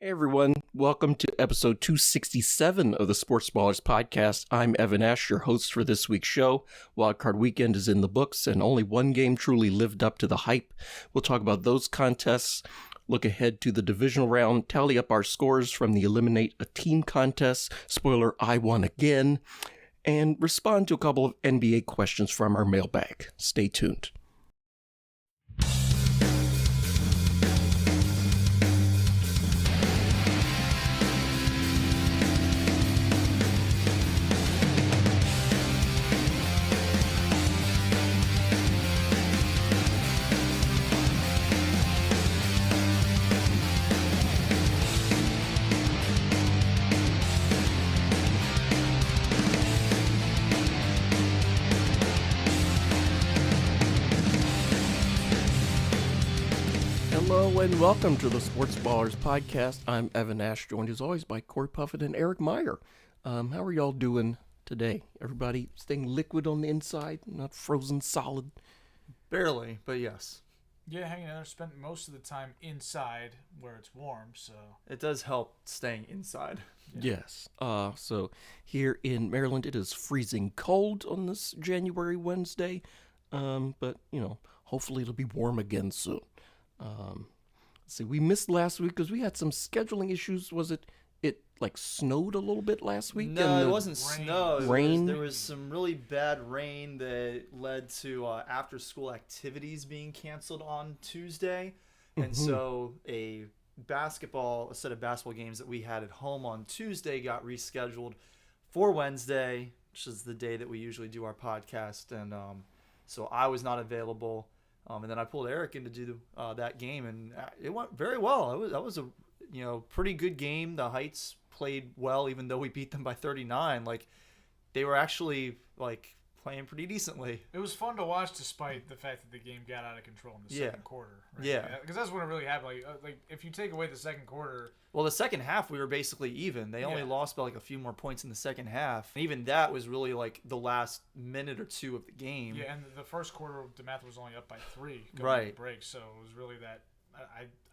Hey everyone, welcome to episode 267 of the Sports Ballers podcast. I'm Evan Ash, your host for this week's show. Wildcard Weekend is in the books and only one game truly lived up to the hype. We'll talk about those contests, look ahead to the divisional round, tally up our scores from the Eliminate a Team contest, spoiler, I won again, and respond to a couple of NBA questions from our mailbag. Stay tuned. Hello and welcome to the Sports Ballers podcast. I'm Evan Ash, joined as always by Corey Puffett and Eric Meyer. How are y'all doing today? Everybody staying liquid on the inside, not frozen solid? Barely, but yes. Yeah, hanging in there. Spent most of the time inside where it's warm, so It does help staying inside. Yeah. Yes. So here in Maryland, it is freezing cold on this January Wednesday, but hopefully it'll be warm again soon. Let's see, we missed last week because we had some scheduling issues. Was it like snowed a little bit last week? No, it wasn't snow. Rain? There was some really bad rain that led to after-school activities being canceled on Tuesday. And so a set of basketball games that we had at home on Tuesday got rescheduled for Wednesday, which is the day that we usually do our podcast. And so I was not available. And then I pulled Eric in to do that game, and it went very well. That was a pretty good game. The Heights played well, even though we beat them by 39. Like, they were actually playing pretty decently. it was fun to watch, despite the fact that the game got out of control in the second quarter. Right? Yeah, because that's when it really happened. Like if you take away the second quarter, well, the second half we were basically even. They only lost by a few more points in the second half. And even that was really the last minute or two of the game. Yeah, and the first quarter, DeMath was only up by 3 going to the break, so it was really that.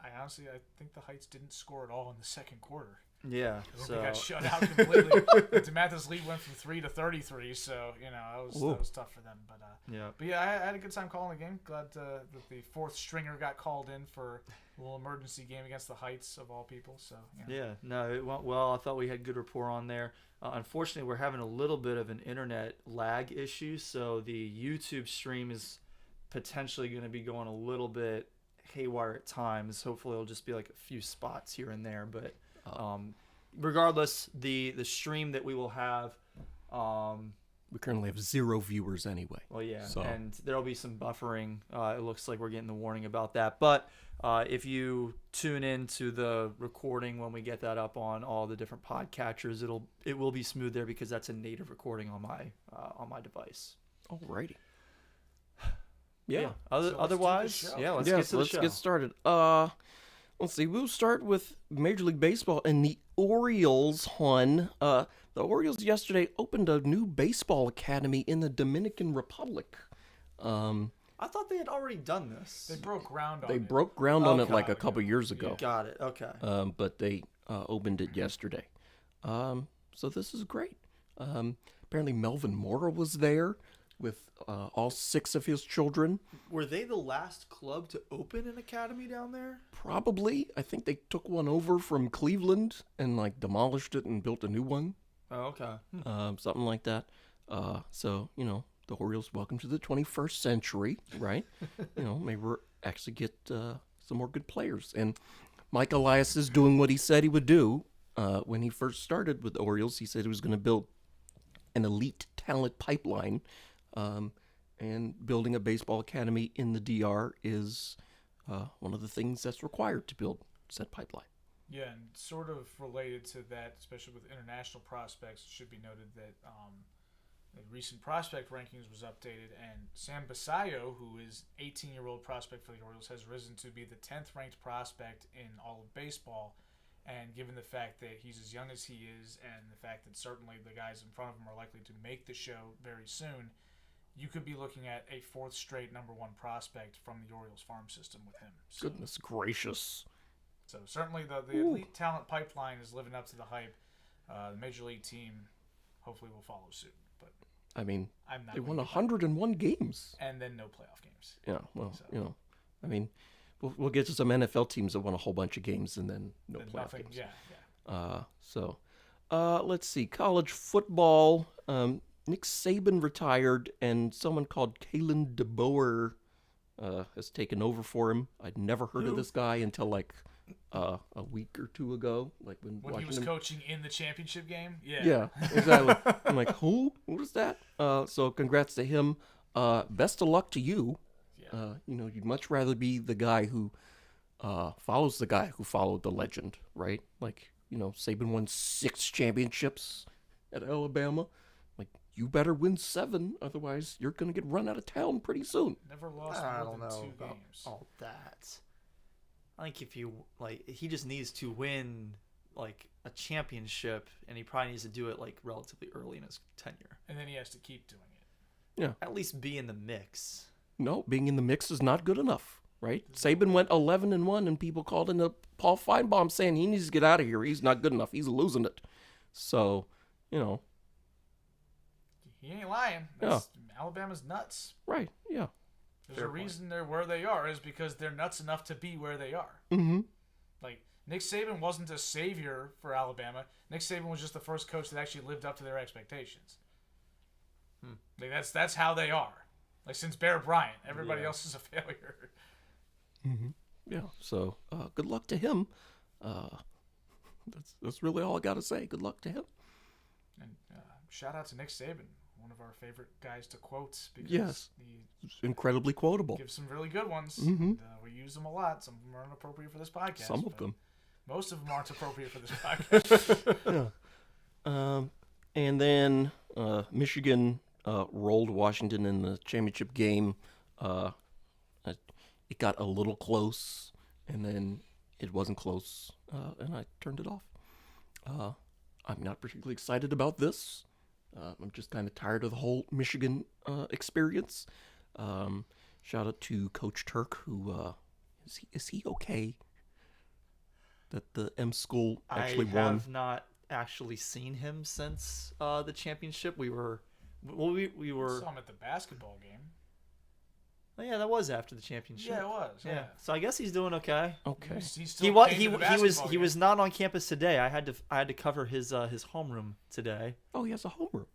I honestly think the Heights didn't score at all in the second quarter. Yeah, they got shut out completely. DeMath's lead went from 3 to 33, so that was tough for them. But I had a good time calling the game. Glad that the fourth stringer got called in for a little emergency game against the Heights of all people. So no, it went well. I thought we had good rapport on there. Unfortunately, we're having a little bit of an internet lag issue, so the YouTube stream is potentially going to be going a little bit haywire at times. Hopefully, it'll just be a few spots here and there, but. Regardless, the stream that we will have, we currently have 0 viewers anyway. Well, yeah, and there'll be some buffering. It looks like we're getting the warning about that. But if you tune in to the recording when we get that up on all the different podcatchers, it will be smooth there because that's a native recording on my device. Alrighty. Yeah. Otherwise, let's get started. Let's see, we'll start with Major League Baseball and the Orioles, hon. The Orioles yesterday opened a new baseball academy in the Dominican Republic. I thought they had already done this. They broke ground on it. They broke ground on it a couple years ago. Got it, okay. But they opened it yesterday. So this is great. Apparently Melvin Mora was there with all 6 of his children. Were they the last club to open an academy down there? Probably. I think they took one over from Cleveland and demolished it and built a new one. Oh, okay. Something like that. So, the Orioles, welcome to the 21st century, right? Maybe we'll actually get some more good players. And Mike Elias is doing what he said he would do. When he first started with the Orioles, he said he was going to build an elite talent pipeline. And building a baseball academy in the DR is one of the things that's required to build said pipeline. Yeah, and sort of related to that, especially with international prospects, it should be noted that the recent prospect rankings was updated, and Sam Basayo, who is 18-year-old prospect for the Orioles, has risen to be the 10th ranked prospect in all of baseball. And given the fact that he's as young as he is, and the fact that certainly the guys in front of him are likely to make the show very soon, you could be looking at a 4th straight number 1 prospect from the Orioles farm system with him. So, goodness gracious. So certainly the elite talent pipeline is living up to the hype. The major league team hopefully will follow suit. But I mean, I'm not they won gonna get 101 games. and then no playoff games. Yeah, well, So- I mean, we'll get to some NFL teams that won a whole bunch of games and then no Then playoff nothing. games. Yeah. Let's see. College football. Nick Saban retired, and someone called Kalen DeBoer has taken over for him. I'd never heard of this guy until like a week or two ago, like when When he watching was him. coaching in the championship game. Yeah. Yeah, exactly. I'm like, who? What is that? So congrats to him. Best of luck to you. Yeah. You'd much rather be the guy who follows the guy who followed the legend, right? Like, Saban won 6 championships at Alabama. Like, you better win 7, otherwise you're gonna get run out of town pretty soon. Never lost I more don't than know 2 about games. all that. I think if you he just needs to win like a championship, and he probably needs to do it like relatively early in his tenure. And then he has to keep doing it. At least be in the mix. No, being in the mix is not good enough, right? Saban went 11-1, and people called in Paul Feinbaum saying he needs to get out of here. He's not good enough. He's losing it. So, He ain't lying. Alabama's nuts. right, yeah. There's Fair a point. reason they're where they are is because they're nuts enough to be where they are. Mm-hmm. Like, Nick Saban wasn't a savior for Alabama. Nick Saban was just the first coach that actually lived up to their expectations. Like, that's how they are. Like, since Bear Bryant, everybody else is a failure. Yeah, so good luck to him. That's really all I got to say. Good luck to him. And shout out to Nick Saban, one of our favorite guys to quote, because Yes. he It's incredibly quotable. gives some really good ones. Mhm. And, we use them a lot. Some of them are inappropriate for this podcast. Some of but them. Most of them aren't appropriate for this podcast. And then Michigan rolled Washington in the championship game. It got a little close, and then it wasn't close, and I turned it off. I'm not particularly excited about this. I'm just kind of tired of the whole Michigan experience. Shout out to Coach Turk, who is he okay? That the M school actually I won. have not actually seen him since the championship. We were Saw him at the basketball game. Oh, yeah, that was after the championship. Yeah, it was. Yeah. So I guess he's doing okay. Okay. He still He was came he, to the he was basketball he game. was not on campus today. I had to cover his homeroom today. Oh, he has a homeroom.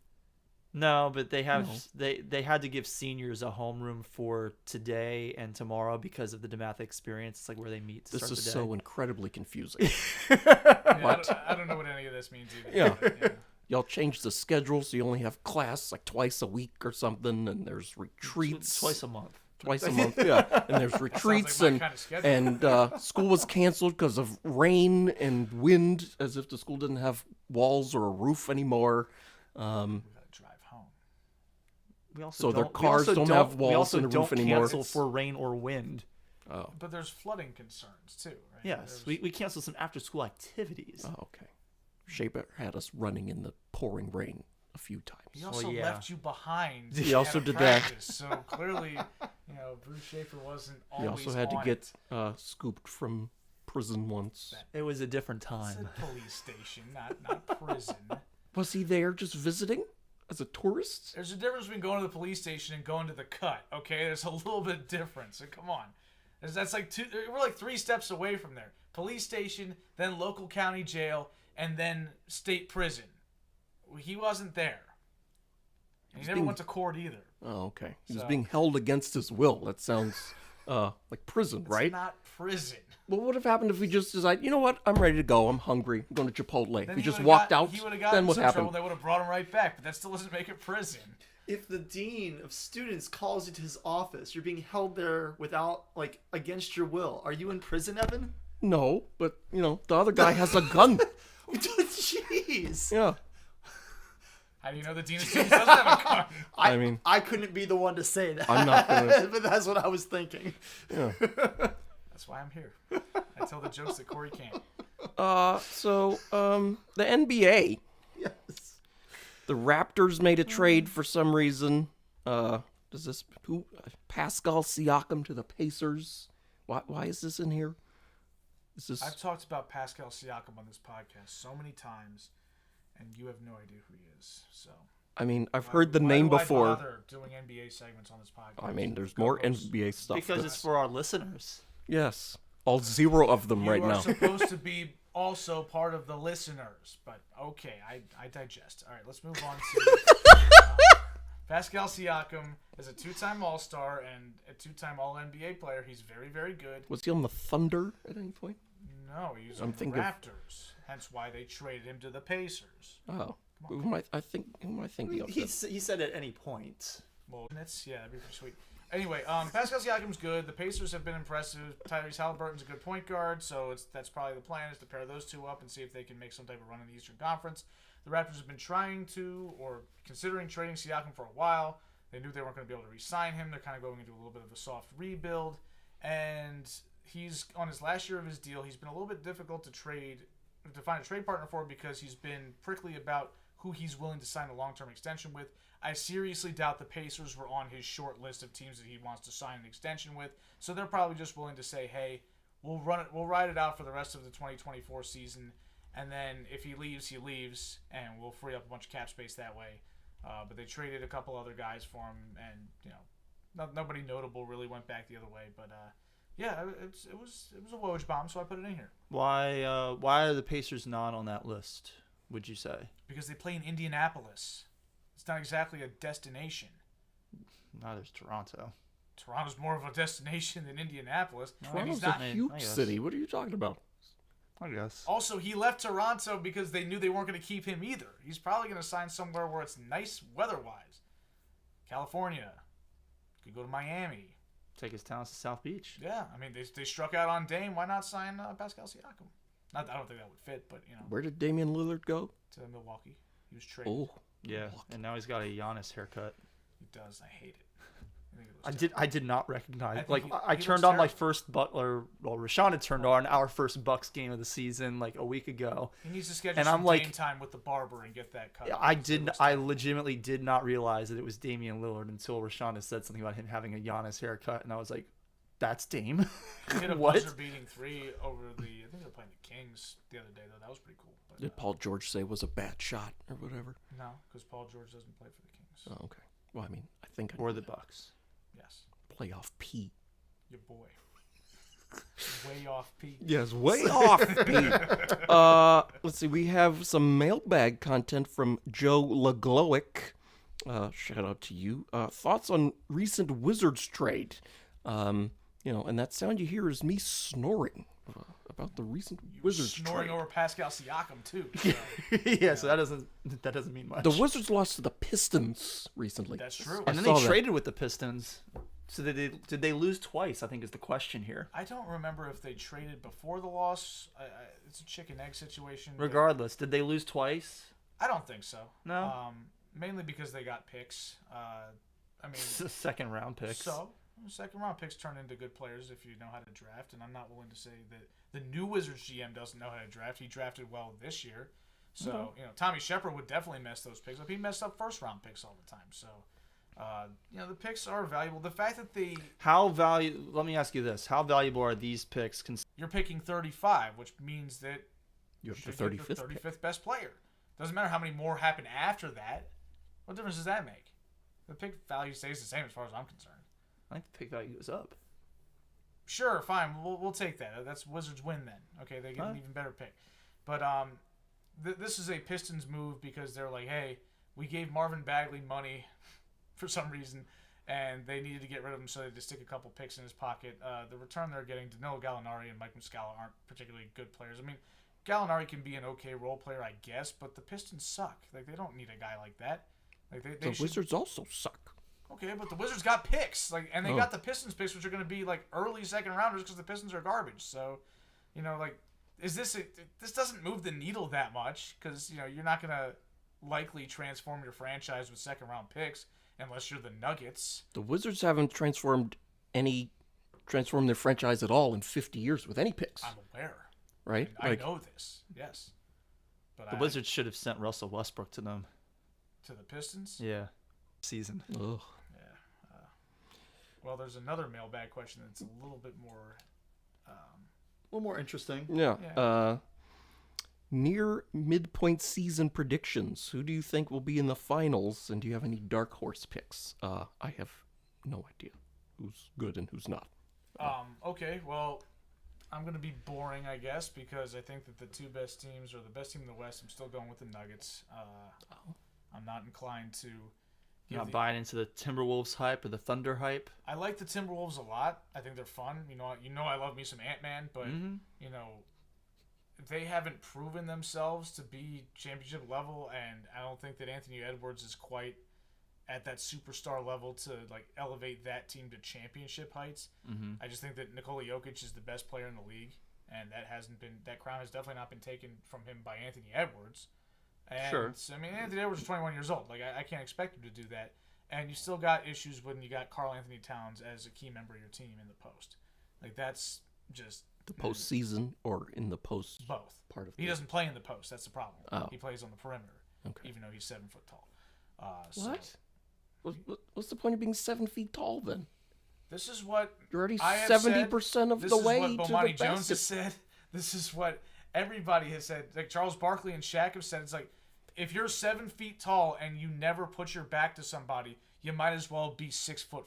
No, but they have No. they had to give seniors a homeroom for today and tomorrow because of the DeMatha experience. It's like where they meet to This start is the day. so incredibly confusing. Yeah, I don't know what any of this means either. Yeah. But, Y'all changed the schedule so you only have class like twice a week or something, and there's retreats Twice a month. Twice a month, yeah. And there's Sounds retreats like my kind of schedule. and school was canceled because of rain and wind, as if the school didn't have walls or a roof anymore. we gotta drive home. We also So their don't- we cars also don't have we walls also and a roof don't anymore. cancel for rain or wind. Oh, But there's flooding concerns too, right? Yes, There's- we canceled some after school activities. okay. Shaper had us running in the pouring rain a few times. He also yeah. left you behind. He at also a did that. practice, So clearly, Bruce Schaefer wasn't He always also had to on get it. scooped from prison once. It was a different It's time. a police station, not prison. Was he there just visiting as a tourist? There's a difference between going to the police station and going to the cut. Okay, there's a little bit of difference. So come on, that's like we're like 3 steps away from there. Police station, then local county jail, and then state prison. He wasn't there. And he never went to court either. Oh, okay. He was So- being held against his will. That sounds like prison, It's right? not prison. Well, what would have happened if we just decided, you know what, I'm ready to go, I'm hungry, I'm going to Chipotle. Then If we he just would've walked got- out, He would have gotten then what some happened? trouble. They would have brought him right back, but that still doesn't make it prison. If the dean of students calls you to his office, you're being held there without, like, against your will. Are you in prison, Evan? No, but, the other guy has a gun. Jeez. Yeah. How do you know the dean of students doesn't have a gun? I mean, I couldn't be the one to say that. I'm not gonna- but that's what I was thinking. yeah. That's why I'm here. I tell the jokes that Corey can't. So, the NBA, Yes. the Raptors made a trade for some reason. Pascal Siakam to the Pacers. Why is this in here? Is this? I've talked about Pascal Siakam on this podcast so many times, and you have no idea who he is. So I mean, I've why- heard the why name do I before. bother doing NBA segments on this podcast? I mean, there's With more co-hosts? NBA stuff. Because it's for our listeners. Yes, all 0 of them You right are now. supposed to be also part of the listeners, but okay, I digest. All right, let's move on to Pascal Siakam is a 2-time All-Star and a 2-time All-NBA player. He's very, very good. Was he on the Thunder at any point? No, he's I'm on the thinking of- Raptors. Hence why they traded him to the Pacers. Oh, who am I thinking of? He said at any point. Well, that'd be pretty sweet. Anyway, Pascal Siakam's good. The Pacers have been impressive. Tyrese Halliburton's a good point guard, so that's probably the plan is to pair those two up and see if they can make some type of run in the Eastern Conference. The Raptors have been trying to or considering trading Siakam for a while. They knew they weren't going to be able to re-sign him. They're kind of going into a little bit of a soft rebuild, and he's on his last year of his deal. He's been a little bit difficult to find a trade partner for because he's been prickly about who he's willing to sign a long-term extension with. I seriously doubt the Pacers were on his short list of teams that he wants to sign an extension with, so they're probably just willing to say, "Hey, we'll ride it out for the rest of the 2024 season, and then if he leaves, and we'll free up a bunch of cap space that way." But they traded a couple other guys for him, and nobody notable really went back the other way. But yeah, it was a Woj bomb, so I put it in here Why are the Pacers not on that list, would you say? because they play in Indianapolis. It's not exactly a destination. Not as Toronto. Toronto's more of a destination than Indianapolis. And Toronto's he's a not. huge I guess. city. What are you talking about? I guess. Also, he left Toronto because they knew they weren't going to keep him either. He's probably going to sign somewhere where it's nice weather-wise. California. Could go to Miami. Take his talents to South Beach. Yeah, I mean, they struck out on Dame. Why not sign Pascal Siakam? I don't think that would fit, but, Where did Damian Lillard go? to Milwaukee. He was traded. Oh, Yeah, and now he's got a Giannis haircut. He does. I hate it. I think it looks I did not recognize. I think Like he I looks turned on my terrible. first Rashawn had turned on our first Bucks game of the season like a week ago. He needs to schedule And some I'm like- game time with the barber and get that cut. I legitimately did not realize that it was Damian Lillard until Rashawn had said something about him having a Giannis haircut, and I was like, "That's Dame." He hit a What? buzzer-beating 3 over I think they were playing the Kings the other day, though. That was pretty cool. But, did Paul George say it was a bad shot or whatever? no, because Paul George doesn't play for the Kings. Oh, okay. Well, I mean, I think I Or knew the that. Bucks. Yes. Playoff P. Your boy. Way off Pete. Yes, way off P. Let's see. We have some mailbag content from Joe Leglowick. Shout out to you. Thoughts on recent Wizards trade? And that sound you hear is me snoring about the recent Wizards Snoring trade. over Pascal Siakam, too. So Yeah, so that doesn't mean much. The Wizards lost to the Pistons recently. that's true. and then saw they that. traded with the Pistons. So did they lose twice? I think is the question here. I don't remember if they traded before the loss. It's a chicken egg situation. Regardless, did they lose twice? I don't think so. No? Mainly because they got picks. I mean, Second round picks. so second round picks turn into good players if you know how to draft. And I'm not willing to say that the new Wizards GM doesn't know how to draft. He drafted well this year. So, Tommy Shepard would definitely mess those picks up. He messed up first round picks all the time. So, the picks are valuable. The fact that Let me ask you this: how valuable are these picks? you're picking 35, which means that You have the should get 35th pick. 35th best player. Doesn't matter how many more happen after that. What difference does that make? The pick value stays the same as far as I'm concerned. I think the pick value goes up. Sure, fine. We'll take that. That's Wizards win then. Okay, they get an even better pick. But this is a Pistons move because they're like, hey, we gave Marvin Bagley money for some reason, and they needed to get rid of him, so they just stick a couple picks in his pocket. The return they're getting, Danilo Gallinari and Mike Muscala aren't particularly good players. I mean, Gallinari can be an okay role player, I guess, but the Pistons suck. Like, they don't need a guy like that. Like they The should. Wizards also suck. Okay, but the Wizards got picks, and they got the Pistons picks, which are going to be like early second rounders because the Pistons are garbage. So, this doesn't move the needle that much because you're not going to likely transform your franchise with second round picks unless you're the Nuggets. The Wizards haven't transformed their franchise at all in 50 years with any picks, I'm aware. right? I know this. Yes, but The Wizards should have sent Russell Westbrook to them. to the Pistons. Yeah, season. Ugh. Well, there's another mailbag question that's a little bit more little more interesting. Yeah. Yeah. Near midpoint season predictions. Who do you think will be in the finals? And do you have any dark horse picks? I have no idea who's good and who's not. Okay, well, I'm going to be boring, I guess, because I think that the two best teams, or the best team in the West, I'm still going with the Nuggets. I'm not inclined to. You're not buying into the Timberwolves hype or the Thunder hype. I like the Timberwolves a lot. I think they're fun. You know, I love me some Ant-Man, but you know, they haven't proven themselves to be championship level, and I don't think that Anthony Edwards is quite at that superstar level to like elevate that team to championship heights. I just think that Nikola Jokic is the best player in the league, and that crown has definitely not been taken from him by Anthony Edwards. And, Sure. I mean, Anthony Edwards is 21 years old. Like, I can't expect him to do that. And you still got issues when you got Karl Anthony Towns as a key member of your team in the post. Like, that's just The postseason or in the post both. part of He the... doesn't play in the post. That's the problem. Oh. He plays on the perimeter, Okay. even though he's 7 foot tall. What? What's the point of being 7 feet tall then? This is what You're already I have 70% of this the is way what to the Bomani Jones basket. has said. This is what everybody has said. Like Charles Barkley and Shaq have said. It's like, if you're 7 feet tall and you never put your back to somebody, you might as well be 6'4".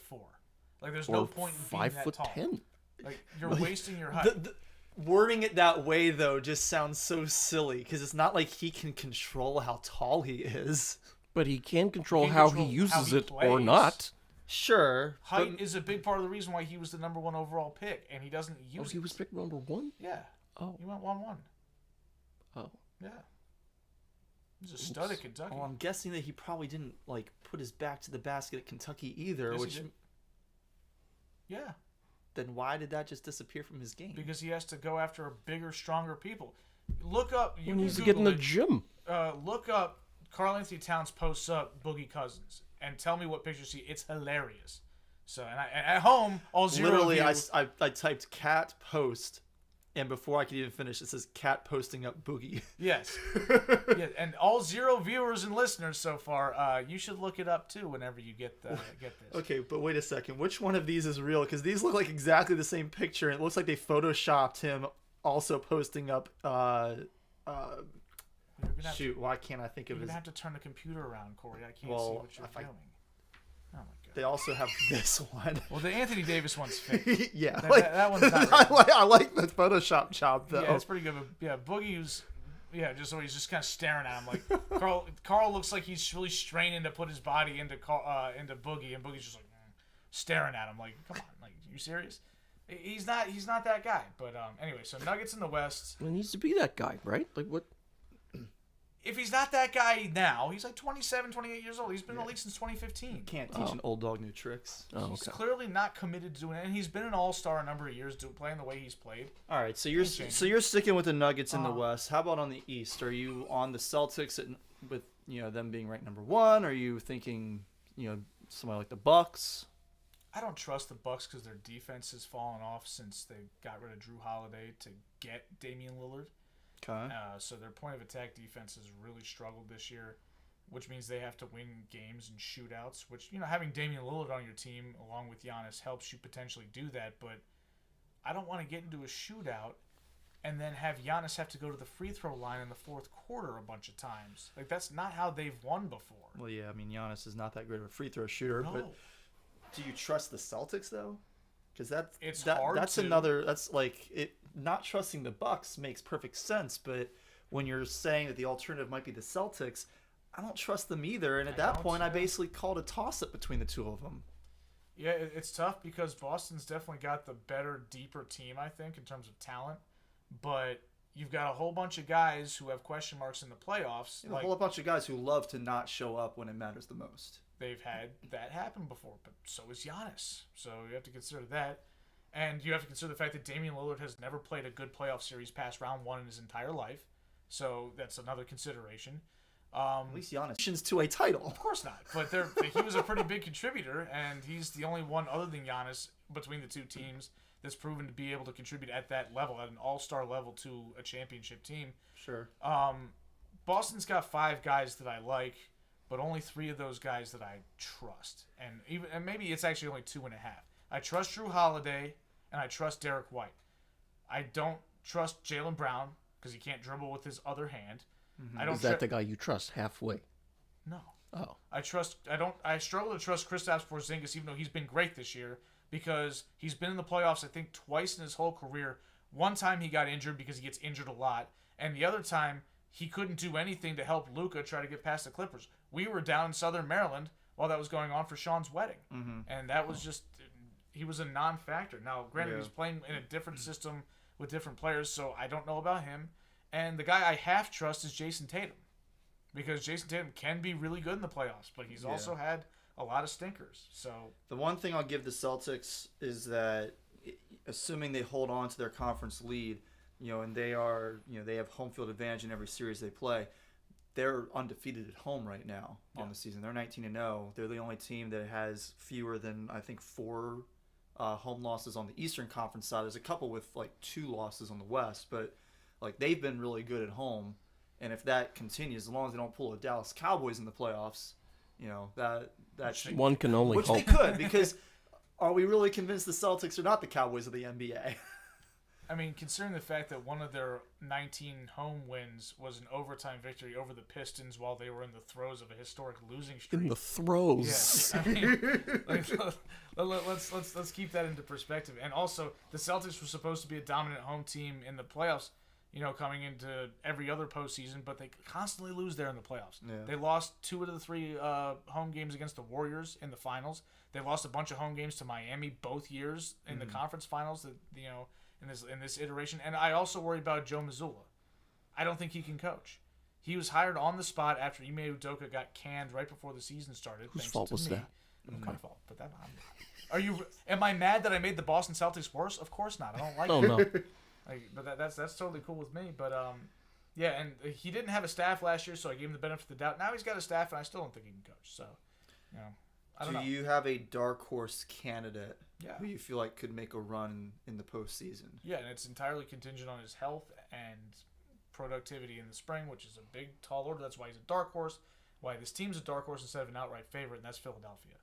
Like there's no Or point in being that tall. 5'10". Like you're wasting your height. Wording it that way, though, just sounds so silly because it's not like he can control how tall he is. But he can control can how control he how uses he it or plays. not. Sure. Height is a big part of the reason why he was the number 1 overall pick, and he doesn't Oh, use he it. was picked number 1? Yeah. Oh. He went 1-1. Oh. Yeah. He's a stud at Kentucky. Well, I'm guessing that he probably didn't like put his back to the basket at Kentucky either, Yes, he which did. Yeah. then why did that just disappear from his game? Because he has to go after bigger, stronger people. Look up. You He can needs to get in Google the it. gym. Look up Karl Anthony Towns posts up Boogie Cousins and tell me what pictures you see. It's hilarious. So and at home, all zero. Literally, views. I typed cat post, and before I could even finish, it says cat posting up Boogie. Yes. Yeah, and all 0 viewers and listeners so far. You should look it up too whenever you get this. Okay, but wait a second. Which one of these is real? Because these look like exactly the same picture, and it looks like they photoshopped him also posting up. Shoot, why can't I think You're of gonna his? have to turn the computer around, Corey. I can't see Well, what you're doing. Oh my god. They also have this one. Well, the Anthony Davis one's fake. Yeah, That one's not real. I like the Photoshop job though. Yeah, it's pretty good. But yeah, Boogie's, just so he's just kind of staring at him like Carl looks like he's really straining to put his body into Boogie, and Boogie's just like staring at him like, come on, like you serious? He's not that guy. But anyway, so Nuggets in the West. He needs to be that guy, right? Like what? If he's not that guy now, he's like 27, 28 years old. He's been in the league since 2015. Can't teach an old dog new tricks. Oh, He's okay. clearly not committed to doing it, and he's been an all-star a number of years, playing the way he's played. All right, so you're sticking with the Nuggets in the West. How about on the East? Are you on the Celtics with them being ranked number 1? Are you thinking somebody like the Bucks? I don't trust the Bucks because their defense has fallen off since they got rid of Drew Holiday to get Damian Lillard. Okay. So their point of attack defense has really struggled this year, which means they have to win games and shootouts. Which having Damian Lillard on your team along with Giannis helps you potentially do that. But I don't want to get into a shootout and then have Giannis have to go to the free throw line in the fourth quarter a bunch of times. Like that's not how they've won before. Well, yeah, I mean Giannis is not that great of a free throw shooter, No. but do you trust the Celtics though? Because It's hard that's to. another. That's like it. Not trusting the Bucks makes perfect sense, but when you're saying that the alternative might be the Celtics, I don't trust them either. And at that point, I basically called a toss-up between the two of them. Yeah, it's tough because Boston's definitely got the better, deeper team, I think, in terms of talent. But you've got a whole bunch of guys who have question marks in the playoffs. A whole bunch of guys who love to not show up when it matters the most. They've had that happen before, but so is Giannis. So you have to consider that. And you have to consider the fact that Damian Lillard has never played a good playoff series past round 1 in his entire life. So that's another consideration. At least Giannis to a title. Of course not. But he was a pretty big contributor, and he's the only one other than Giannis between the two teams that's proven to be able to contribute at that level, at an all-star level to a championship team. Sure. Boston's got 5 guys that I like, but only 3 of those guys that I trust. And maybe it's actually only 2.5. I trust Drew Holiday, and I trust Derek White. I don't trust Jaylen Brown because he can't dribble with his other hand. I don't Is that the guy you trust halfway? No. Oh. I struggle to trust Kristaps Porzingis even though he's been great this year because he's been in the playoffs I think twice in his whole career. One time he got injured because he gets injured a lot, and the other time he couldn't do anything to help Luka try to get past the Clippers. We were down in Southern Maryland while that was going on for Sean's wedding, and that was just he was a non-factor. Now, granted, he's playing in a different system with different players, so I don't know about him. And the guy I half trust is Jason Tatum. Because Jason Tatum can be really good in the playoffs, but he's also had a lot of stinkers. So the one thing I'll give the Celtics is that, assuming they hold on to their conference lead, and they have home field advantage in every series they play, they're undefeated at home right now on the season. They're 19-0. They're the only team that has fewer than I think 4 home losses on the Eastern Conference side. There's a couple with like 2 losses on the West, but like they've been really good at home. And if that continues, as long as they don't pull a Dallas Cowboys in the playoffs, that One can only which hope. they could, because are we really convinced the Celtics are not the Cowboys of the NBA? I mean, considering the fact that one of their 19 home wins was an overtime victory over the Pistons while they were in the throes of a historic losing streak. In the throes. Yes, I mean, let's keep that into perspective. And also, the Celtics were supposed to be a dominant home team in the playoffs, coming into every other postseason, but they constantly lose there in the playoffs. Yeah. They lost 2 of the 3 home games against the Warriors in the finals. They lost a bunch of home games to Miami both years in the conference finals. That in this iteration, and I also worry about Joe Mazzulla. I don't think he can coach. He was hired on the spot after Ime Udoka got canned right before the season started. Whose fault was that? My fault, but that Are you? Am I mad that I made the Boston Celtics worse? Of course not. I don't like. Oh no. But that's totally cool with me. But yeah, and he didn't have a staff last year, so I gave him the benefit of the doubt. Now he's got a staff, and I still don't think he can coach. So, I don't know. Do you have a dark horse candidate who you Yeah. feel like could make a run in the postseason? Yeah, and it's entirely contingent on his health and productivity in the spring, which is a big, tall order. That's why he's a dark horse. Why this team's a dark horse instead of an outright favorite, and that's Philadelphia.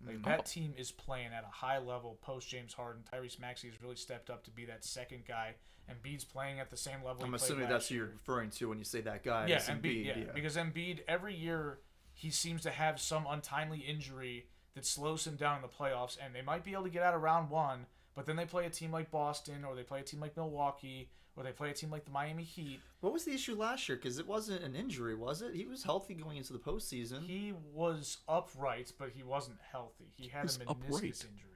Like that team is playing at a high level post James Harden. Tyrese Maxey has really stepped up to be that second guy, and Embiid's playing at the same level. I'm assuming that's who you're referring to when you say that guy. Yeah, is Embiid. Yeah, because Embiid every year he seems to have some untimely injury that slows him down in the playoffs, and they might be able to get out of round 1, but then they play a team like Boston, or they play a team like Milwaukee, or they play a team like the Miami Heat. What was the issue last year? Because it wasn't an injury, was it? He was healthy going into the postseason. He was upright, but he wasn't healthy. He had a meniscus injury.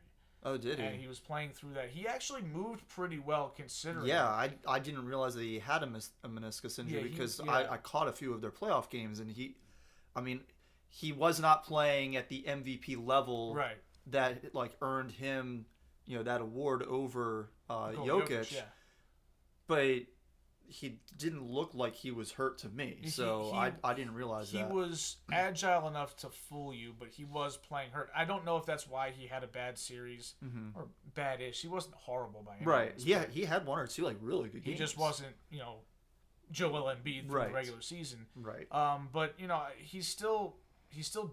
Oh, did he? And he was playing through that. He actually moved pretty well considering. Yeah, I didn't realize that he had a meniscus injury because I caught a few of their playoff games, and he was not playing at the MVP level that earned him that award over Jokic. Yeah. But he didn't look like he was hurt to me, so I didn't realize that. He was agile enough to fool you, but he was playing hurt. I don't know if that's why he had a bad series or bad-ish. He wasn't horrible by any means. Right. Yeah, he had 1 or 2 really good games. He just wasn't, Joel Embiid through the regular season. Right. But he's still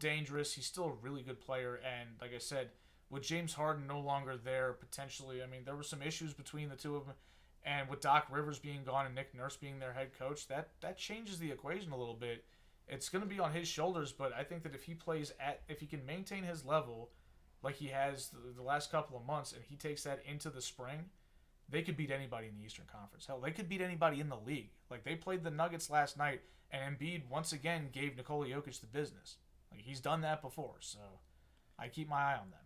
dangerous. He's still a really good player, and like I said, with James Harden no longer there, potentially, there were some issues between the two of them. And with Doc Rivers being gone and Nick Nurse being their head coach, that changes the equation a little bit. It's going to be on his shoulders, but I think that if he can maintain his level like he has the last couple of months, and he takes that into the spring, they could beat anybody in the Eastern Conference. Hell, they could beat anybody in the league. Like, they played the Nuggets last night, and Embiid once again gave Nikola Jokic the business. Like, he's done that before, so I keep my eye on them.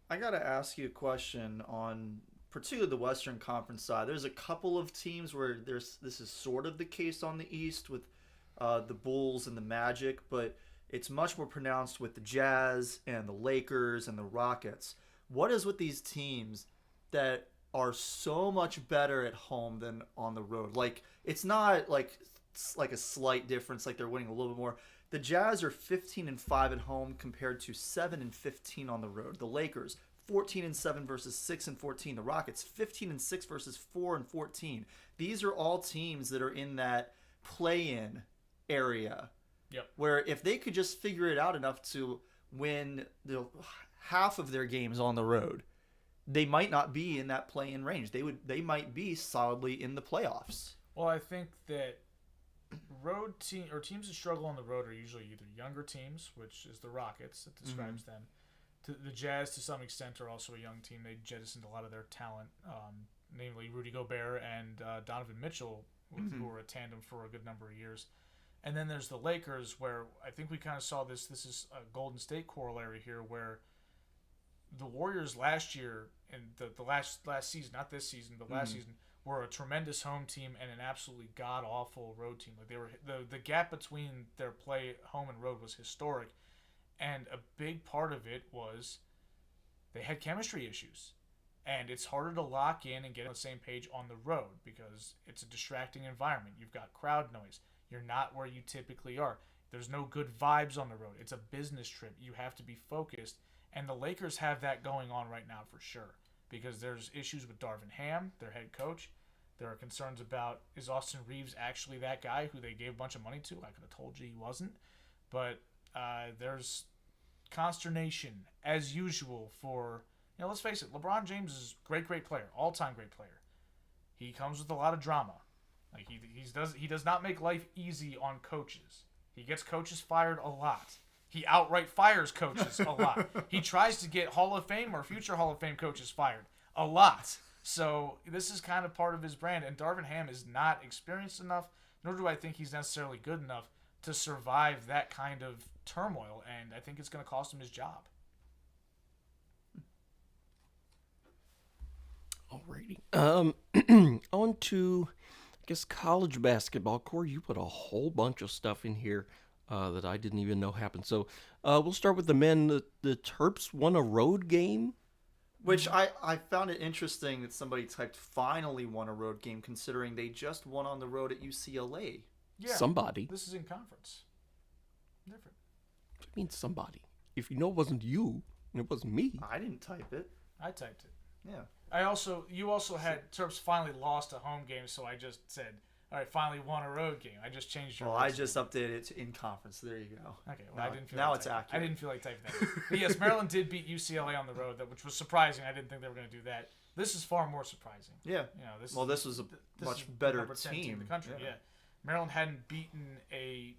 I got to ask you a question on particularly the Western Conference side. There's a couple of teams where this is sort of the case on the East with the Bulls and the Magic, but it's much more pronounced with the Jazz and the Lakers and the Rockets. What is with these teams that are so much better at home than on the road? Like, it's not like a slight difference, like they're winning a little bit more. The Jazz are 15-5 at home compared to 7-15 on the road. The Lakers 14-7 versus 6-14. The Rockets 15-6 versus 4-14. These are all teams that are in that play-in area. Yep. Where if they could just figure it out enough to win half of their games on the road, they might not be in that play-in range. They might be solidly in the playoffs. Well, I think that teams that struggle on the road are usually either younger teams, which is the Rockets that describes them. The Jazz, to some extent, are also a young team. They jettisoned a lot of their talent, namely Rudy Gobert and Donovan Mitchell, who were a tandem for a good number of years. And then there's the Lakers, where I think we kind of saw this. This is a Golden State corollary here, where the Warriors last year and the last season, not this season, but last season, were a tremendous home team and an absolutely god awful road team. Like they were the gap between their play home and road was historic, and a big part of it was they had chemistry issues, and it's harder to lock in and get on the same page on the road because it's a distracting environment. You've got crowd noise. You're not where you typically are. There's no good vibes on the road. It's a business trip. You have to be focused. And the Lakers have that going on right now for sure because there's issues with Darvin Ham, their head coach. There are concerns about, is Austin Reeves actually that guy who they gave a bunch of money to? I could have told you he wasn't. But there's consternation, as usual, for, let's face it, LeBron James is a great player, all-time great player. He comes with a lot of drama. Like he does not make life easy on coaches. He gets coaches fired a lot. He outright fires coaches a lot. He tries to get Hall of Fame or future Hall of Fame coaches fired a lot. So this is kind of part of his brand. And Darvin Ham is not experienced enough, nor do I think he's necessarily good enough to survive that kind of turmoil. And I think it's going to cost him his job. Alrighty. On to, I guess, college basketball. Corey, you put a whole bunch of stuff in here that I didn't even know happened. So we'll start with the men. The Terps won a road game. Which I found it interesting that somebody typed finally won a road game considering they just won on the road at UCLA. Yeah. Somebody. This is in conference. Different. What do you mean somebody? If you know it wasn't you, and it wasn't me. I didn't type it. I typed it. Yeah. You also had Terps finally lost a home game, so I just said, all right, finally won a road game. I just changed your. Well, I just updated it to in conference. There you go. Okay, well, I didn't feel now like it's typing. accurate. I didn't feel like typing that. But yes, Maryland did beat UCLA on the road, which was surprising. I didn't think they were going to do that. This is far more surprising. Yeah. This was a much better number 10 team in the country. Yeah. Maryland hadn't beaten a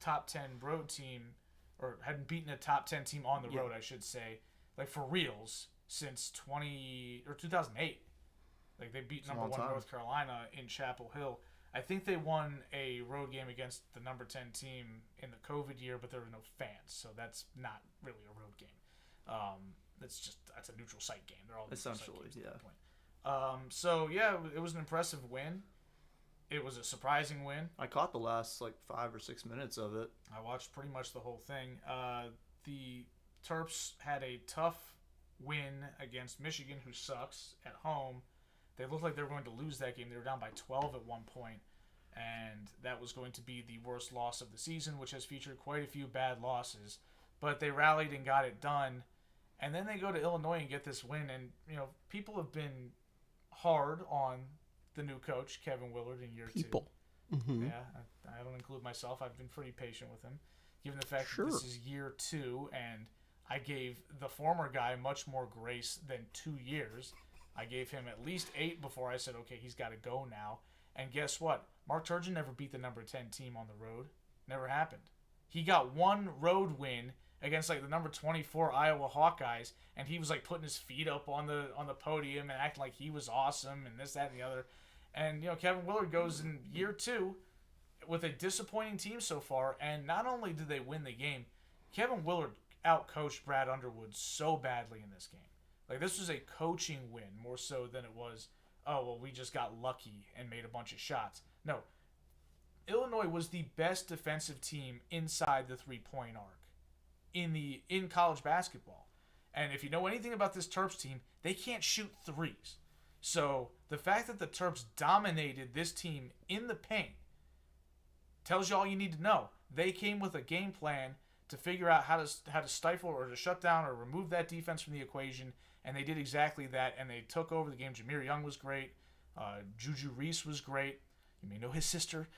top 10 road team, or hadn't beaten a top 10 team on the road, I should say, like for reals since 2008. Like they beat number 1 North Carolina in Chapel Hill. I think they won a road game against the number 10 team in the COVID year, but there were no fans, so that's not really a road game. That's a neutral site game. They're all essentially, yeah. At that point. So yeah, it was an impressive win. It was a surprising win. I caught the last 5 or 6 minutes of it. I watched pretty much the whole thing. The Terps had a tough win against Michigan, who sucks, at home. They looked like they were going to lose that game. They were down by 12 at one point, and that was going to be the worst loss of the season, which has featured quite a few bad losses. But they rallied and got it done, and then they go to Illinois and get this win. And people have been hard on the new coach, Kevin Willard, in year 2. Mm-hmm. Yeah, I don't include myself. I've been pretty patient with him, given the fact that this is year 2, and I gave the former guy much more grace than 2 years. I gave him at least 8 before I said, okay, he's got to go now. And guess what? Mark Turgeon never beat the number 10 team on the road. Never happened. He got 1 road win against the number 24 Iowa Hawkeyes, and he was putting his feet up on the podium and acting like he was awesome and this, that, and the other. And Kevin Willard goes in year 2 with a disappointing team so far, and not only did they win the game, Kevin Willard outcoached Brad Underwood so badly in this game. This was a coaching win more so than it was, we just got lucky and made a bunch of shots. No. Illinois was the best defensive team inside the three-point arc in college basketball. And if you know anything about this Terps team, they can't shoot threes. So the fact that the Terps dominated this team in the paint tells you all you need to know. They came with a game plan to figure out how to stifle or to shut down or remove that defense from the equation. And they did exactly that, and they took over the game. Jameer Young was great. Juju Reese was great. You may know his sister.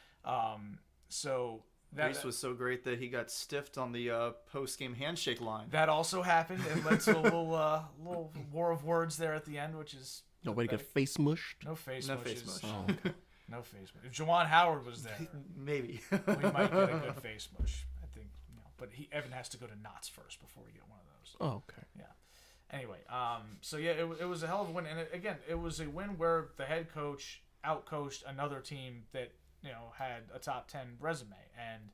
So Reese was so great that he got stiffed on the post-game handshake line. That also happened. It led to a little war of words there at the end, which is Nobody got face mushed? no face No mushes. face mush. Oh, okay. No face mush. If Jawan Howard was there, Maybe. we might get a good face mush. I think, but Evan has to go to Knott's first before we get one of those. Oh, okay. Yeah. Anyway, so yeah, it was a hell of a win, and it was a win where the head coach outcoached another team that had a top 10 resume, and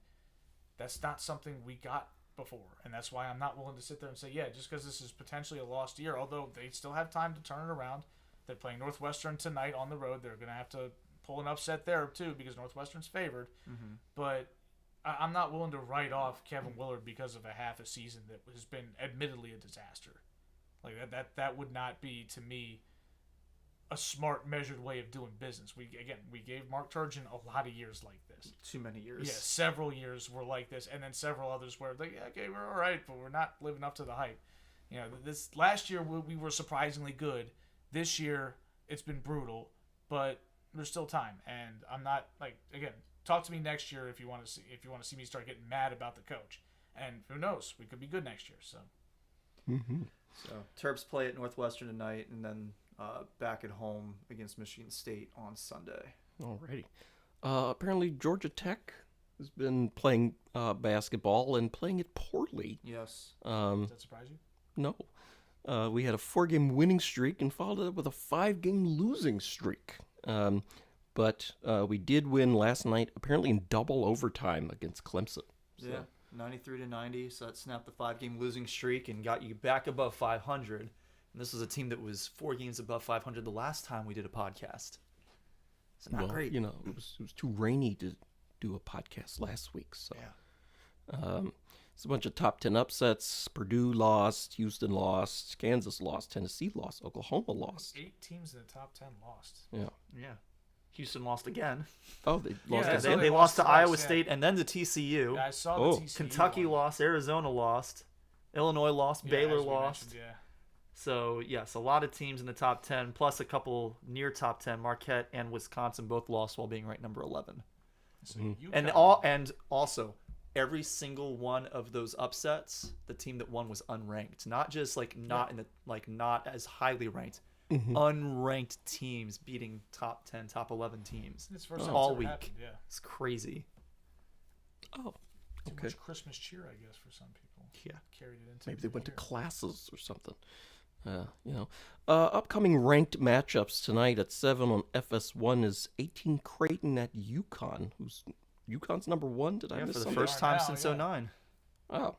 that's not something we got before, and that's why I'm not willing to sit there and say, yeah, just because this is potentially a lost year, although they still have time to turn it around. They're playing Northwestern tonight on the road. They're going to have to pull an upset there too because Northwestern's favored, but I'm not willing to write off Kevin Willard because of a half a season that has been admittedly a disaster. Like that would not be, to me, a smart, measured way of doing business. We gave Mark Turgeon a lot of years like this. Too many years. Yeah, several years were like this, and then several others where like, yeah, okay, we're all right, but we're not living up to the hype. This last year we were surprisingly good. This year it's been brutal, but there's still time, and I'm not talk to me next year if you want to see me start getting mad about the coach, and who knows, we could be good next year. So. Mm-hmm. So Terps play at Northwestern tonight, and then back at home against Michigan State on Sunday. Alrighty. Apparently Georgia Tech has been playing basketball and playing it poorly. Yes. Does that surprise you? No. We had a 4-game winning streak and followed it up with a 5-game losing streak. But we did win last night, apparently in double overtime against Clemson. So. Yeah, 93-90. So that snapped the 5-game losing streak and got you back above 500. And this was a team that was 4 games above 500 the last time we did a podcast. So not great. It was too rainy to do a podcast last week. So it's a bunch of top 10 upsets. Purdue lost, Houston lost, Kansas lost, Tennessee lost, Oklahoma lost. 8 teams in the top 10 lost. Yeah. Houston lost again. Oh, they lost Yeah, again? They lost to twice, Iowa yeah. State and then to TCU. Yeah, I saw Oh. the TCU Kentucky one. lost. Arizona lost. Illinois lost. Yeah, Baylor as we lost. mentioned, yeah. So, yes, a lot of teams in the top 10, plus a couple near top 10. Marquette and Wisconsin both lost while being ranked number 11. So And also, every single one of those upsets, the team that won was unranked. Not just not as highly ranked. Unranked teams beating top 10, top 11 teams It's the first time all it's ever week. happened, yeah. It's crazy. Oh, Too okay. much Christmas cheer, I guess, for some people. Yeah. Carried it into Maybe they the went to year. classes or something. Upcoming ranked matchups tonight at 7 on FS1 is 18 Creighton at UConn. UConn's number 1? Did I Yeah, miss for the something? first They are time now, since yeah. 09. Oh,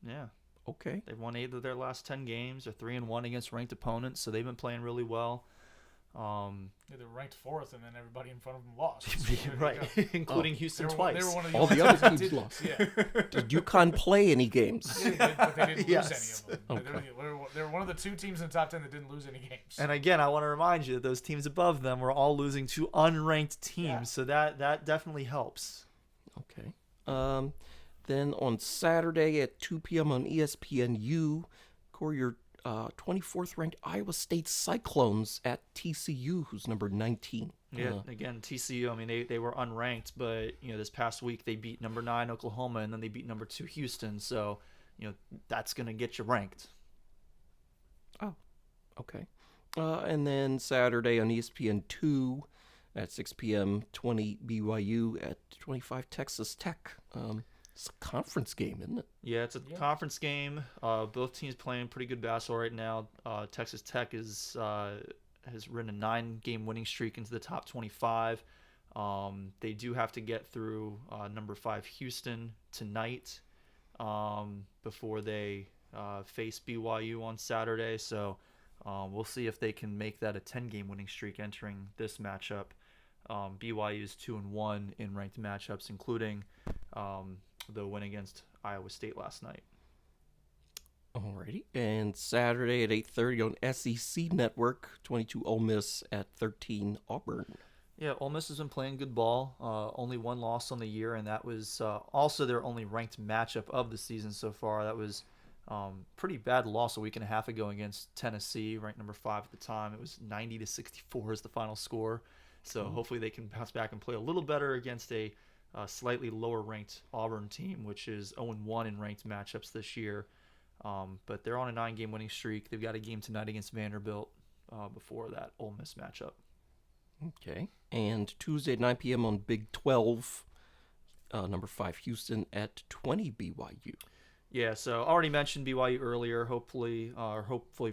Yeah. okay. They've won 8 of their last 10 games. They're 3-1 against ranked opponents, so they've been playing really well. Yeah, they were ranked 4th, and then everybody in front of them lost. So there you right, go. including Oh. Houston They were, twice. they were one of the All only the other teams teams that lost. Yeah, Did UConn play any games? they did, but they didn't Yes. lose any of them. Okay. They were one of the 2 teams in the top 10 that didn't lose any games. And again, I want to remind you that those teams above them were all losing to unranked teams, Yeah. so that definitely helps. Okay. Then on Saturday at 2 p.m. on ESPNU, Corey, your 24th ranked Iowa State Cyclones at TCU, who's number 19. Yeah, again, TCU, I mean, they were unranked, but, this past week they beat number 9 Oklahoma, and then they beat number 2 Houston, so, that's going to get you ranked. Oh, okay. And then Saturday on ESPN2 at 6 p.m., 20 BYU at 25 Texas Tech. It's a conference game, isn't it? Yeah, it's a conference game. Both teams playing pretty good basketball right now. Texas Tech has ridden a 9-game winning streak into the top 25. They do have to get through number 5 Houston tonight before they face BYU on Saturday. So we'll see if they can make that a 10-game winning streak entering this matchup. BYU is 2-1 in ranked matchups, including the win against Iowa State last night. Alrighty. And Saturday at 8:30 on SEC Network, 22 Ole Miss at 13 Auburn. Yeah, Ole Miss has been playing good ball. Only 1 loss on the year, and that was also their only ranked matchup of the season so far. That was pretty bad loss a week and a half ago against Tennessee, ranked number 5 at the time. It was 90-64 is the final score. So hopefully they can bounce back and play a little better against a slightly lower ranked Auburn team, which is 0-1 in ranked matchups this year. But they're on a 9-game winning streak. They've got a game tonight against Vanderbilt before that Ole Miss matchup. Okay. And Tuesday at 9 p.m. on Big 12, number 5 Houston at 20 BYU. Yeah, so already mentioned BYU earlier. Hopefully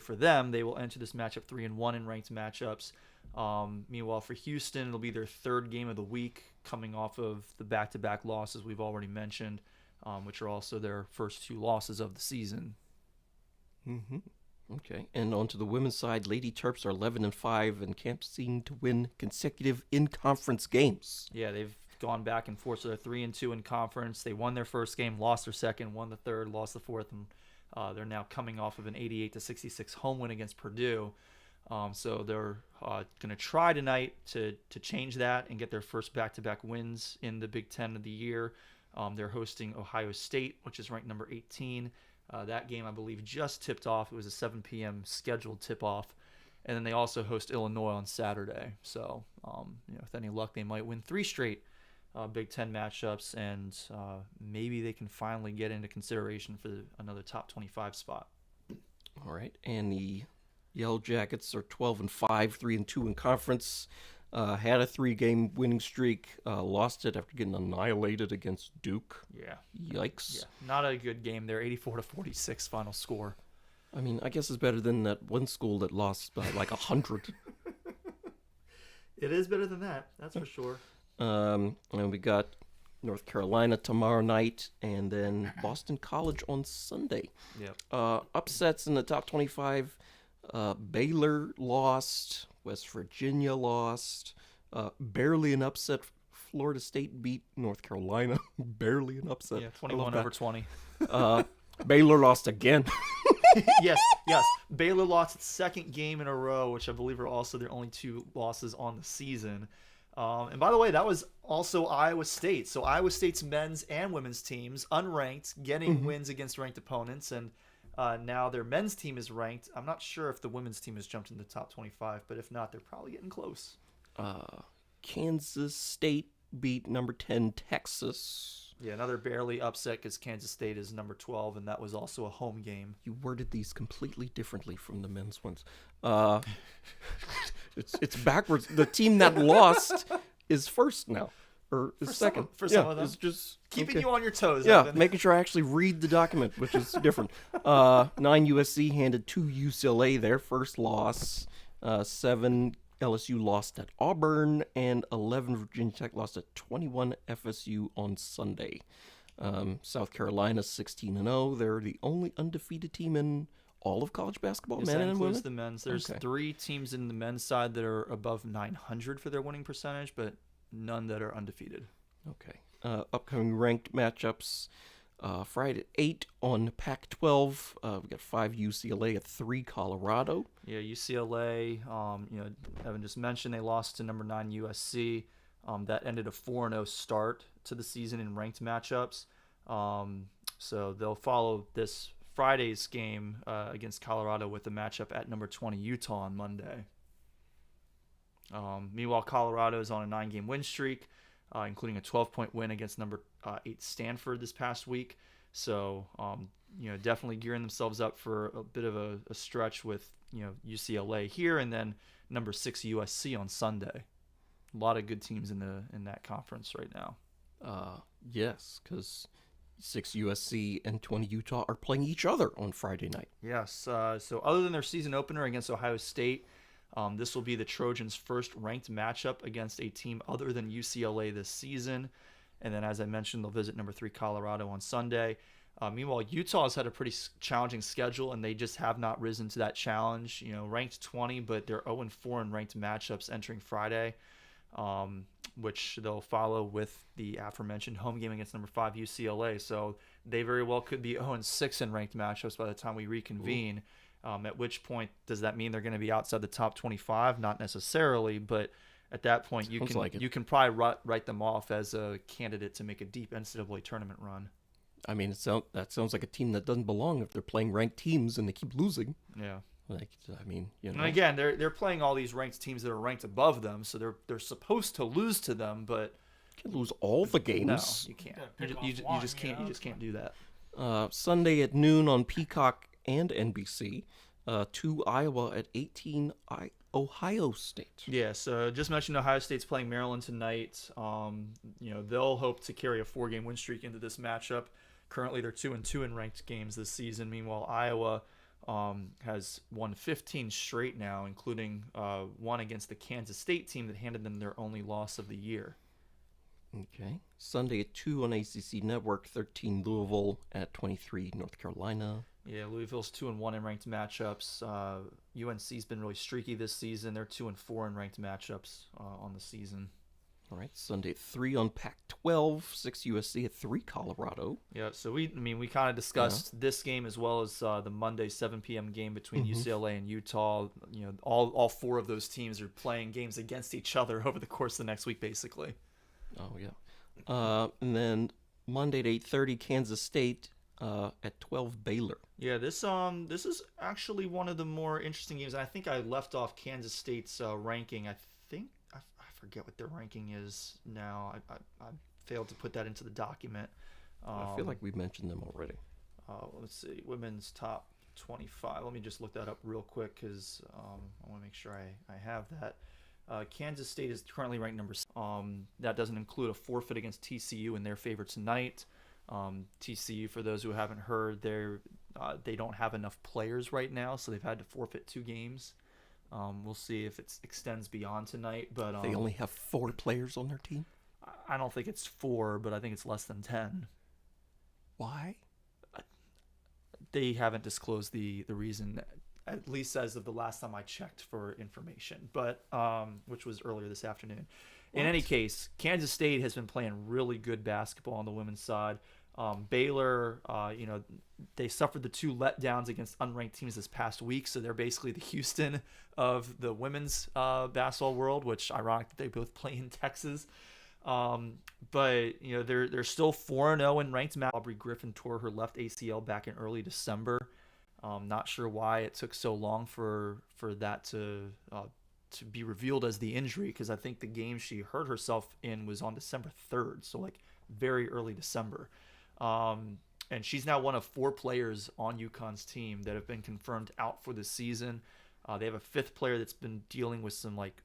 for them, they will enter this matchup 3-1 in ranked matchups. Meanwhile, for Houston, it'll be their third game of the week, coming off of the back-to-back losses we've already mentioned, which are also their first 2 losses of the season. Mm-hmm. Okay, and on to the women's side, Lady Terps are 11-5 and can't seem to win consecutive in-conference games. Yeah, they've gone back and forth. So they're 3-2 in conference. They won their first game, lost their second, won the third, lost the fourth, and they're now coming off of an 88-66 home win against Purdue. So they're going to try tonight to change that and get their first back-to-back wins in the Big Ten of the year. They're hosting Ohio State, which is ranked number 18. That game, I believe, just tipped off. It was a 7 p.m. scheduled tip-off. And then they also host Illinois on Saturday. So, with any luck, they might win 3 straight Big Ten matchups, and maybe they can finally get into consideration for another top 25 spot. All right, and the Yellow Jackets are 12-5, 3-2 in conference. Had a 3-game winning streak, lost it after getting annihilated against Duke. Yeah. Yikes. Yeah, not a good game there. 84-46 final score. I mean, I guess it's better than that one school that lost by like 100. It is better than that, that's for sure. And we got North Carolina tomorrow night, and then Boston College on Sunday. Yep. Upsets in the top 25. Baylor lost. West Virginia lost. Barely an upset. Florida State beat North Carolina. Barely an upset. Yeah, 21-20. Baylor lost again. yes. Baylor lost its second game in a row, which I believe are also their only 2 losses on the season. And by the way, that was also Iowa State. So Iowa State's men's and women's teams, unranked, getting wins against ranked opponents. And now their men's team is ranked. I'm not sure if the women's team has jumped into the top 25, but if not, they're probably getting close. Kansas State beat number 10 Texas. Yeah, another barely upset because Kansas State is number 12, and that was also a home game. You worded these completely differently from the men's ones. It's backwards. The team that lost is first now, or is second. Some of them. It's just Keeping you on your toes. Yeah, Evan. making sure I actually read the document, which is different. 9 USC handed 2 UCLA their first loss. 7 LSU lost at Auburn, and 11 Virginia Tech lost at 21 FSU on Sunday. South Carolina 16-0. They're the only undefeated team in all of college basketball, yes, men that and women. includes the men's. There's 3 teams in the men's side that are above 900 for their winning percentage, but none that are undefeated. Okay. Upcoming ranked matchups. Friday at 8 on Pac-12. We got 5 UCLA at 3 Colorado. Yeah, UCLA, Evan just mentioned they lost to number 9 USC. That ended a 4-0 start to the season in ranked matchups. So they'll follow this Friday's game against Colorado with the matchup at number 20 Utah on Monday. Meanwhile, Colorado is on a 9-game win streak, including a 12-point win against number 8 Stanford this past week. So, definitely gearing themselves up for a bit of a stretch with, UCLA here, and then number 6 USC on Sunday. A lot of good teams in that conference right now. Yes, because 6 USC and 20 Utah are playing each other on Friday night. Yes. So other than their season opener against Ohio State, this will be the Trojans' first ranked matchup against a team other than UCLA this season. And then, as I mentioned, they'll visit number 3 Colorado on Sunday. Meanwhile, Utah has had a pretty challenging schedule, and they just have not risen to that challenge. Ranked 20, but they're 0-4 in ranked matchups entering Friday, which they'll follow with the aforementioned home game against number 5 UCLA. So they very well could be 0-6 in ranked matchups by the time we reconvene. At which point, does that mean they're going to be outside the top 25? Not necessarily, but at that point, you can probably write them off as a candidate to make a deep NCAA tournament run. I mean, that sounds like a team that doesn't belong if they're playing ranked teams and they keep losing. Yeah. And again, they're playing all these ranked teams that are ranked above them, so they're supposed to lose to them, but Can't lose all the No, games. you can't. gotta You, pick ju- you, off ju- one, you just can't. you know? You just can't do that. Sunday at noon on Peacock and NBC. 2 Iowa at 18 Ohio State. Yeah, so just mentioned Ohio State's playing Maryland tonight. They'll hope to carry a 4-game win streak into this matchup. Currently, they're 2-2 in ranked games this season. Meanwhile, Iowa has won 15 straight now, including one against the Kansas State team that handed them their only loss of the year. Okay. Sunday at 2 on ACC Network. 13 Louisville at 23 North Carolina. Yeah, Louisville's 2-1 in ranked matchups. UNC's been really streaky this season. They're 2-4 in ranked matchups on the season. All right. Sunday at 3 on Pac-12. 6 USC at 3 Colorado. Yeah, so we kind of discussed this game as well as the Monday 7 p.m. game between UCLA and Utah. All 4 of those teams are playing games against each other over the course of the next week, basically. Oh, yeah. And then Monday at 8:30, Kansas State at 12 Baylor. Yeah, this is actually one of the more interesting games. I think I left off Kansas State's ranking. I forget what their ranking is now. I failed to put that into the document. I feel like we mentioned them already. Let's see, women's top 25. Let me just look that up real quick because I want to make sure I have that. Kansas State is currently ranked number 6. That doesn't include a forfeit against TCU in their favor tonight. TCU, for those who haven't heard, they don't have enough players right now, so they've had to forfeit 2 games. We'll see if it extends beyond tonight, but They only have 4 players on their team. I don't think it's 4, but I think it's less than 10. Why? They haven't disclosed the reason, at least as of the last time I checked for information, but which was earlier this afternoon. In any case, Kansas State has been playing really good basketball on the women's side. Baylor, they suffered the 2 letdowns against unranked teams this past week, so they're basically the Houston of the women's basketball world, which ironic that they both play in Texas. But they're still 4-0 in ranked match. Aubrey Griffin tore her left ACL back in early December. Not sure why it took so long for that to be revealed as the injury, because I think the game she hurt herself in was on December 3rd, so like very early December. And she's now one of 4 players on UConn's team that have been confirmed out for the season. They have a 5th player that's been dealing with some like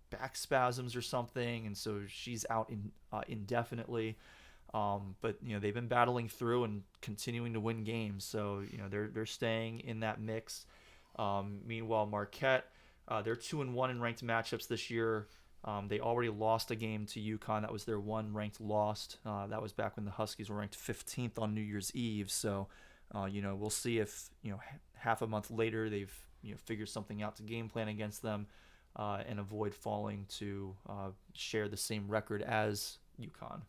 back spasms or something, and so she's out indefinitely. But they've been battling through and continuing to win games, so they're staying in that mix. Meanwhile, Marquette, they're 2-1 in ranked matchups this year. They already lost a game to UConn. That was their one ranked loss. That was back when the Huskies were ranked 15th on New Year's Eve. So, we'll see if half a month later they've figured something out to game plan against them and avoid falling to share the same record as UConn.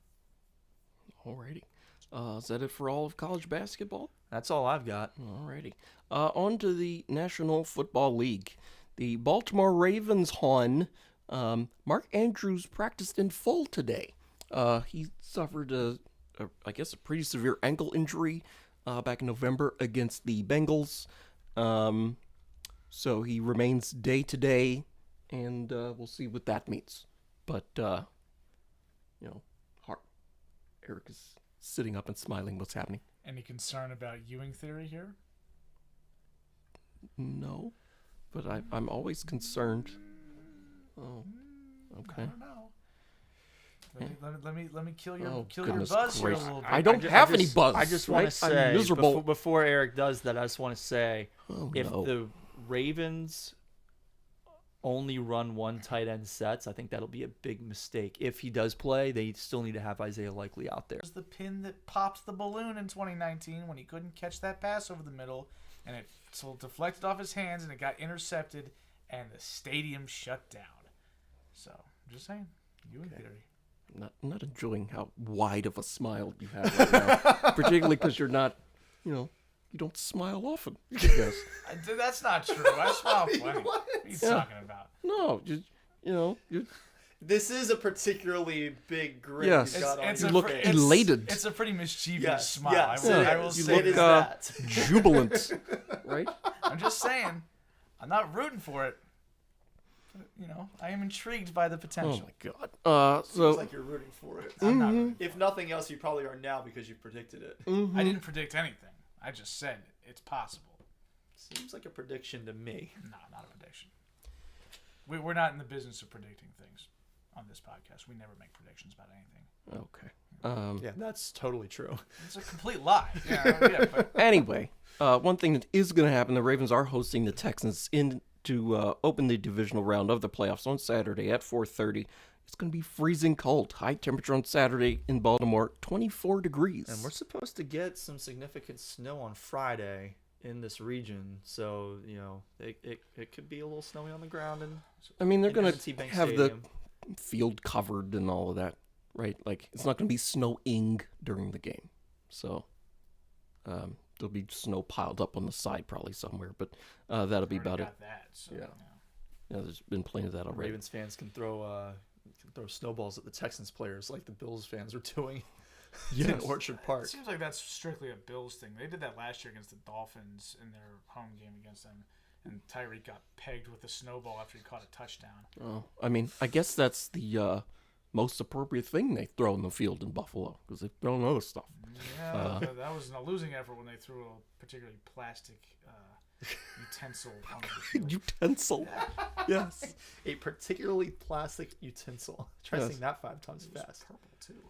Alrighty. Is that it for all of college basketball? That's all I've got. Alrighty. On to the National Football League. The Baltimore Ravens Mark Andrews practiced in full today. He suffered a pretty severe ankle injury back in November against the Bengals. So he remains day to day, and we'll see what that means. But Eric is sitting up and smiling. What's happening? Any concern about Ewing theory here? No, but I'm always concerned. Oh, okay. I don't know. Let me kill your your goodness buzz here a gracious. little bit. I don't have any buzz. I just want right? to say, I'm miserable. before Eric does that, I just want to say, if no. the Ravens only run 1 tight end sets, I think that'll be a big mistake. If he does play, they still need to have Isaiah Likely out there. It was the pin that popped the balloon in 2019 when he couldn't catch that pass over the middle, and it deflected off his hands and it got intercepted, and the stadium shut down. So, I'm just saying, Ewing theory. I'm not enjoying how wide of a smile you have right now, particularly because you're not, you don't smile often. I guess. That's not true. I smile plenty. What are you talking about? No, you This is a particularly big grin. Yes. you got on It's You your look face. elated. It's a pretty mischievous Yes, smile. yes, I will you say it is that. that. jubilant, right? I'm just saying. I'm not rooting for it. I am intrigued by the Oh potential. my God. Seems So like you're rooting for it. I'm not rooting If nothing else, you probably are now because you predicted it. I didn't predict anything. I just said it's possible. Seems like a prediction to me. No, not a prediction. We're not in the business of predicting things on this podcast. We never make predictions about anything. okay. Yeah, that's totally true. It's a complete lie. Yeah, but Anyway, one thing that is going to happen: the Ravens are hosting the Texans in to open the divisional round of the playoffs on Saturday at 4:30. It's going to be freezing cold. High temperature on Saturday in Baltimore, 24 degrees. And we're supposed to get some significant snow on Friday in this region, so it could be a little snowy on the ground. And I mean, they're in going M&T to Bank have Stadium. the field covered and all of that, right? Like, it's not going to be snowing during the game. So there'll be snow piled up on the side probably somewhere, but that'll be about it. got that. So, Yeah. Yeah, there's been plenty of that already. Ravens fans can throw snowballs at the Texans players like the Bills fans are doing in Orchard It Park. seems like that's strictly a Bills thing. They did that last year against the Dolphins in their home game against them, and Tyreek got pegged with a snowball after he caught a touchdown. Oh, I mean, I guess that's the most appropriate thing they throw in the field in Buffalo, because they've thrown other stuff. Yeah, that was a losing effort when they threw a particularly plastic utensil on the field. Utensil. Yes. A particularly plastic utensil. Try Yes. saying that 5 times It was fast. purple too.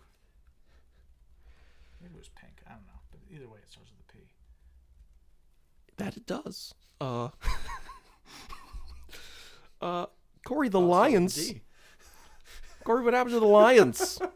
Maybe it was pink. I don't know, but either way, it starts with a P. That it does. Corey, the Lions. D. Corey, what happened to the Lions? The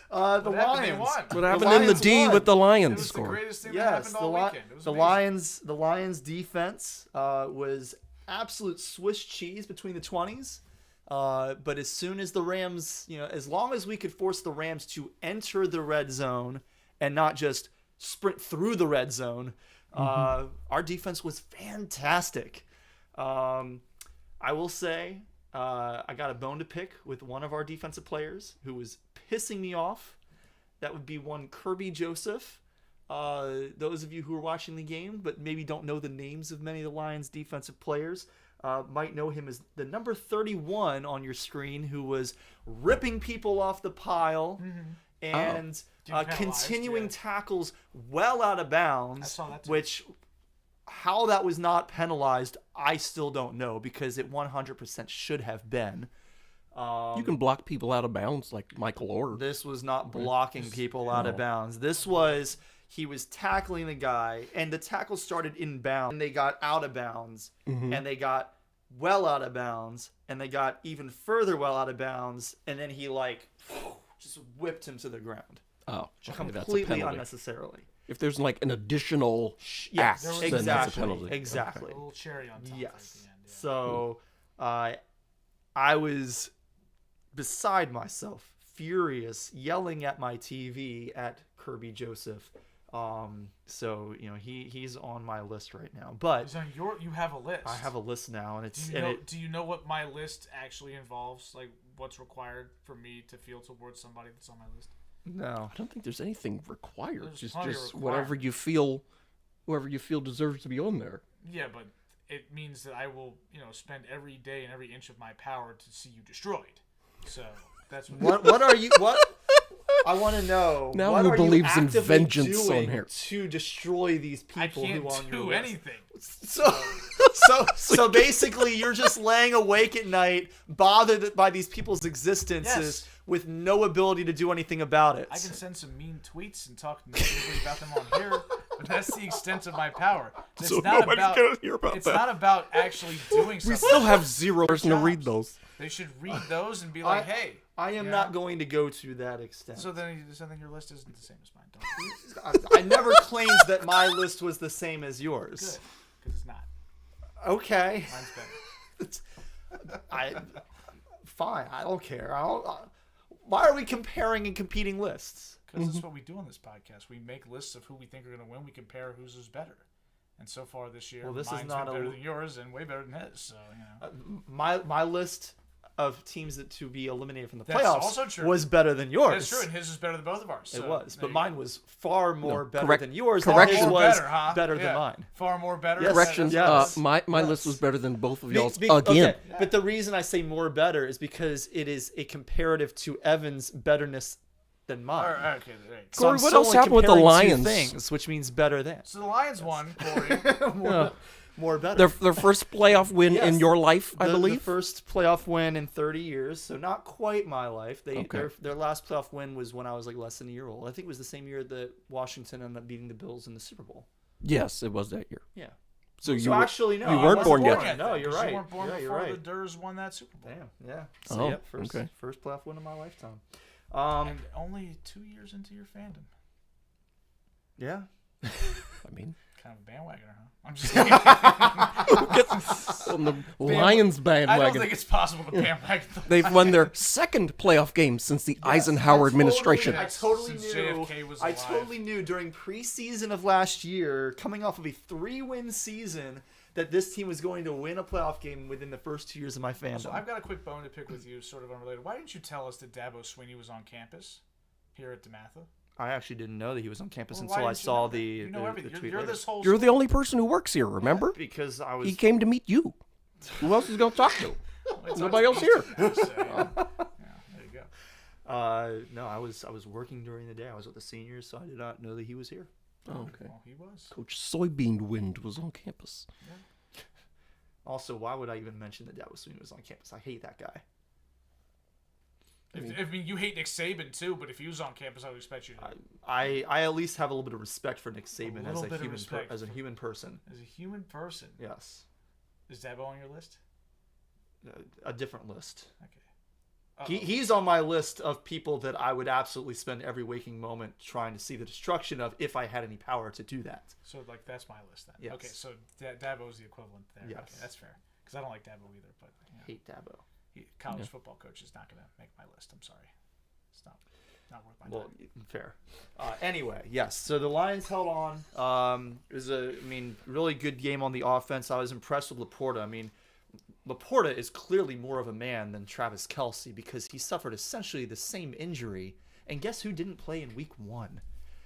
What happened? They Lions. won. What happened in the Lions D won. with the It Lions, was the Corey? greatest thing that Yes, happened all weekend. It was the amazing. Lions defense was absolute Swiss cheese between the 20s. But as soon as the Rams, as long as we could force the Rams to enter the red zone and not just sprint through the red zone, our defense was fantastic. I will say, I got a bone to pick with one of our defensive players who was pissing me off. That would be one Kirby Joseph. Those of you who are watching the game but maybe don't know the names of many of the Lions defensive players might know him as the number 31 on your screen, who was ripping people off the pile and Getting penalized, continuing yeah. tackles well out of bounds. I saw that too. Which, how that was not penalized, I still don't know, because it 100% should have been. You can block people out of bounds like Michael Orr. This was not blocking people out of bounds. This was, he was tackling the guy, and the tackle started in bounds, and they got out of bounds, and they got well out of bounds, and they got even further well out of bounds, and then he just whipped him to the ground. Oh, that's a Completely penalty. unnecessarily. If there's like an additional Yes, act, there was- then that's a exactly. penalty. Exactly. A little cherry on top right Yes. at the end. Yeah. So I was beside myself, furious, yelling at my TV at Kirby Joseph. So he's on my list right now. But It's on you have a list. I have a list now, and it's Do you know what my list actually involves? Like what's required for me to feel towards somebody that's on my list? no. I don't think there's anything required. There's Just plenty of whoever you feel deserves to be on there. Yeah, but it means that I will, spend every day and every inch of my power to see you destroyed. So that's What are you? What I want to know. Now what who are you believes in actively vengeance on doing here? to destroy these I people can't who are on your do list? anything. So basically, you're just laying awake at night, bothered by these people's existences, Yes. with no ability to do anything about it. I can send some mean tweets and talk negatively about them on here, but that's the extent of my power. It's So not nobody's about, gonna hear about It's that. not about actually doing something. We still have zero person to read those. They should read those and be like, hey. I am Yeah. not going to go to that extent. So then your list isn't the same as mine. Don't. I never claimed that my list was the same as yours. Good, because it's not. Okay. Mine's better. Fine. I don't care. Why are we comparing and competing lists? Because that's what we do on this podcast. We make lists of who we think are going to win. We compare whose is better. And so far this year, Well, this is mine's not been a- better than yours and way better than his. So My list, of teams to be eliminated from the That's playoffs also true. was better than yours. That's true, and his is better than both of ours. It so was, there but you mine go. was far more better correct- than yours. correction. His Far was better, huh? better Yeah. than mine. Far more better. Yes. Correction. Yes. My Yes. list was better than both of y'all's Be- again. okay, but the reason I say more better is because it is a comparative to Evan's betterness than mine. All right, okay, there you go. So Corey, I'm what still else only happened with the comparing two Lions? things, which means better than. So the Lions won, Corey. More better. Their first playoff win Yes. in your life, I The believe. first playoff win in 30 years, so not quite my life. Okay. Their last playoff win was when I was like less than a year old. I think it was the same year that Washington ended up beating the Bills in the Super Bowl. Yes, it was that year. Yeah. So you So were, actually, no, you I weren't wasn't born yet. No, you're right. You weren't born Yeah, before you're right. the Durs won that Super Bowl. Damn. Yeah. So Oh, yep, first okay. playoff win of my lifetime. And only 2 years into your fandom. Yeah. I mean, Kind of a bandwagoner, huh? I'm just kidding. on the Lions I don't bandwagon. think it's possible to bandwagon the They've won their second playoff game since the Eisenhower administration. I totally Since knew. JFK was I alive. totally knew during preseason of last year, coming off of a 3-win season, that this team was going to win a playoff game within the first 2 years of my fandom. So I've got a quick bone to pick with you, sort of unrelated. Why didn't you tell us that Dabo Swinney was on campus here at DeMatha? I actually didn't know that he was on campus Well, until why I didn't you saw know that? the You know the everything. tweet You're later. this whole. You're the only person who works here, remember? Because I was He came to meet you. Who else is going to talk to? Nobody else here. Yeah, there you go. no, I was working during the day. I was with the seniors, so I did not know that he was here. Oh, okay. Well, he was. Coach Soybean Wind was on campus. Also, why would I even mention that Dabo Swinney was on campus? I hate that guy. I mean, you hate Nick Saban too, but if he was on campus, I would expect you to. I at least have a little bit of respect for Nick Saban little as bit a of respect as a human person. As a human person, Yes, is Dabo on your list? a different list. Okay. He's on my list of people that I would absolutely spend every waking moment trying to see the destruction of if I had any power to do that. So, like, that's my list then. Yes. Okay, so Dabo's the equivalent there. Yes. Okay, that's fair. Because I don't like Dabo either, but Hate Dabo. college football coach is not going to make my list. I'm sorry. It's not worth my Well, time. fair. Anyway, yes. So the Lions held on. It was really good game on the offense. I was impressed with Laporta. I mean, Laporta is clearly more of a man than Travis Kelce because he suffered essentially the same injury. And guess who didn't play in Week 1?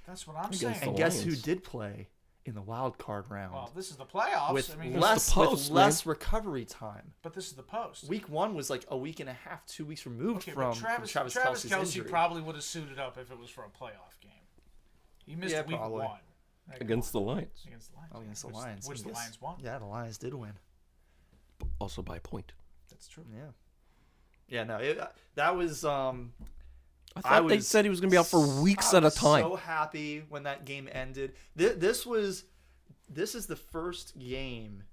That's what I'm Against saying. the And guess who Lions. did play in the wild card round? Well, this is the playoffs. with I mean, less the post, with less recovery time. but this is the post. Week 1 was like a week and a half, 2 weeks removed Okay, from but Travis Kelce's Kelce injury. probably would have suited up if it was for a playoff game. He missed Yeah, week probably. 1. Right, Against the Lions. against the Lions. Oh, against the which, Lions. Which I the guess. Lions won. Yeah, the Lions did win. Also by a point. That's true. Yeah. Yeah, no, that was I thought they said he was going to be out for weeks at a time. So happy when that game ended. This is the first game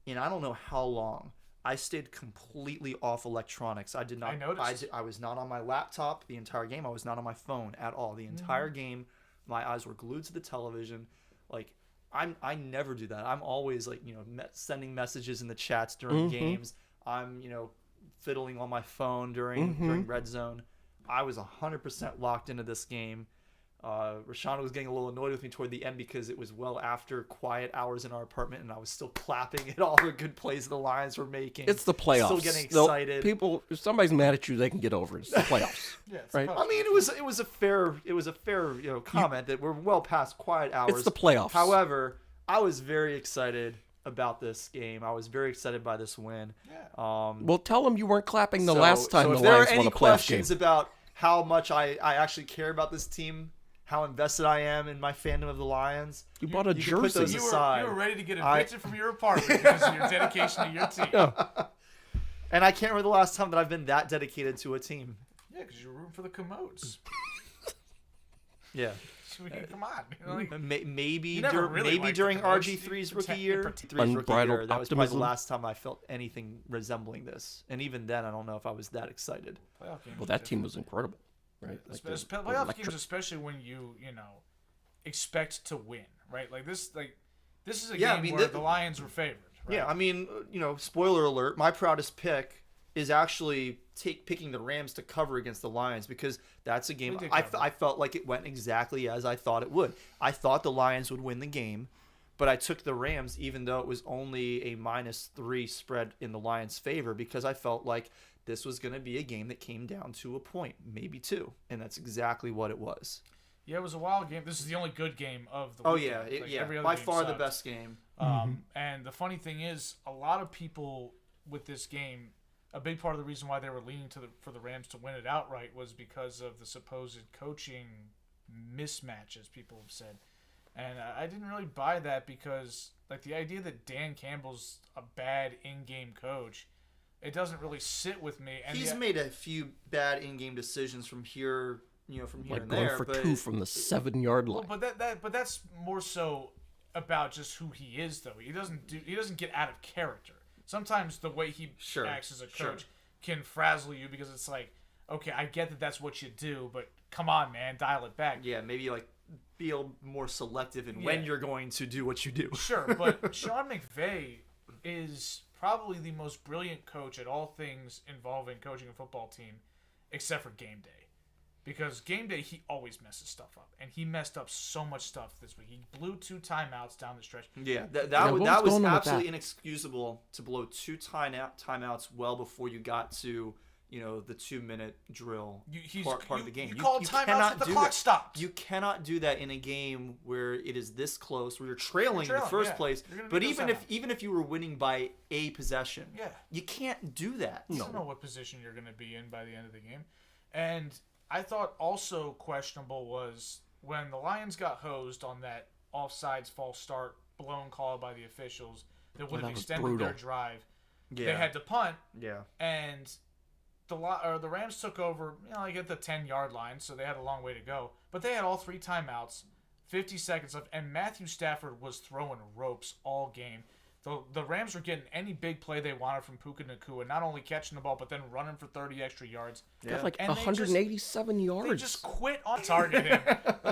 in I don't know how long I stayed completely off electronics. I did not. I noticed. I was not on my laptop the entire game. I was not on my phone at all the entire game. My eyes were glued to the television. Like I never do that. I'm always like sending messages in the chats during games. I'm fiddling on my phone during red zone. I was 100% locked into this game. Rashawn was getting a little annoyed with me toward the end because it was well after quiet hours in our apartment, and I was still clapping at all the good plays the Lions were making. It's the playoffs. Still getting They'll- excited. People, if somebody's mad at you, they can get over it. It's the playoffs. Yeah, it's Right. the I post. mean, it was a fair comment that we're well past quiet hours. It's the playoffs. However, I was very excited about this game. I was very excited by this win. Yeah. Well, tell them you weren't clapping the So- last time so the if there Lions are won any a playoff game. questions about how much I actually care about this team, how invested I am in my fandom of the Lions, You bought a you can put jersey. those You aside. were ready to get evicted from your apartment because of your dedication to your team. Yeah. And I can't remember the last time that I've been that dedicated to a team. Yeah, because you're rooting for the commodes. Yeah. So we can, come on. You know, like, Maybe You never really liked the during Commodes. RG3's You rookie pretend- year. you pretend- RG3's rookie Unbridled year, that was probably the optimism. last time I felt anything resembling this. And even then, I don't know if I was that excited. playoff games Well, are that team different. was incredible. Right? Like the Playoff electric- games, especially when you expect to win, right? This is a Yeah, I game mean, where the- the Lions were favored. Right? Yeah, I mean, spoiler alert, my proudest pick is actually picking the Rams to cover against the Lions because that's a game They did I cover. felt like it went exactly as I thought it would. I thought the Lions would win the game, but I took the Rams even though it was only a -3 spread in the Lions' favor because I felt like this was going to be a game that came down to a point, maybe two, and that's exactly what it was. Yeah, it was a wild game. This is the only good game of the Oh weekend. yeah, Every other by game far the sucked. best game. And the funny thing is, a lot of people with this game, a big part of the reason why they were leaning for the Rams to win it outright was because of the supposed coaching mismatch, as people have said. And I didn't really buy that because, like, the idea that Dan Campbell's a bad in-game coach, it doesn't really sit with me. And He's made a few bad in-game decisions from here, from here Like and going there. for but 2 from the 7-yard line. Well, but that's more so about just who he is, though. He doesn't get out of character. Sometimes the way he acts as a coach can frazzle you because it's like, okay, I get that that's what you do, but come on, man, dial it back. Yeah, maybe like be a little more selective in when you're going to do what you do. Sure, but Sean McVay is probably the most brilliant coach at all things involving coaching a football team, except for game day. Because game day, he always messes stuff up. And he messed up so much stuff this week. He blew 2 timeouts down the stretch. Yeah, that what was going on with absolutely that? inexcusable to blow 2 timeouts well before you got to, the 2-minute drill part of the game. You call timeouts if the clock stops. You cannot do that in a game where it is this close, where you're trailing in the first place. But even if you were winning by a possession, you can't do that. You don't know what position you're going to be in by the end of the game. And I thought also questionable was when the Lions got hosed on that offsides false start blown call by the officials that would have extended their drive. Yeah. They had to punt. Yeah. And the Rams took over, like at the 10-yard line, so they had a long way to go. But they had all 3 timeouts, 50 seconds left, and Matthew Stafford was throwing ropes all game. The Rams were getting any big play they wanted from Puka Nacua, not only catching the ball, but then running for 30 extra yards. Yeah. Got like 187 yards. They just quit on targeting.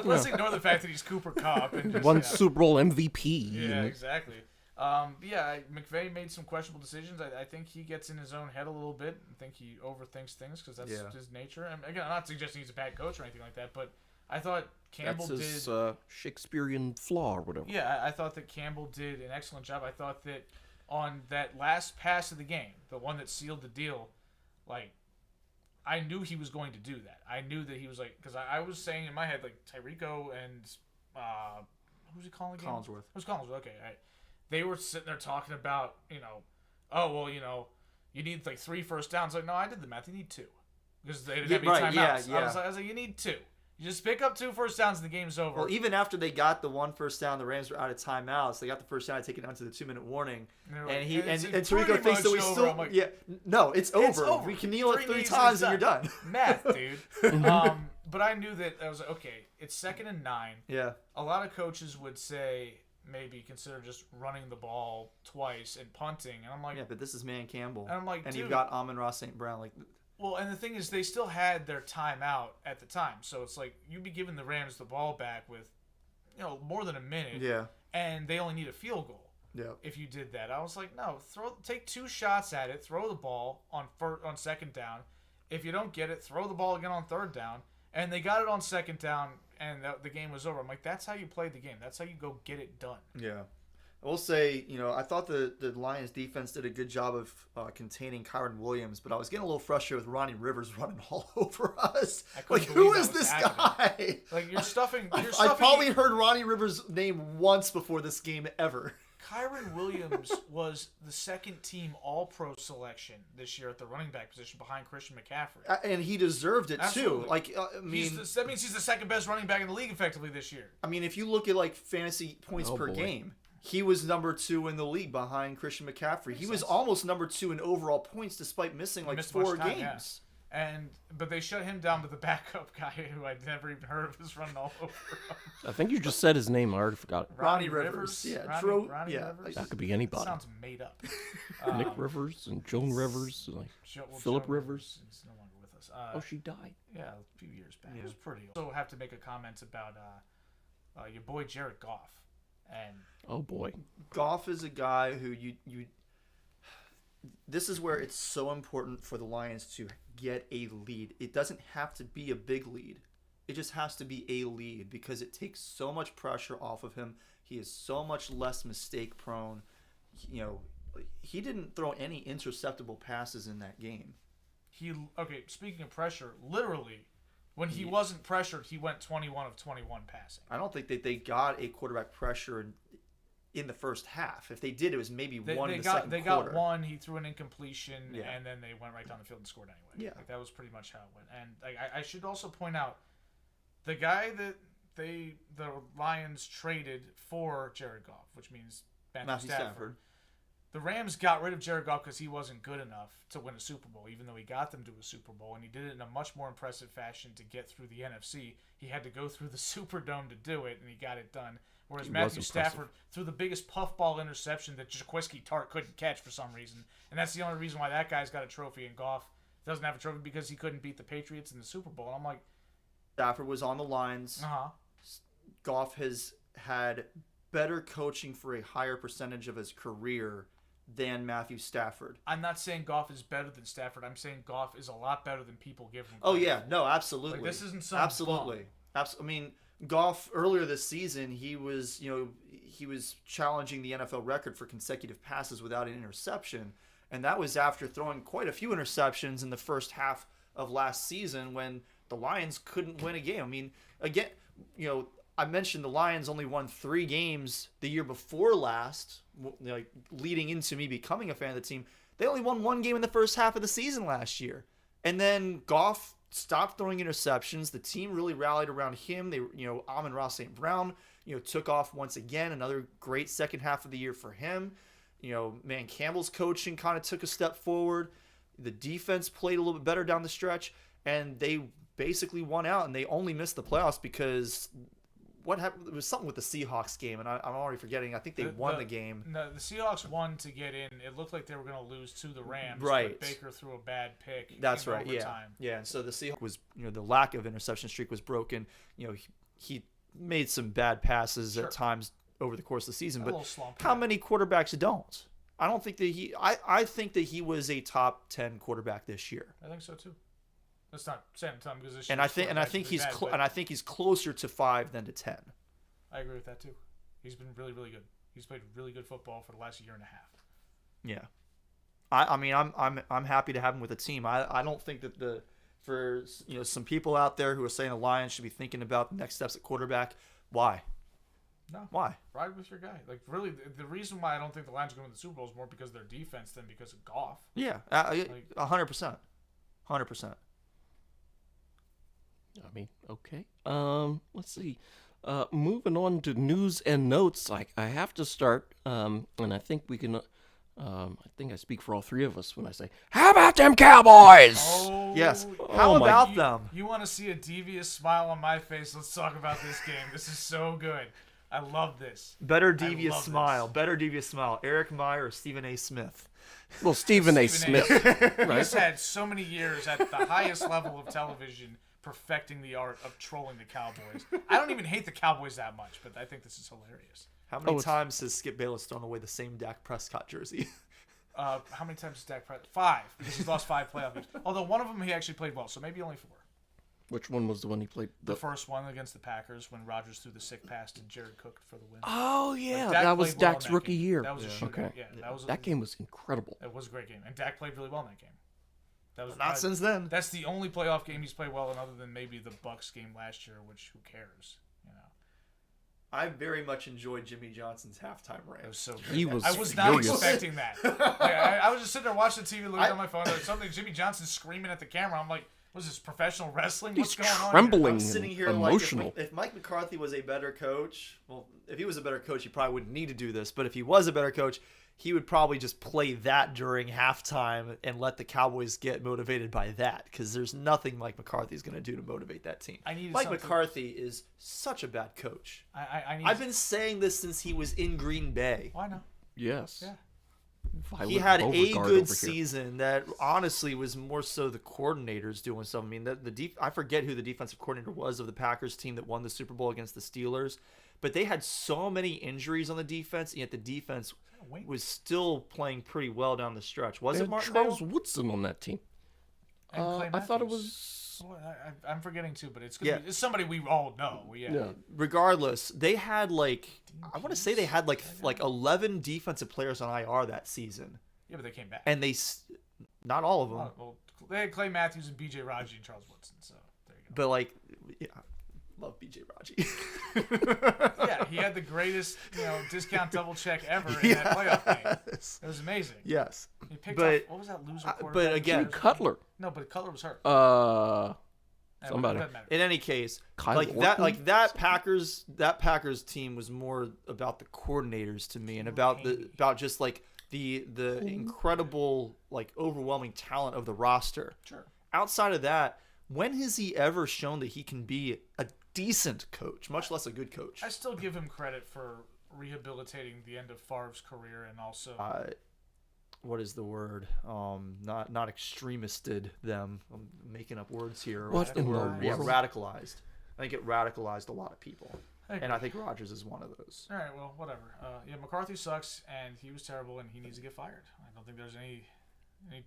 Let's ignore the fact that he's Cooper Kupp. And just, Won Super Bowl MVP. Yeah, exactly. McVay made some questionable decisions. I think he gets in his own head a little bit. I think he overthinks things because that's his nature. And again, I'm not suggesting he's a bad coach or anything like that, but I thought Campbell did Shakespearean flaw or whatever. Yeah, I thought that Campbell did an excellent job. I thought that on that last pass of the game, the one that sealed the deal, like, I knew he was going to do that. I knew that he was like, because I was saying in my head, like, Tyreeko and who's he calling again? Collinsworth. It was Collinsworth. Okay, all right. They were sitting there talking about, you need like 3 first downs. Like, no, I did the math. You need 2 because they didn't have any timeouts. Yeah. I was like, you need 2. You just pick up 2 first downs and the game's over. Well, even after they got the 1 first down, the Rams were out of timeouts. They got the first down, taken down to the 2-minute warning, and Tarico thinks that we still. Like, no, it's over. We can kneel it 3 times and you're done. Math, dude. But I knew that I was like, okay, it's 2nd and 9. Yeah. A lot of coaches would say maybe consider just running the ball twice and punting, and I'm like, yeah, but this is Man Campbell, and I'm like, and dude, you've got Amon-Ra St. Brown, like. Well, and the thing is, they still had their timeout at the time, so it's like you'd be giving the Rams the ball back with, more than a minute. Yeah. And they only need a field goal. Yeah. If you did that, I was like, no, take 2 shots at it, throw the ball on 2nd down. If you don't get it, throw the ball again on 3rd down. And they got it on 2nd down, and the game was over. I'm like, that's how you play the game. That's how you go get it done. Yeah. I will say, I thought the Lions defense did a good job of containing Kyron Williams, but I was getting a little frustrated with Ronnie Rivers running all over us. Like, who is this guy? Like, you're stuffing. I probably heard Ronnie Rivers' name once before this game ever. Kyron Williams was the 2nd team All-Pro selection this year at the running back position behind Christian McCaffrey. And he deserved it, Absolutely. too. Like, that means he's the 2nd best running back in the league effectively this year. I mean, if you look at, like, fantasy points per game, he was number 2 in the league behind Christian McCaffrey. He was almost number 2 in overall points despite missing like 4 games. Yeah. But they shut him down with the backup guy who I'd never even heard of was running all over him. I think you just said his name. I already forgot it. Ronnie Rivers. Yeah, Ronnie Rivers. That could be anybody. That sounds made up. Nick Rivers and Joan Rivers, Philip Rivers. Is no longer with us. She died. Yeah, a few years back. It was pretty old. So have to make a comment about your boy Jared Goff. And oh boy, Goff is a guy who you. This is where it's so important for the Lions to get a lead. It doesn't have to be a big lead. It just has to be a lead because it takes so much pressure off of him. He is so much less mistake prone. He didn't throw any interceptable passes in that game. Speaking of pressure, literally, when he wasn't pressured, he went 21 of 21 passing. I don't think that they got a quarterback pressure in the first half. If they did, it was maybe one in the second quarter. They got one. He threw an incompletion, Yeah. and then they went right down the field and scored anyway. Yeah. Like, that was pretty much how it went. And I should also point out, the guy that the Lions traded for Jared Goff, which means Matthew Stafford. The Rams got rid of Jared Goff because he wasn't good enough to win a Super Bowl, even though he got them to a Super Bowl, and he did it in a much more impressive fashion to get through the NFC. He had to go through the Superdome to do it, and he got it done. Whereas Matthew Stafford threw the biggest puffball interception that Jaquiski Tartt couldn't catch for some reason, and that's the only reason why that guy's got a trophy and Goff doesn't have a trophy because he couldn't beat the Patriots in the Super Bowl. And I'm like, Stafford was on the lines. Goff has had better coaching for a higher percentage of his career than Matthew Stafford. I'm not saying Goff is better than Stafford. I'm saying Goff is a lot better than people give him. Oh yeah, no, absolutely. Like, this isn't some absolutely. I mean, Goff earlier this season, he was challenging the NFL record for consecutive passes without an interception, and that was after throwing quite a few interceptions in the first half of last season when the Lions couldn't win a game. I mean, again, I mentioned the Lions only won 3 games the year before last, like leading into me becoming a fan of the team. They only won 1 game in the first half of the season last year. And then Goff stopped throwing interceptions. The team really rallied around him. They, Amon-Ra St. Brown, took off once again. Another great second half of the year for him. Man, Campbell's coaching kind of took a step forward. The defense played a little bit better down the stretch, and they basically won out, and they only missed the playoffs because what happened? It was something with the Seahawks game, and I'm already forgetting. I think they won the game. No, the Seahawks won to get in. It looked like they were going to lose to the Rams. Right. But Baker threw a bad pick. That's in right. overtime. Yeah. And so the Seahawks was, the lack of interception streak was broken. He made some bad passes at times over the course of the season, but how many quarterbacks don't? I don't think that I think that he was a top 10 quarterback this year. I think so too. That's not saying time because this. And I think he's closer to 5 than to 10. I agree with that too. He's been really, really good. He's played really good football for the last year and a half. Yeah, I mean I'm happy to have him with the team. I don't think that for some people out there who are saying the Lions should be thinking about the next steps at quarterback. Why? No. Why? Ride with your guy. Like, really, the reason why I don't think the Lions are going to the Super Bowl is more because of their defense than because of Goff. Yeah, 100%. 100%. I mean, okay. Let's see. Moving on to news and notes. I have to start, and I think we can. I think I speak for all 3 of us when I say, "How about them Cowboys?" Oh, yes. How about them? You want to see a devious smile on my face? Let's talk about this game. This is so good. I love this. Better devious smile. Better devious smile. Eric Meyer or Stephen A. Smith? Well, Stephen A. Smith. Right? He's had so many years at the highest level of television perfecting the art of trolling the Cowboys. I don't even hate the Cowboys that much, but I think this is hilarious. How many times has Skip Bayless thrown away the same Dak Prescott jersey? How many times has Dak Prescott? 5, because he's lost 5 playoff games. Although one of them he actually played well, so maybe only 4. Which one was the one he played? The first one against the Packers when Rodgers threw the sick pass to Jared Cook for the win. Oh, yeah. That was Dak's rookie year. That was a shootout. Okay. Yeah, that game was incredible. It was a great game. And Dak played really well in that game. That was not since then. That's the only playoff game he's played well in, other than maybe the Bucs game last year, which who cares, I very much enjoyed Jimmy Johnson's halftime rant. It was so good. He was I was furious. not expecting that. I was just sitting there watching the TV, looking on my phone. There was something Jimmy Johnson screaming at the camera. I'm like, was this professional wrestling? What's He's going on? trembling. I'm sitting here emotional. Like, if Mike McCarthy was a better coach, well, if he was a better coach, he probably wouldn't need to do this. But if he was a better coach, he would probably just play that during halftime and let the Cowboys get motivated by that, because there's nothing Mike McCarthy's going to do to motivate that team. Mike McCarthy is such a bad coach. I've been saying this since he was in Green Bay. Why not? Yes. Yeah. He had a good season that honestly was more so the coordinators doing something. I mean, I forget who the defensive coordinator was of the Packers team that won the Super Bowl against the Steelers, but they had so many injuries on the defense, yet the defense was still playing pretty well down the stretch. Was it Martin Charles Woodson on that team? I thought it was. I'm forgetting too, but it's it's somebody we all know. Yeah. Regardless, they had I want to say they had like 11 defensive players on IR that season. Yeah, but they came back. And not all of them. Well, They had Clay Matthews and B.J. Raji and Charles Woodson. So there you go. But like, yeah, love BJ Raji. Yeah, he had the greatest, discount double check ever in that playoff game. It was amazing. Yes. He picked But- off, what was that loser quarterback? but again- Jimmy Cutler. No, but Cutler was hurt. Uh, somebody. It doesn't matter. In any case, Kyle like that Orton? Packers team was more about the coordinators to me, and about just like the incredible, like, overwhelming talent of the roster. Sure. Outside of that, when has he ever shown that he can be a decent coach, much less a good coach? I still give him credit for rehabilitating the end of Favre's career and also What is the word? Not extremisted them. I'm making up words here. What in the world? Yeah, radicalized. I think it radicalized a lot of people, I and I think Rodgers is one of those. All right, well, whatever. Yeah, McCarthy sucks, and he was terrible, and he needs to get fired. I don't think there's any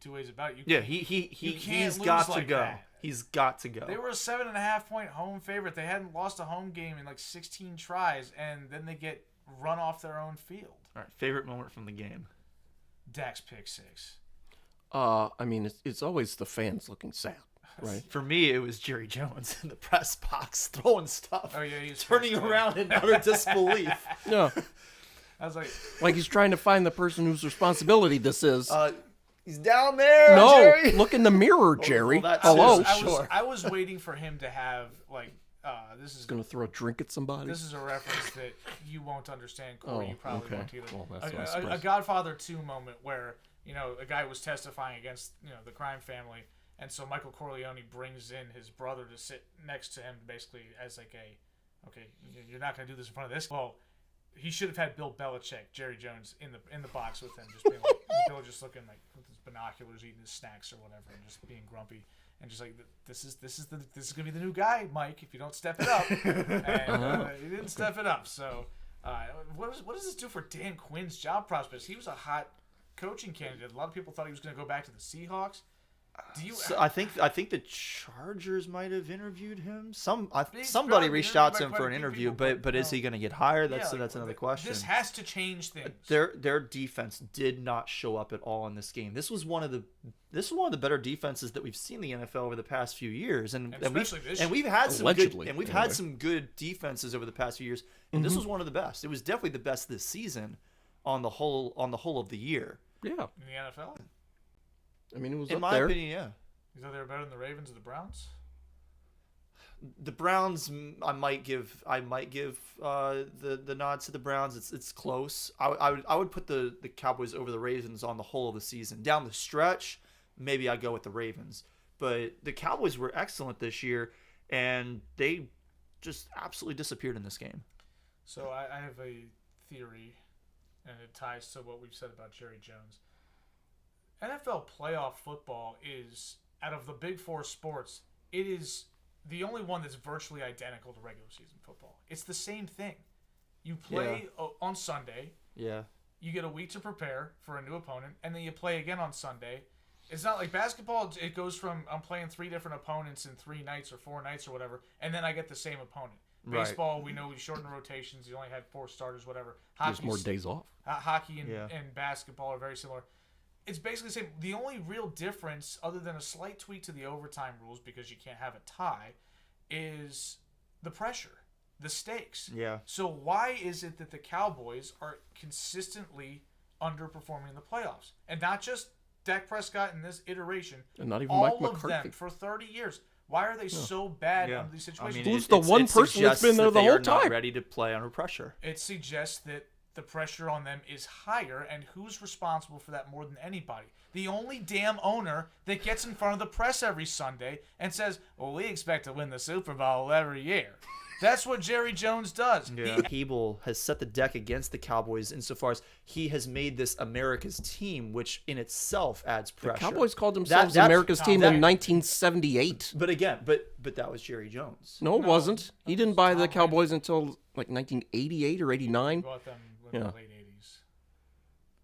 two ways about it. Yeah, you he's can't got lose to like go. that. He's got to go. They were a 7.5-point home favorite. They hadn't lost a home game in like 16 tries, and then they get run off their own field. All right, favorite moment from the game. Dak's pick six. I mean, it's always the fans looking sad, right? For me, it was Jerry Jones in the press box throwing stuff. Oh yeah, he's turning around in utter disbelief. No, I was like he's trying to find the person whose responsibility this is. He's down there. No, Jerry. look in the mirror, Jerry. well, that's Hello. his- Sure. I was waiting for him to have like this is Gonna throw a drink at somebody. This is a reference that you won't understand, Corey. Oh, You probably okay. won't either. Well, that's not a surprising. Godfather 2 moment where, a guy was testifying against, the crime family, and so Michael Corleone brings in his brother to sit next to him basically as like okay, you're not going to do this in front of this. Well, he should have had Bill Belichick, Jerry Jones, in the box with him, just being like, Bill just looking like with his binoculars, eating his snacks or whatever, and just being grumpy. And just like, this is gonna be the new guy, Mike. If you don't step it up, and he didn't step it up. So, what does this do for Dan Quinn's job prospects? He was a hot coaching candidate. A lot of people thought he was gonna go back to the Seahawks. Do you? So I think the Chargers might have interviewed him. Somebody probably reached interviewed out by to him quite for a an few interview, people, but is he going to get hired? That's another question. This has to change things. Their defense did not show up at all in this game. This was one of the better defenses that we've seen in the NFL over the past few years, and especially this we've had some Allegedly, good, and we've anyway. had some good defenses over the past few years, and this was one of the best. It was definitely the best this season on the whole of the year. Yeah, in the NFL. I mean, it was In up my there. opinion, yeah. You thought they were better than the Ravens or the Browns? The Browns, I might give the nod to the Browns. It's close. I would put the Cowboys over the Ravens on the whole of the season. Down the stretch, maybe I go with the Ravens. But the Cowboys were excellent this year, and they just absolutely disappeared in this game. So I have a theory, and it ties to what we've said about Jerry Jones. NFL playoff football is, out of the big four sports, it is the only one that's virtually identical to regular season football. It's the same thing. You play on Sunday. Yeah. You get a week to prepare for a new opponent, and then you play again on Sunday. It's not like basketball. It goes from I'm playing 3 different opponents in 3 nights or 4 nights or whatever, and then I get the same opponent. Right. Baseball, we know we shorten the rotations. You only had 4 starters, whatever. There's more days off. Hockey Yeah. and basketball are very similar. It's basically the same. The only real difference, other than a slight tweak to the overtime rules because you can't have a tie, is the pressure, the stakes. Yeah. So why is it that the Cowboys are consistently underperforming in the playoffs? And not just Dak Prescott in this iteration. And not even all Mike of McCarthy. them for 30 years. Why are they so bad Yeah. under these situations? I mean, Who's the one person that's been there the they whole are not time? ready to play under pressure. It suggests that the pressure on them is higher, and who's responsible for that more than anybody? The only damn owner that gets in front of the press every Sunday and says, well, we expect to win the Super Bowl every year. That's what Jerry Jones does. Yeah. Hable has set the deck against the Cowboys insofar as he has made this America's team, which in itself adds pressure. The Cowboys called themselves that's- America's team that- in 1978. But again, but that was Jerry Jones. No, it wasn't. He didn't buy the Cowboys until like 1988 or 89. Bought them in Yeah. the late 80s.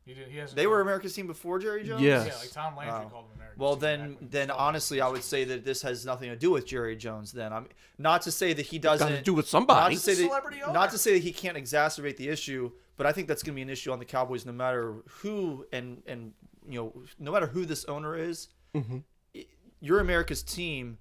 He hasn't They were America's team before Jerry Jones? Yeah. Yeah, like Tom Landry Wow. called them American. Well, then honestly, I would say that this has nothing to do with Jerry Jones. Then I'm not to say that he doesn't. Got to do with Not somebody. to say Celebrity that, owner. not to say that he can't exacerbate the issue, but I think that's going to be an issue on the Cowboys, no matter who and no matter who this owner is. you're America's team,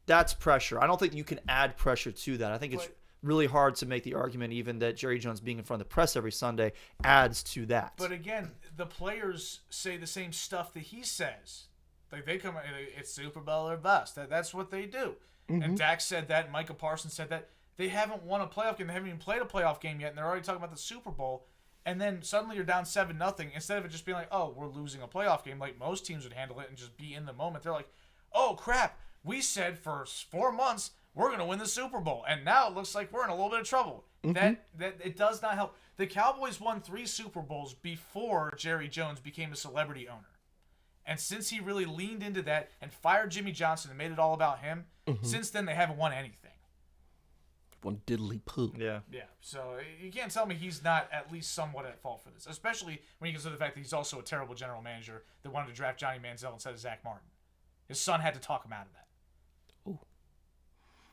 that's pressure. I don't think you can add pressure to that. I think it's really hard to make the argument even that Jerry Jones being in front of the press every Sunday adds to that. But again, the players say the same stuff that he says. Like they come, it's Super Bowl or bust. That's what they do. And Dak said that. And Micah Parsons said that. They haven't won a playoff game. They haven't even played a playoff game yet, and they're already talking about the Super Bowl. And then suddenly you're down 7-0. Instead of it just being like, oh, we're losing a playoff game, like most teams would handle it and just be in the moment. They're like, oh crap, we said for 4 months we're going to win the Super Bowl, and now it looks like we're in a little bit of trouble. That it does not help. The Cowboys won 3 Super Bowls before Jerry Jones became a celebrity owner. And since he really leaned into that and fired Jimmy Johnson and made it all about him, since then they haven't won anything. One diddly poo. Yeah. Yeah, so you can't tell me he's not at least somewhat at fault for this, especially when you consider the fact that he's also a terrible general manager that wanted to draft Johnny Manziel instead of Zach Martin. His son had to talk him out of that. Ooh.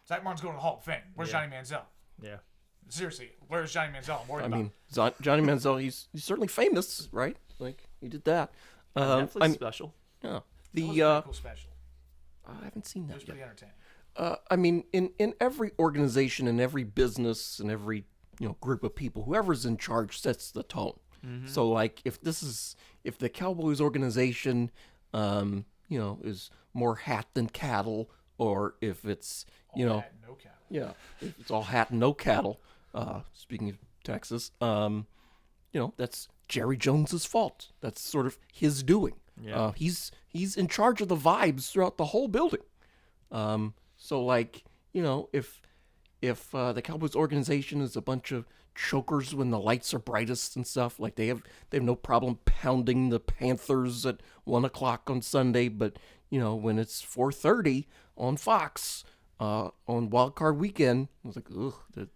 Zach Martin's going to the Hall of Fame. Where's Johnny Manziel? Yeah. Seriously, where's Johnny Manziel? I'm worried about him. Johnny Manziel, he's certainly famous, right? Like, he did that. Netflix special. Yeah. That was a pretty cool special. I haven't seen It that was yet. pretty entertaining. I mean, in every organization, in every business, in every group of people, whoever's in charge sets the tone. So, like, if the Cowboys organization, is more hat than cattle, or if it's All that, no cattle. yeah, if it's all hat and no cattle. Speaking of Texas, that's Jerry Jones's fault. That's sort of his doing. Yeah. He's in charge of the vibes throughout the whole building. So, like, if the Cowboys organization is a bunch of chokers when the lights are brightest and stuff, like they have no problem pounding the Panthers at 1:00 on Sunday, but when it's 4:30 on Fox on Wild Card Weekend, I was like, ugh,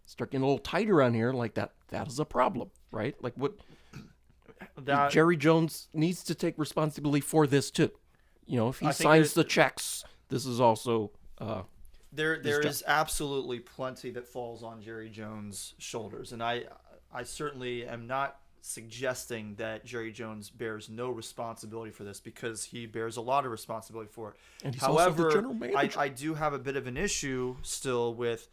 start getting a little tight around here. Like that is a problem, right? Like what? Jerry Jones needs to take responsibility for this too. If he signs the checks, this is also There is absolutely plenty that falls on Jerry Jones' shoulders, and I certainly am not suggesting that Jerry Jones bears no responsibility for this, because he bears a lot of responsibility for it. And he's However, also the general manager. I do have a bit of an issue still with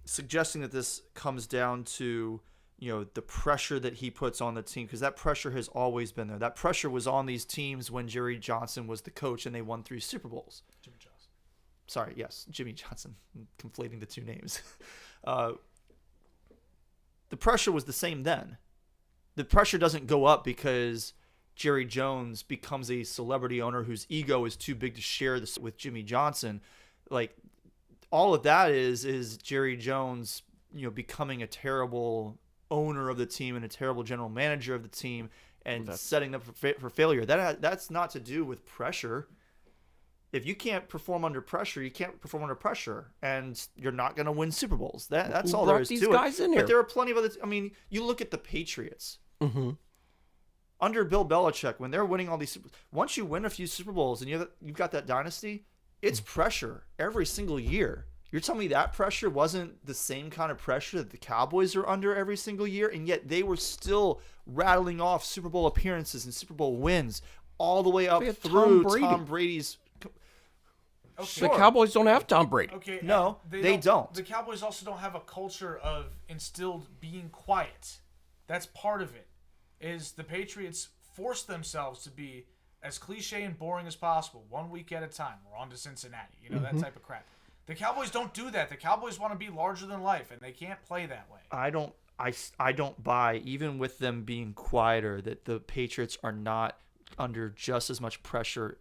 suggesting that this comes down to the pressure that he puts on the team, because that pressure has always been there. That pressure was on these teams when Jerry Johnson was the coach and they won 3 Super Bowls. Jimmy Johnson. Sorry, yes, Jimmy Johnson. I'm conflating the two names. The pressure was the same then. The pressure doesn't go up because Jerry Jones becomes a celebrity owner whose ego is too big to share this with Jimmy Johnson. Like, all of that is Jerry Jones, becoming a terrible owner of the team and a terrible general manager of the team and setting up for failure. That's not to do with pressure. If you can't perform under pressure, you can't perform under pressure, and you're not going to win Super Bowls. That's all there is to it. These guys in here? But there are plenty of other. I mean, you look at the Patriots. Under Bill Belichick, when they're winning all these, once you win a few Super Bowls and you've got that dynasty, it's pressure every single year. You're telling me that pressure wasn't the same kind of pressure that the Cowboys are under every single year, and yet they were still rattling off Super Bowl appearances and Super Bowl wins all the way up through Tom Brady's. Okay. Sure. The Cowboys don't have Tom Brady. Okay. No, they don't. The Cowboys also don't have a culture of instilled being quiet. That's part of it. Is the Patriots force themselves to be as cliche and boring as possible, 1 week at a time. We're on to Cincinnati, that type of crap. The Cowboys don't do that. The Cowboys want to be larger than life, and they can't play that way. I don't buy, even with them being quieter, that the Patriots are not under just as much pressure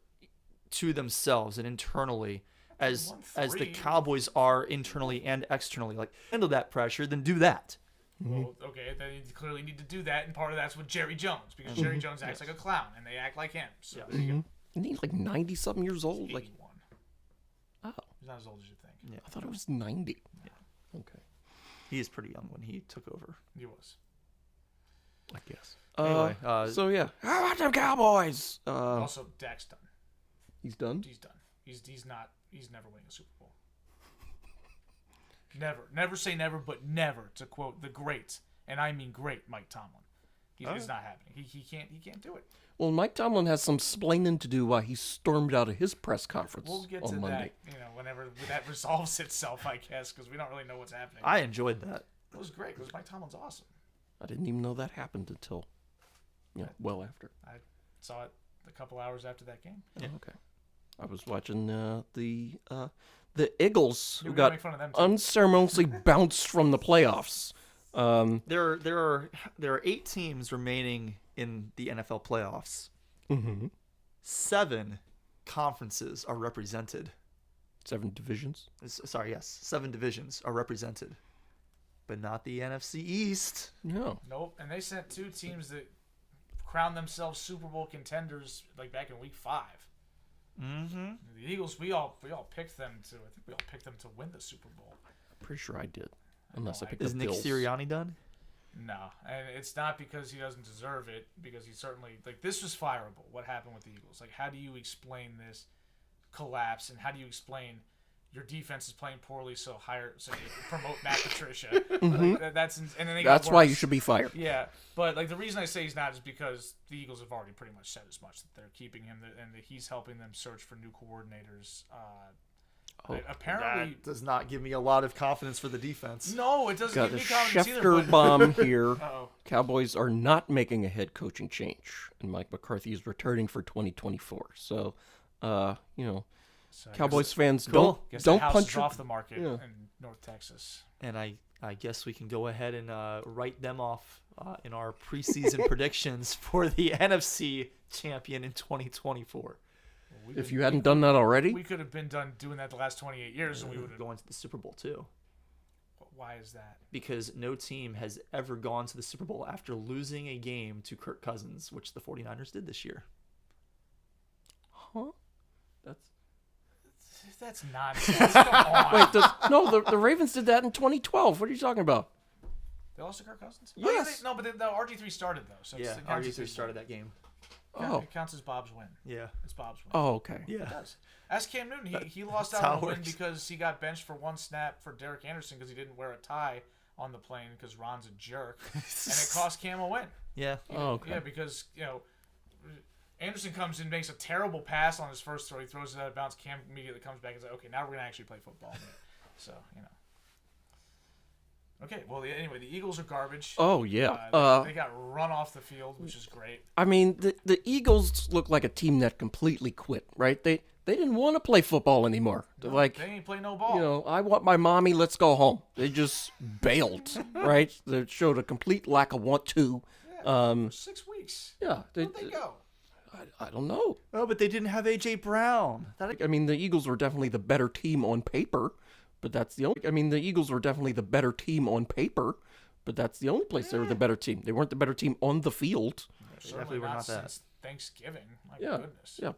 to themselves and internally as the Cowboys are internally and externally. Like, handle that pressure, then do that. Well, okay, then you clearly need to do that, and part of that's with Jerry Jones, because Jerry Jones acts like a clown, and they act like him. So there you go. Isn't he like 90-something years old? 81. Like, oh, He's not as old as you think. Yeah. I thought it was 90. Yeah. Okay, He is pretty young when he took over. He was. I guess. Anyway, so yeah, how about them Cowboys? Also, Dak's done. He's done. He's done. He's never winning a Super Bowl. Never say never, but never, to quote the great, and I mean great, Mike Tomlin. It's not happening. He can't do it. Well, Mike Tomlin has some splaining to do why he stormed out of his press conference We'll get on to Monday. that, whenever that resolves itself, I guess, because we don't really know what's happening. I enjoyed that. It was great. Because Mike Tomlin's awesome. I didn't even know that happened until, well after. I saw it a couple hours after that game. Yeah. Okay. I was watching the Eagles, You who were gonna got make fun of them, too. unceremoniously bounced from the playoffs. There are 8 teams remaining in the NFL playoffs. Mm-hmm. 7 conferences are represented. 7 divisions. Sorry, yes, 7 divisions are represented, but not the NFC East. No. Nope. And they sent 2 teams that crowned themselves Super Bowl contenders like back in Week 5. Mm-hmm. The Eagles, we all picked them to. I think we all picked them to win the Super Bowl. Pretty sure I did. Unless I picked Is the Nick Bills. Sirianni done? No, and it's not because he doesn't deserve it. Because he certainly this was fireable. What happened with the Eagles? Like, how do you explain this collapse? And how do you explain your defense is playing poorly? So you promote Matt Patricia. Like, that's and then they got That's why worse. you should be fired. Yeah, but the reason I say he's not is because the Eagles have already pretty much said as much, that they're keeping him and that he's helping them search for new coordinators. Apparently, That does not give me a lot of confidence for the defense. no, it doesn't Got give a me confidence either. Schefter But bomb here. Uh-oh. Cowboys are not making a head coaching change, and Mike McCarthy is returning for 2024. So, So I Cowboys fans Cool. guess don't the house punch is your- off the market Yeah. in North Texas. And I guess we can go ahead and write them off in our preseason predictions for the NFC champion in 2024. If you hadn't done that already, We could have been done doing that the last 28 years, and we would have. Going to the Super Bowl too, Why is that? because no team has ever gone to the Super Bowl after losing a game to Kirk Cousins, which the 49ers did this year. huh? That's nonsense. Come on. Wait, the Ravens did that in 2012. What are you talking about? They lost to Kirk Cousins? Yes. No, but the RG3 started though. So Yeah, it counts as RG3 his started win. that game. Oh, It counts as Bob's win. Yeah. It's Bob's win. oh, okay. Yeah. It does. Ask Cam Newton. He lost that's out how on it a win works. because he got benched for one snap for Derek Anderson because he didn't wear a tie on the plane because Ron's a jerk, and it cost Cam a win. Yeah. Oh, okay. Yeah, because Anderson comes in, makes a terrible pass on his first throw. He throws it out of bounds. Cam immediately comes back and says, "Okay, now we're gonna actually play football." So Okay, well, anyway, the Eagles are garbage. Oh yeah. They got run off the field, which is great. I mean, the Eagles look like a team that completely quit. Right? They didn't want to play football anymore. They're like, They ain't play no ball. I want my mommy. Let's go home. They just bailed. Right? They showed a complete lack of want to. For 6 weeks. Yeah. Where'd they go? I don't know. Oh, but they didn't have AJ Brown. I mean, the Eagles were definitely the better team on paper, but that's the only. I mean, the Eagles were definitely the better team on paper, but that's the only place they were the better team. They weren't the better team on the field. Certainly definitely were not not that. since Thanksgiving. My Yeah, goodness. yeah.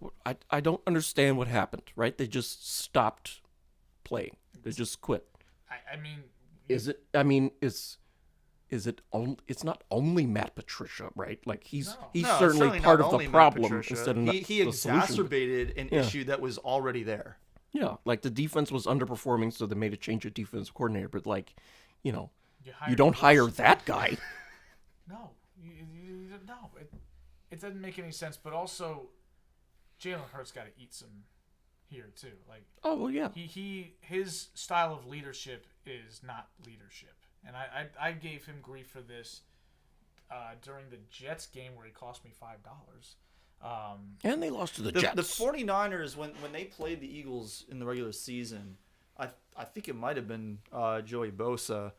I don't understand what happened. Right? They just stopped playing. They just quit. I mean, Is it? I mean, is it only? It's not only Matt Patricia, right? Like he's No. he's No, certainly not part of only the Matt problem Patricia. instead of he the solution. exacerbated an Yeah. issue that was already there. Yeah, like the defense was underperforming, so they made a change of defense coordinator. But like, you hired don't Bruce. hire that guy. No, no. It doesn't make any sense. But also, Jalen Hurts got to eat some here too. Like Oh well, yeah. his style of leadership is not leadership, and I gave him grief for this during the Jets game where he cost me $5. And they lost to the The Jets. 49ers, when they played the Eagles in the regular season, I think it might have been Joey Bosa.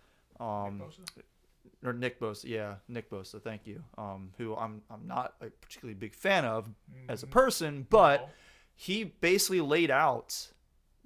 Or Nick Bosa, yeah, Nick Bosa. Thank you. Who I'm not a particularly big fan of as a person, but No. he basically laid out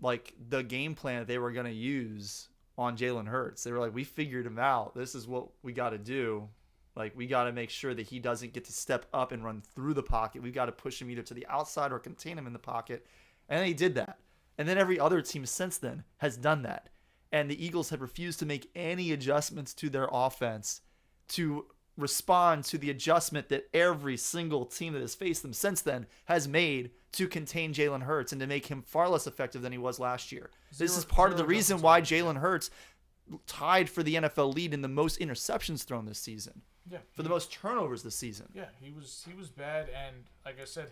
like the game plan that they were going to use on Jalen Hurts. They were like, we figured him out. This is what we got to do. Like, we got to make sure that he doesn't get to step up and run through the pocket. We've got to push him either to the outside or contain him in the pocket. And he did that. And then every other team since then has done that. And the Eagles have refused to make any adjustments to their offense to respond to the adjustment that every single team that has faced them since then has made to contain Jalen Hurts and to make him far less effective than he was last year. This is part of the reason why Jalen Hurts tied for the NFL lead in the most interceptions thrown this season. for the most turnovers this season. Yeah, he was bad, and like I said,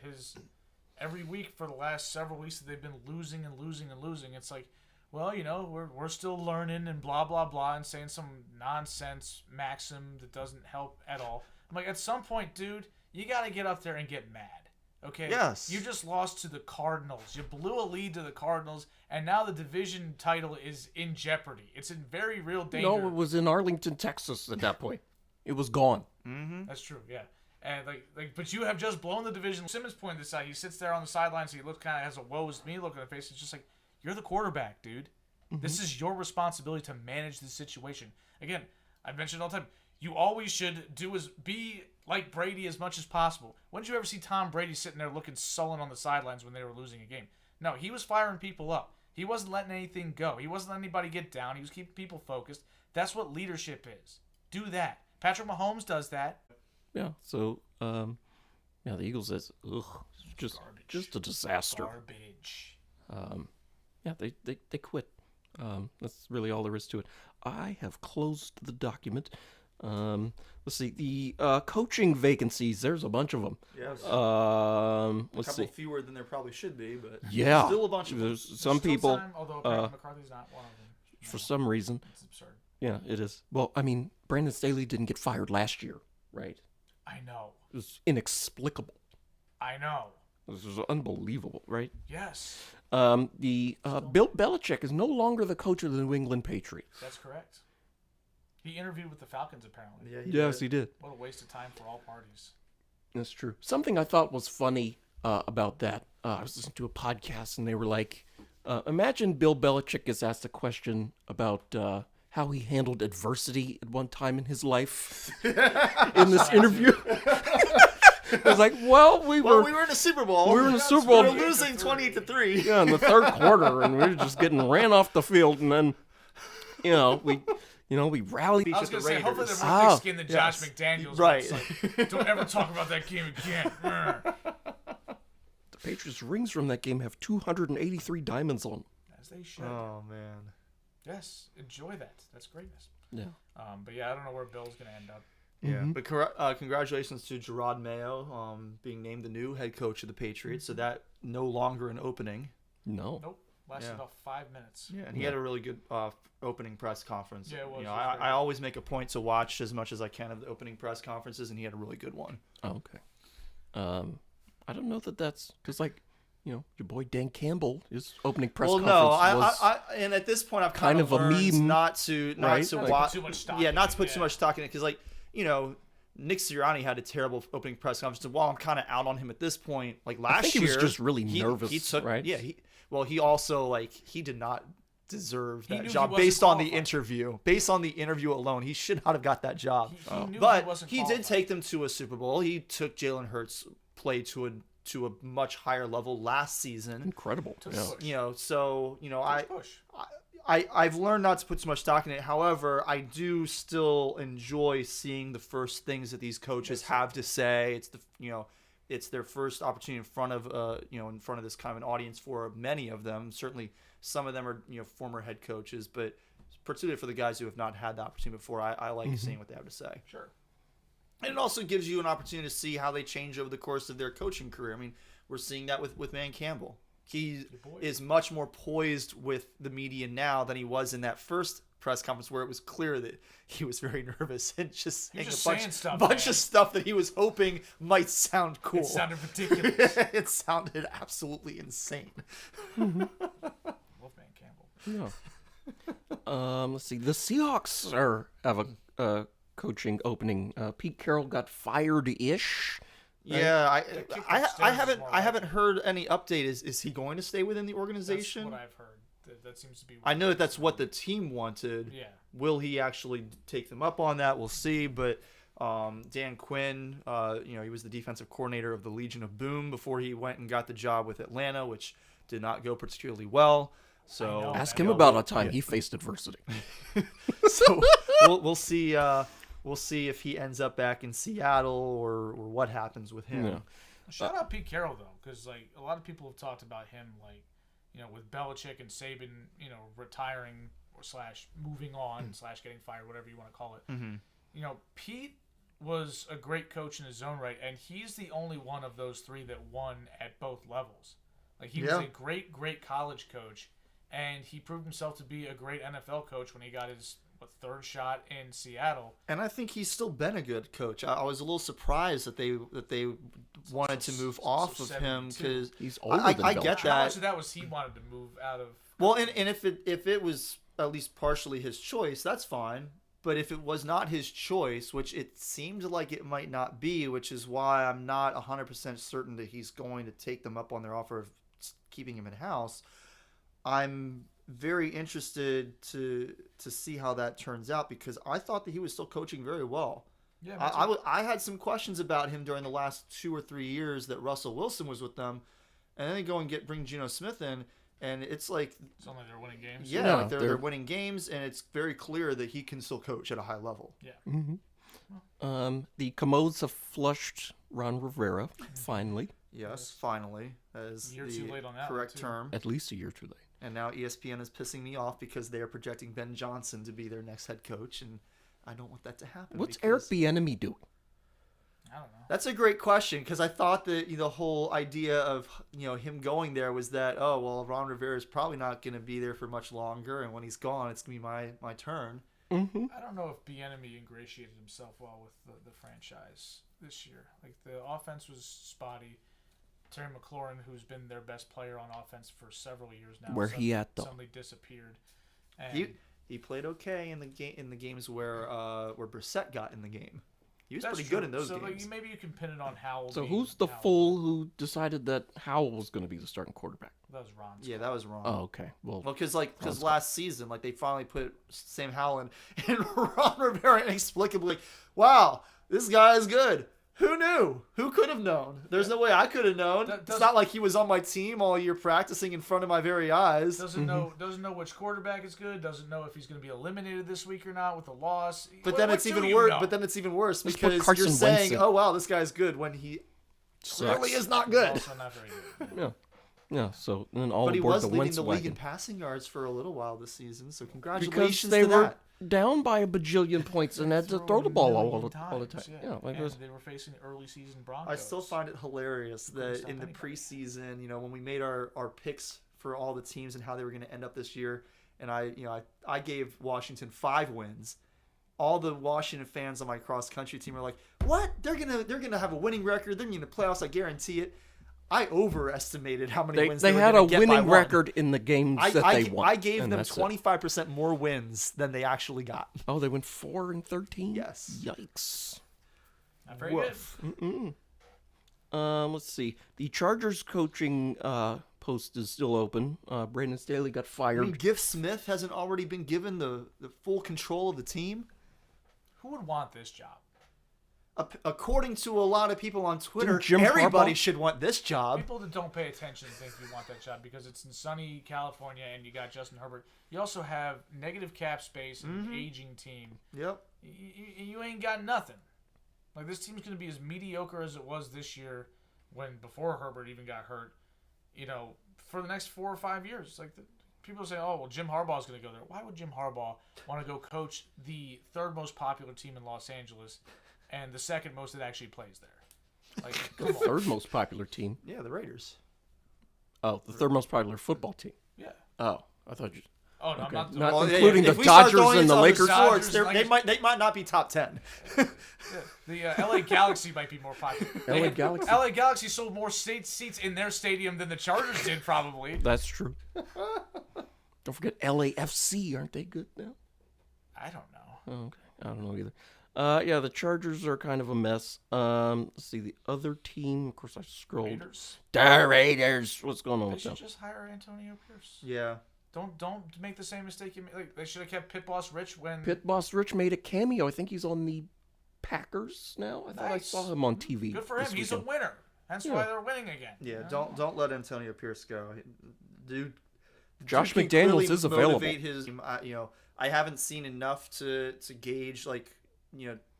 every week for the last several weeks that they've been losing and losing and losing. It's like, well, we're still learning and blah blah blah and saying some nonsense maxim that doesn't help at all. I'm like, at some point, dude, you got to get up there and get mad. Okay. Yes. You just lost to the Cardinals. You blew a lead to the Cardinals, and now the division title is in jeopardy. It's in very real danger. No, it was in Arlington, Texas at that point. It was gone. Mm-hmm. That's true, yeah. And but you have just blown the division. Simmons pointed this out. He sits there on the sidelines. He looks kind of has a woe is me look on his face. It's just like, you're the quarterback, dude. Mm-hmm. This is your responsibility to manage the situation. Again, I mentioned all the time. You always should do is be like Brady as much as possible. When did you ever see Tom Brady sitting there looking sullen on the sidelines when they were losing a game? No, he was firing people up. He wasn't letting anything go. He wasn't letting anybody get down. He was keeping people focused. That's what leadership is. Do that. Patrick Mahomes does that. Yeah. So, the Eagles is just a disaster. Garbage. Yeah, they quit. That's really all there is to it. I have closed the document. Let's see the coaching vacancies. There's a bunch of them. Yes. Let's a couple see. fewer than there probably should be, but Yeah, still a bunch of them. There's some Still people time, although apparently McCarthy's not one of them. for some reason. It's absurd. Yeah, it is. Well, I mean, Brandon Staley didn't get fired last year, right? I know. It was inexplicable. I know. This was unbelievable, right? Yes, Bill Belichick is no longer the coach of the New England Patriots. that's correct. He interviewed with the Falcons, apparently. Yeah, He did. What a waste of time for all parties. That's true. Something I thought was funny about that. I was listening to a podcast, and they were like, imagine Bill Belichick gets asked a question about how he handled adversity at one time in his life in this interview. It was like, well, we were in the Super Bowl. We were in the Super Bowl. We were losing 20-3. yeah, in the third quarter, and we were just getting ran off the field, and then, we rallied. I was going to say, Raiders. hopefully they're more thick-skinned than yes. Josh McDaniels. Right. It's like, don't ever talk about that game again. The Patriots' rings from that game have 283 diamonds on them. As they should. Oh man. Yes, enjoy that. That's greatness. Yeah. But yeah, I don't know where Bill's going to end up. Yeah, but congratulations to Gerard Mayo being named the new head coach of the Patriots. So that no longer an opening. No. Nope. Lasted about 5 minutes. Yeah, and he had a really good opening press conference. Yeah, it was. You know, It was very I always make a point to watch as much as I can of the opening press conferences, and he had a really good one. Oh, okay. I don't know that's because, like, your boy Dan Campbell, his opening press conference was... I and at this point I've kind of a learned meme, not to right? watch. Too much stock not in to put it, too much stock in it because, like, Nick Sirianni had a terrible opening press conference. And while I'm kind of out on him at this point, like last year, I think he was just really nervous, he took, right? Yeah. He also, like, he did not deserve that job wasn't based on the qualified. interview. Based on the interview alone, he should not have got that job. He knew But wasn't he did qualified. take them to a Super Bowl. He took Jalen Hurts' play to a much higher level last season. Incredible. Took Yeah. a push. I've learned not to put too much stock in it. However, I do still enjoy seeing the first things that these coaches have to say. It's it's their first opportunity in front of this kind of an audience for many of them. Certainly, some of them are former head coaches, but particularly for the guys who have not had the opportunity before, I like seeing what they have to say. Sure. And it also gives you an opportunity to see how they change over the course of their coaching career. I mean, we're seeing that with Man Campbell. He is much more poised with the media now than he was in that first press conference where it was clear that he was very nervous and just saying a bunch of stuff that he was hoping might sound cool. It sounded ridiculous. It sounded absolutely insane. Wolfman Campbell. Yeah. Let's see. The Seahawks have a coaching opening. Pete Carroll got fired-ish. Yeah, I haven't like heard any update. Is he going to stay within the organization? That's what I've heard. That seems to be. I know that's what the team wanted. Yeah. Will he actually take them up on that? We'll see. But Dan Quinn, he was the defensive coordinator of the Legion of Boom before he went and got the job with Atlanta, which did not go particularly well. So Ask him about a time he faced adversity. So we'll see. We'll see if he ends up back in Seattle or what happens with him. Yeah. Shout out Pete Carroll though, because like a lot of people have talked about him, like with Belichick and Saban, retiring or / moving on / getting fired, whatever you want to call it. Mm-hmm. Pete was a great coach in his own right, and he's the only one of those three that won at both levels. Like, he was a great, great college coach, and he proved himself to be a great NFL coach when he got his third shot in Seattle. And I think he's still been a good coach. I was a little surprised that they wanted to move off of him because he's older than I get Belichick. How that. much of that was he wanted to move out of? Well, and if it was at least partially his choice, that's fine. But if it was not his choice, which it seemed like it might not be, which is why I'm not 100% certain that he's going to take them up on their offer of keeping him in-house, I'm very interested to see how that turns out because I thought that he was still coaching very well. Yeah, I had some questions about him during the last 2 or 3 years that Russell Wilson was with them, and then they go and bring Geno Smith in, and it's like sounds like they're winning games. yeah, Yeah, like they're they're winning games, and it's very clear that he can still coach at a high level. Yeah. The commodes have flushed Ron Rivera, finally. Yes, finally, as A year the too late on that correct one, too. term. At least a year too late. And now ESPN is pissing me off because they are projecting Ben Johnson to be their next head coach, and I don't want that to happen. What's because Eric Bieniemy doing? I don't know. That's a great question because I thought that the whole idea of him going there was that Ron Rivera is probably not going to be there for much longer, and when he's gone, it's going to be my turn. Mm-hmm. I don't know if Bieniemy ingratiated himself well with the franchise this year. Like, the offense was spotty. Terry McLaurin, who's been their best player on offense for several years now, Where he at, though? Suddenly disappeared. And He played okay in the games where Brissett got in the game. He was that's pretty true. good in those so games. Like, maybe you can pin it on Howell. So being who's the Howell. fool who decided that Howell was going to be the starting quarterback? That was Ron's. Yeah, that was wrong. Oh, okay. Well, Because last season, they finally put Sam Howell in, and Ron Rivera inexplicably, wow, this guy is good. Who knew? Who could have known? There's no way I could have known. It's not like he was on my team all year practicing in front of my very eyes. Doesn't know which quarterback is good. Doesn't know if he's going to be eliminated this week or not with a loss. But then it's even worse. But then it's even worse Let's put because Carson you're Wentz saying, in. "Oh wow, this guy's good," when he clearly is not good. Also not very good. yeah. So then all But he aboard was the leading Wentz the league in wagon. passing yards for a little while this season. So Because congratulations they to were that. down by a bajillion points and had to throw the ball all the Times, time. Yeah, Yeah, like and those, they were facing early season Broncos. I still find it hilarious that stop in the anybody. preseason, when we made our picks for all the teams and how they were going to end up this year, and I gave Washington 5 wins. All the Washington fans on my cross country team are like, "What? They're gonna have a winning record. They're in the playoffs. I guarantee it." I overestimated how many wins they were had gonna a get by winning one. record in the games that they won. I gave and them that's it. 25% more wins than they actually got. Oh, they went 4-13. Yes. Yikes. Not very Woof. Let's see. The Chargers coaching post is still open. Brandon Staley got I fired. mean, Giff Smith hasn't already been given the full control of the team. Who would want this job? According to a lot of people on Twitter, Didn't Jim everybody Harbaugh- should want this job. People that don't pay attention think you want that job because it's in sunny California and you got Justin Herbert. You also have negative cap space and an aging team. Yep. You ain't got nothing. Like, this team's going to be as mediocre as it was this year before Herbert even got hurt, for the next 4 or 5 years. Like, people say, oh, well, Jim Harbaugh's going to go there. Why would Jim Harbaugh want to go coach the third most popular team in Los Angeles and the second most that actually plays there? Like, The come on. third most popular team. Yeah, the Raiders. Oh, the third most popular football team. Yeah. Oh, I thought you. Oh, no, Okay. I'm not. Not Well, including if the we start Dodgers going and the into other Lakers. sports, Dodgers, they might not be top 10. The LA Galaxy might be more popular. LA Galaxy. LA Galaxy sold more seats in their stadium than the Chargers did, probably. That's true. Don't forget LAFC. Aren't they good now? I don't know. Oh, okay. I don't know either. Yeah, the Chargers are kind of a mess. Let's see, the other team, of course I scrolled. Raiders. The Raiders. What's going on They with them? should just hire Antonio Pierce. Yeah. Don't make the same mistake you made. Like, they should have kept Pit Boss Rich when. Pit Boss Rich made a cameo. I think he's on the Packers now. I thought I Nice. saw him on TV. Good for him. this He's a weekend. winner. That's Yeah. why they're winning again. Yeah, don't let Antonio Pierce go. Dude, Josh dude can McDaniels clearly is available. motivate his, I haven't seen enough to gauge,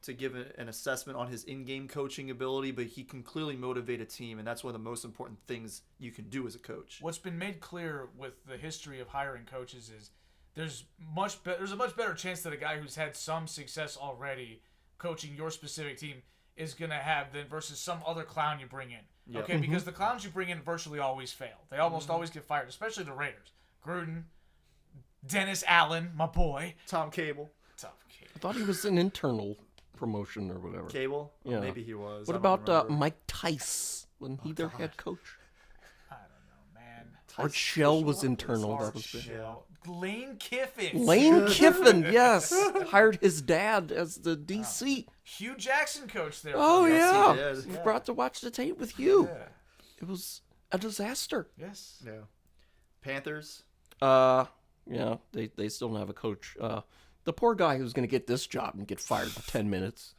to give an assessment on his in-game coaching ability, but he can clearly motivate a team, and that's one of the most important things you can do as a coach. What's been made clear with the history of hiring coaches is there's a much better chance that a guy who's had some success already coaching your specific team is going to have than versus some other clown you bring in. Yep. Okay, because the clowns you bring in virtually always fail. They almost always get fired, especially the Raiders. Gruden, Dennis Allen, my boy. Tom Cable. I thought he was an internal promotion or whatever. Cable? Yeah. Maybe he was. What I don't about remember. Mike Tice? Wasn't he their head coach? I don't know, man. Art Shell was internal. That Art was good. Shell. Lane Kiffin. Lane Kiffin, yes, hired his dad as the DC. Hugh Jackson coached there. Oh for yeah, he did. he brought to watch the tape with you. Yeah. It was a disaster. Yes. Yeah. Panthers? Yeah, they still don't have a coach. The poor guy who's going to get this job and get fired in 10 minutes.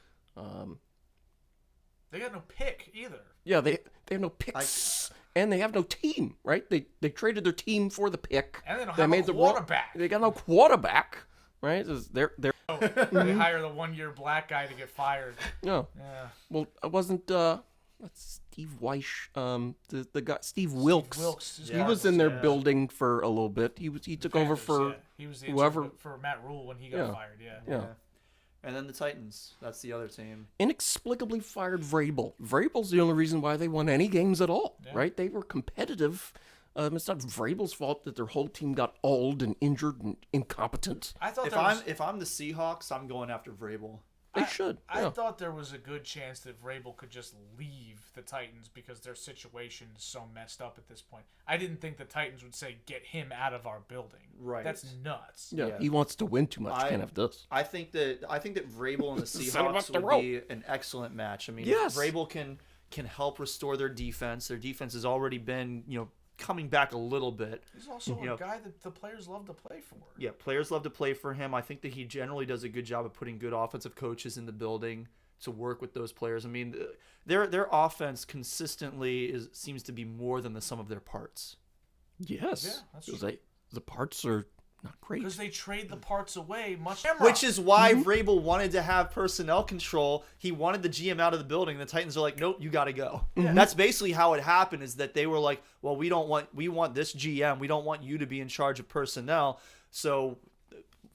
They got no pick either. Yeah, they have no picks and they have no team, right? They traded their team for the pick. And they don't They have made a the quarterback. They got no quarterback, right? They're They hire the one-year black guy to get fired. no. Yeah. Well, it wasn't that's Steve Weish, the guy Steve Wilkes. Wilkes. He was in their Yeah. building for a little bit. He took over Panthers, for yeah. He was the whoever- intern for Matt Rule when he got Yeah. fired. Yeah. yeah. And then the Titans. That's the other team. Inexplicably fired Vrabel. Vrabel's the only reason why they won any games at all, Yeah. right? They were competitive. It's not Vrabel's fault that their whole team got old and injured and incompetent. I thought If I'm the Seahawks, I'm going after Vrabel. They should. I yeah. thought there was a good chance that Vrabel could just leave the Titans because their situation is so messed up at this point. I didn't think the Titans would say, get him out of our building. Right. That's nuts. Yeah, Yeah. he wants to win too much. I- Can't have this. I think that Vrabel and the Set him up Seahawks the would rope. be an excellent match. I mean, Yes. Vrabel can help restore their defense. Their defense has already been, coming back a little bit. He's also You know- a guy that the players love to play for. Yeah, players love to play for him. I think that he generally does a good job of putting good offensive coaches in the building to work with those players. I mean, their offense consistently seems to be more than the sum of their parts. Yes. Yeah, that's 'Cause true. the parts are not great. Because they trade the parts away much. Which is why Vrabel wanted to have personnel control. He wanted the GM out of the building. The Titans are like, nope, you got to go. That's basically how it happened. Is that they were like, well, we want this GM. We don't want you to be in charge of personnel. So,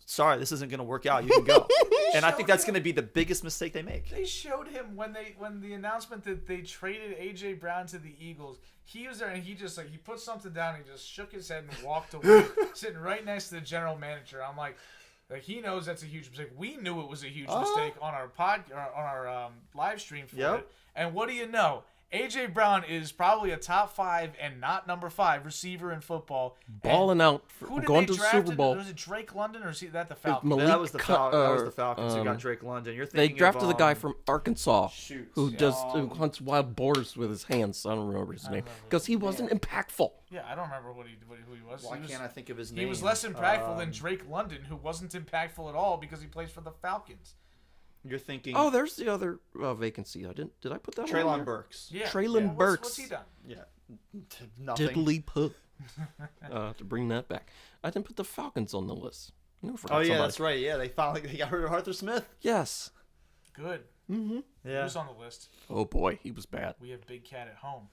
sorry, this isn't going to work out. You can go. And I think that's going to be the biggest mistake they make. They showed him when the announcement that they traded AJ Brown to the Eagles. He was there and he just he put something down. And he just shook his head and walked away, sitting right next to the general manager. I'm like he knows that's a huge mistake. We knew it was a huge mistake on our live stream for Yep. it. And what do you know? AJ Brown is probably a top 5 and not number 5 receiver in football. Balling out, Who did going they to the draft? Super Bowl. Was it Drake London or is that the Falcons? Malik That was the Falcons who um, got Drake London. You're They thinking drafted of, the guy from Arkansas shoot, who hunts wild boars with his hands. I don't remember his name remember because he wasn't impactful. Yeah, I don't remember who he was. Why He was- can't I think of his name? He was less impactful than Drake London, who wasn't impactful at all because he plays for the Falcons. You're thinking Oh, there's the other vacancy. Did I put that on Traylon there? Burks. Yeah, Traylon What's Burks. he done? Yeah, nothing. Diddly poo. To bring that back, I didn't put the Falcons on the list. I never forgot Oh yeah, somebody. that's right. Yeah, they got rid of Arthur Smith. Yes. Good. Yeah. Who's on the list? Oh boy, he was bad. We have Big Cat at home.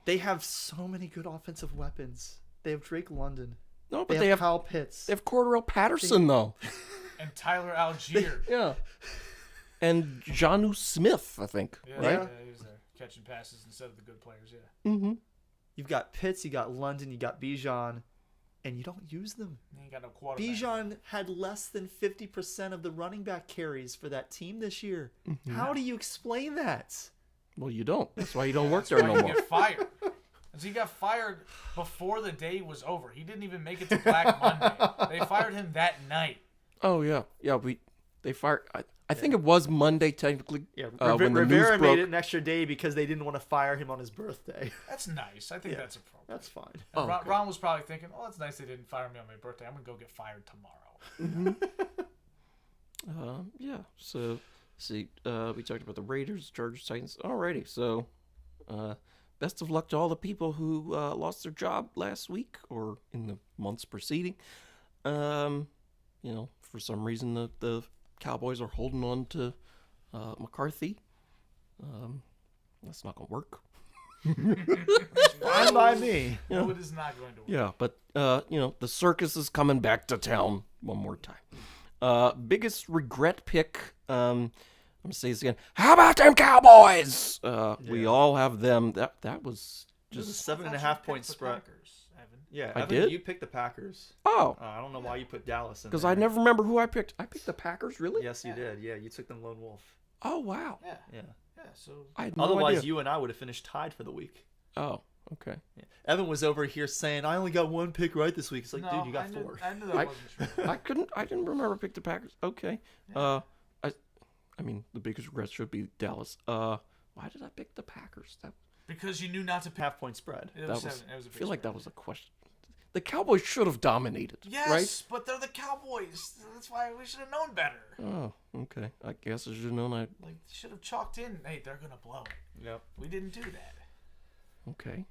They have so many good offensive weapons. They have Drake London. No, They but have Kyle Pitts. they have Cordell Patterson though. And Tyler Algier. Yeah. And Jonnu Smith, I think. Yeah, right? yeah, he was there catching passes instead of the good players. Yeah. Mm-hmm. You've got Pitts, you got London, you got Bijan, and you don't use them. He ain't got no quarterback. Bijan had less than 50% of the running back carries for that team this year. How do you explain that? Well, you don't. That's why you don't work That's there why no he more. get fired. 'Cause he got fired before the day was over. He didn't even make it to Black Monday. They fired him that night. Oh yeah, yeah. They fired. I think it was Monday technically. Yeah, when the news Rivera broke. made it an extra day because they didn't want to fire him on his birthday. That's nice. I think Yeah. that's appropriate. That's fine. And Oh, Ron, okay. Ron was probably thinking, "Oh, it's nice they didn't fire me on my birthday. I'm gonna go get fired tomorrow." Yeah. So, see, we talked about the Raiders, Chargers, Titans. Alrighty. So, best of luck to all the people who lost their job last week or in the months preceding. For some reason the Cowboys are holding on to McCarthy. That's not gonna work. Fine by me. No, it is not going to work. Yeah, but the circus is coming back to town one more time. Biggest regret pick. I'm gonna say this again. How about them Cowboys? We all have them. That was Just a just. 7.5-point spread. Packers, Evan. Yeah, I Evan, did? you picked the Packers. Oh, I don't know why you put Dallas in because there. I never remember who I picked. I picked the Packers, really? Yes, you did. Yeah, you took them lone wolf. Oh wow. Yeah. Yeah. Yeah. So I had no Otherwise, idea. you and I would have finished tied for the week. Oh, okay. Yeah. Evan was over here saying, "I only got one pick right this week." It's like, no, dude, you got I knew, 4. I knew that wasn't true. I didn't remember pick the Packers. Okay. I mean, the biggest regret should be Dallas. Why did I pick the Packers? Because you knew not to pick. Half-point spread. It That was was. seven. It was a I big feel like spread. that was a question. The Cowboys should have dominated, Yes, right? but they're the Cowboys. That's why we should have known better. Oh, okay. I guess I should have known. Like, should have chalked in. Hey, they're gonna blow. Yep. We didn't do that. Okay.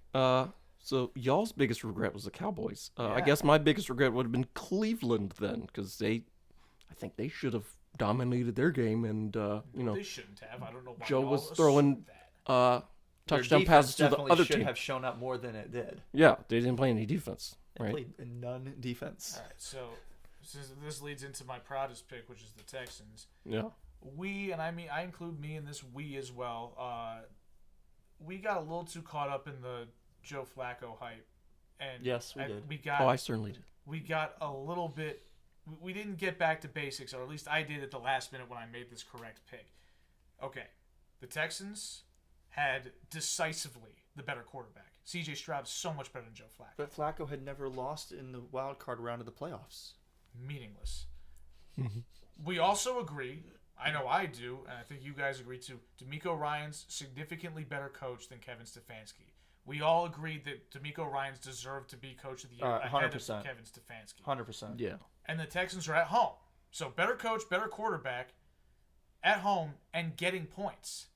So y'all's biggest regret was the Cowboys. I Yeah. guess my biggest regret would have been Cleveland then, because I think they should have dominated their game, and They shouldn't have. I don't know why. Joe y'all was assumed throwing that. touchdown Their defense passes to the definitely other should team. have shown up more than it did. Yeah, they didn't play any defense, They right? played none defense. All right, so since this leads into my proudest pick, which is the Texans. Yeah. We, and I mean I include me in this we as well. We got a little too caught up in the Joe Flacco hype, and Yes, we did. We got Oh, I certainly did. we got a little bit. We didn't get back to basics, or at least I did at the last minute when I made this correct pick. Okay, the Texans had decisively the better quarterback. C.J. Stroud's so much better than Joe Flacco. But Flacco had never lost in the wild card round of the playoffs. Meaningless. We also agree, I know I do, and I think you guys agree too, DeMeco Ryans significantly better coach than Kevin Stefanski. We all agreed that DeMeco Ryans deserved to be coach of the year ahead of 100%. Kevin Stefanski. 100%. Yeah. And the Texans are at home. So better coach, better quarterback, at home, and getting points.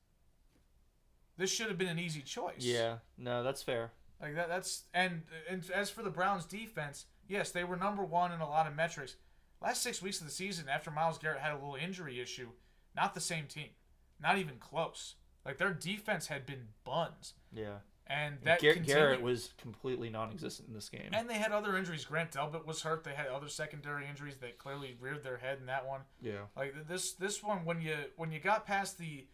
This should have been an easy choice. Yeah, no, that's fair. Like that's and as for the Browns defense, yes, they were number one in a lot of metrics. Last 6 weeks of the season, after Myles Garrett had a little injury issue, not the same team, not even close. Like their defense had been buns, Yeah. and that Garrett continued. was completely non-existent in this game. And they had other injuries. Grant Delpit was hurt. They had other secondary injuries that clearly reared their head in that one. Yeah. Like this one, when you got past the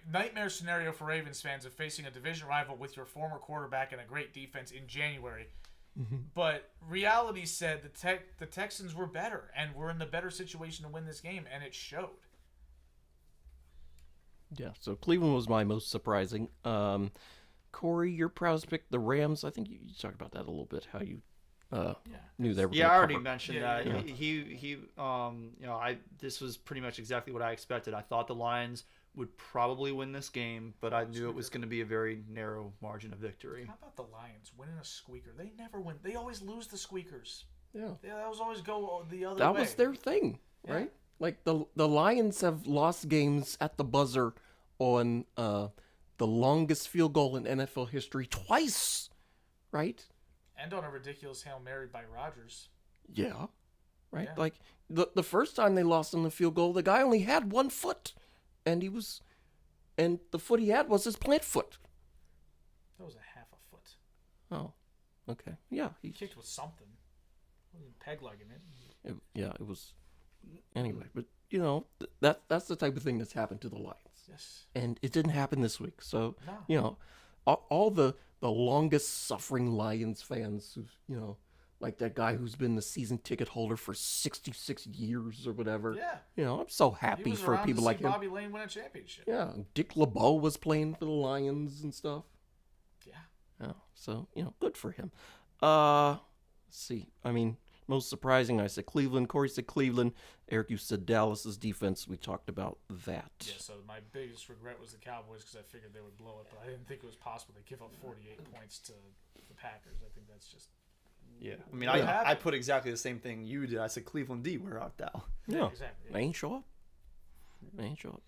nightmare scenario for Ravens fans of facing a division rival with your former quarterback and a great defense in January. But reality said the Texans were better and were in the better situation to win this game, and it showed. Yeah. So Cleveland was my most surprising. Corey, your proudest pick, the Rams. I think you talked about that a little bit. How you knew they were. Yeah, gonna I already cover. mentioned Yeah, that. yeah. He this was pretty much exactly what I expected. I thought the Lions would probably win this game, but I knew it was going to be a very narrow margin of victory. How about the Lions winning a squeaker? They never win. They always lose the squeakers. Yeah. They always go the other way. That was their thing, Yeah. right? Like the Lions have lost games at the buzzer on the longest field goal in NFL history twice, right? And on a ridiculous Hail Mary by Rodgers. Yeah. Right? Yeah. Like the first time they lost on the field goal, the guy only had 1 foot and the foot he had was his plant foot. That was a half a foot. Oh. Okay. Yeah, He kicked with something. Wasn't peg legging it. it was anyway, but that's the type of thing that's happened to the Lions. Yes. And it didn't happen this week. So, No. all the longest suffering Lions fans who, like that guy who's been the season ticket holder for 66 years or whatever. Yeah. I'm so He happy was for around people to like see him. Bobby Lane win a championship. Yeah, Dick LeBeau was playing for the Lions and stuff. Yeah. Yeah, so, good for him. Let's see. I mean, most surprising, I said Cleveland. Corey said Cleveland. Eric, you said Dallas's defense. We talked about that. Yeah, so my biggest regret was the Cowboys because I figured they would blow it, but I didn't think it was possible to give up 48 points to the Packers. I think that's just... Yeah. I mean, Yeah. I put exactly the same thing you did. I said Cleveland D, we're out now. Yeah, Exactly. they ain't show up. They ain't show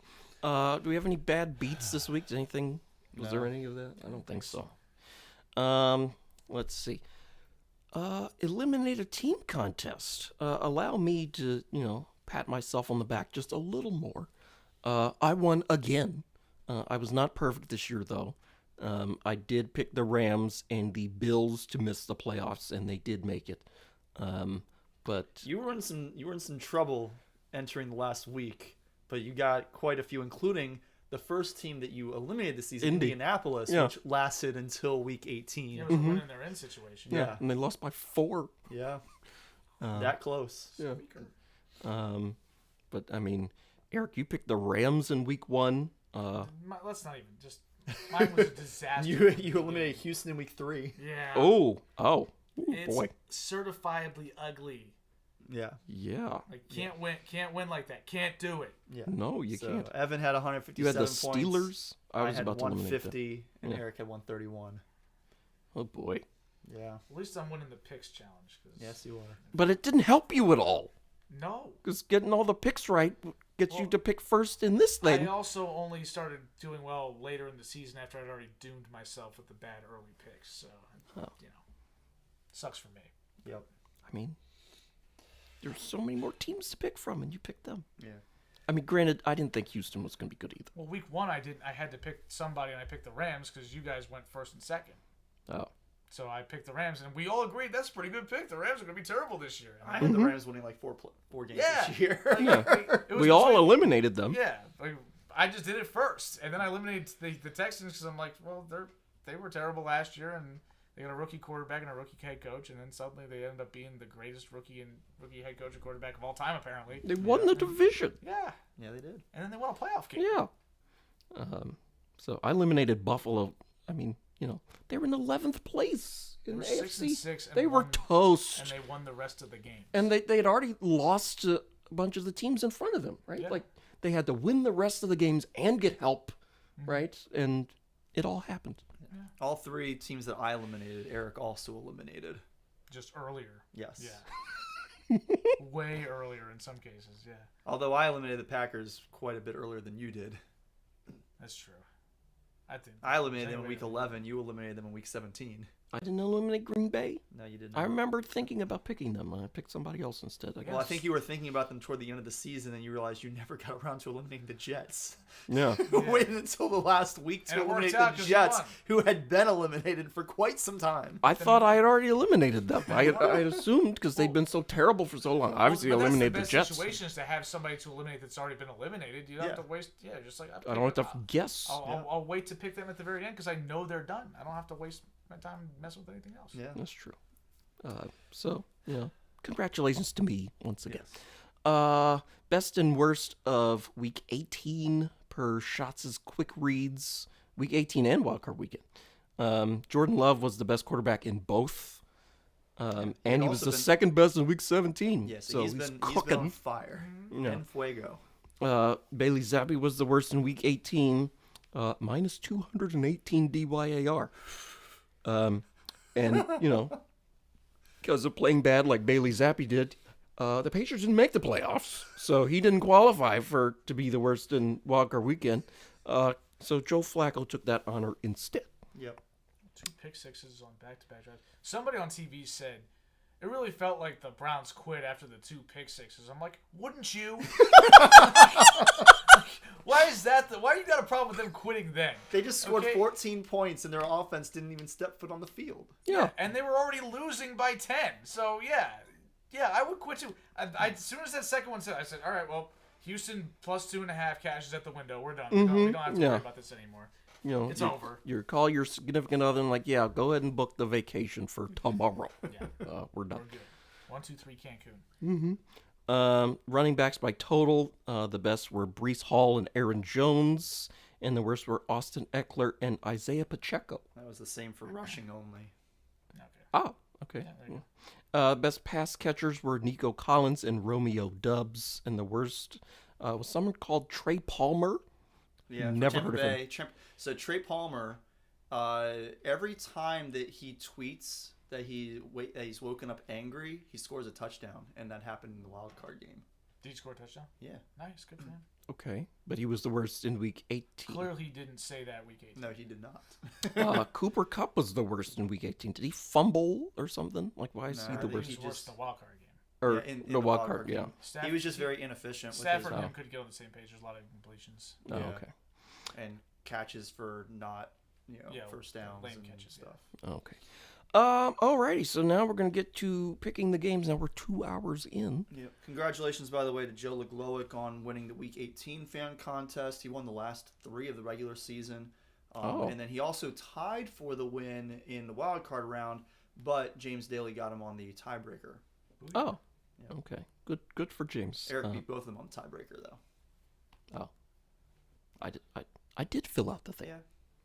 up. Do we have any bad beats this week? Was there any of that? I don't think so. Let's see. Eliminate a team contest. Allow me to, pat myself on the back just a little more. I won again. I was not perfect this year, though. I did pick the Rams and the Bills to miss the playoffs, and they did make it. But You were in some trouble entering the last week, but you got quite a few, including the first team that you eliminated this season, Indy. Indianapolis, Yeah. which lasted until week 18. It was a win in their end situation. Yeah. And they lost by 4. Yeah, that close. Yeah. But I mean, Eric, you picked the Rams in week 1. Let's not even just. Mine was a disaster. You eliminated Houston in week 3. Yeah. Ooh, It's boy. certifiably ugly. Yeah. Yeah. Like can't win like that. Can't do it. Yeah. No, you So can't. Evan had 157 You had the points. Steelers. I was had about to eliminate them. 150, and Yeah. Eric had 131. Oh boy. Yeah. At least I'm winning the picks challenge. Yes, you are. But it didn't help you at all. No. Because getting all the picks right gets you Well, to pick first in this I thing. also only started doing well later in the season after I'd already doomed myself with the bad early picks. So, sucks for me. Yep. I mean, there's so many more teams to pick from, and you picked them. Yeah. I mean, granted, I didn't think Houston was going to be good either. Well, week 1 I had to pick somebody, and I picked the Rams because you guys went first and second. Oh. So I picked the Rams, and we all agreed that's a pretty good pick. The Rams are going to be terrible this year. I had the Rams winning like four games Yeah. this year. It was We all between- eliminated them. Yeah, like, I just did it first, and then I eliminated the Texans because I'm like, well, they were terrible last year, and they got a rookie quarterback and a rookie head coach, and then suddenly they ended up being the greatest rookie head coach and quarterback of all time, apparently. They won the division. Yeah, Yeah, they did. and then they won a playoff game. Yeah. So I eliminated Buffalo. I mean, they were in 11th place They in were the 6-6, AFC. and They were won- toast. and they won the rest of the game. And they had already lost to a bunch of the teams in front of them, right? Yeah. Like, they had to win the rest of the games and get help, right? And it all happened. All 3 teams that I eliminated, Eric also eliminated. Just earlier. Yes. Yeah. Way earlier in some cases. Yeah, Although I eliminated the Packers quite a bit earlier than you did. that's true. I think I eliminated them in Anyway, week 11. You eliminated them in week 17. I didn't eliminate Green Bay. No, you didn't. I remember thinking about picking them. I picked somebody else instead. I guess. Well, I think you were thinking about them toward the end of the season, and you realized you never got around to eliminating the Jets. Yeah. You waited until the last week to And it worked eliminate out the 'cause you Jets, won. who had been eliminated for quite some time. I thought I had already eliminated them. I assumed because they'd been so terrible for so long. Obviously, Well, but eliminated the that's Jets. the best situation is to have somebody to eliminate that's already been eliminated. You don't have to waste. Yeah, just like I don't have to guess. I'll wait to pick them at the very end because I know they're done. I don't have to waste my time messing with anything else. Yeah. That's true. So, congratulations to me once again. Yes. Best and worst of week 18 per Shots' quick reads. Week 18 and wildcard weekend. Jordan Love was the best quarterback in both. And he was also the been- second best in week 17. Yeah, so he's he's been cooking. on fire. Yeah. En fuego. Bailey Zappi was the worst in week 18. Minus 218 DYAR. And, because of playing bad like Bailey Zappi did, the Pacers didn't make the playoffs. So he didn't qualify to be the worst in wildcard weekend. So Joe Flacco took that honor instead. Yep. 2 pick sixes on back-to-back drives. Somebody on TV said it really felt like the Browns quit after the 2 pick sixes. I'm like, wouldn't you? Why is that? Why you got a problem with them quitting then? They just scored Okay. 14 points, and their offense didn't even step foot on the field. Yeah. And they were already losing by 10. So, yeah, I would quit too. As soon as that second one said, I said, all right, well, Houston plus 2.5 cash is at the window. We're done. We don't have to worry about this anymore. It's over. You call your significant other and like, yeah, go ahead and book the vacation for tomorrow. Yeah, We're done. we're good. 1, 2, 3, Cancun. Running backs by total, the best were Breece Hall and Aaron Jones, and the worst were Austin Eckler and Isaiah Pacheco. That was the same for rushing only. Okay. Okay. Yeah, there you Best pass catchers were Nico Collins and Romeo Dubs, and the worst was someone called Trey Palmer. Yeah, for Never Tampa heard of him. Bay. So Trey Palmer, every time that he tweets that he's woken up angry, he scores a touchdown, and that happened in the wild card game. Did he score a touchdown? Yeah. Nice. Good for him. Okay, but he was the worst in week 18. Clearly, he didn't say that week 18. No, he did not. Cooper Kupp was the worst in week 18. Did he fumble or something? Like, why is No, he I the think worst? He was worse in the wild card game. Or Yeah, in the the wild wild card, card yeah. game. He was just very inefficient with Stafford his and him could get on the same page. There's a lot of incompletions. Oh, Yeah. okay. and catches for not, Yeah, first downs lame and catches, stuff. Okay. Alrighty, so now we're gonna get to picking the games. Now we're 2 hours in. Yeah. Congratulations, by the way, to Joe Leglowick on winning the Week 18 fan contest. He won the last 3 of the regular season. And then he also tied for the win in the wild card round, but James Daly got him on the tiebreaker. Oh, okay. Good for James. Eric beat both of them on the tiebreaker, though. Oh, I did fill out the thing. Yeah.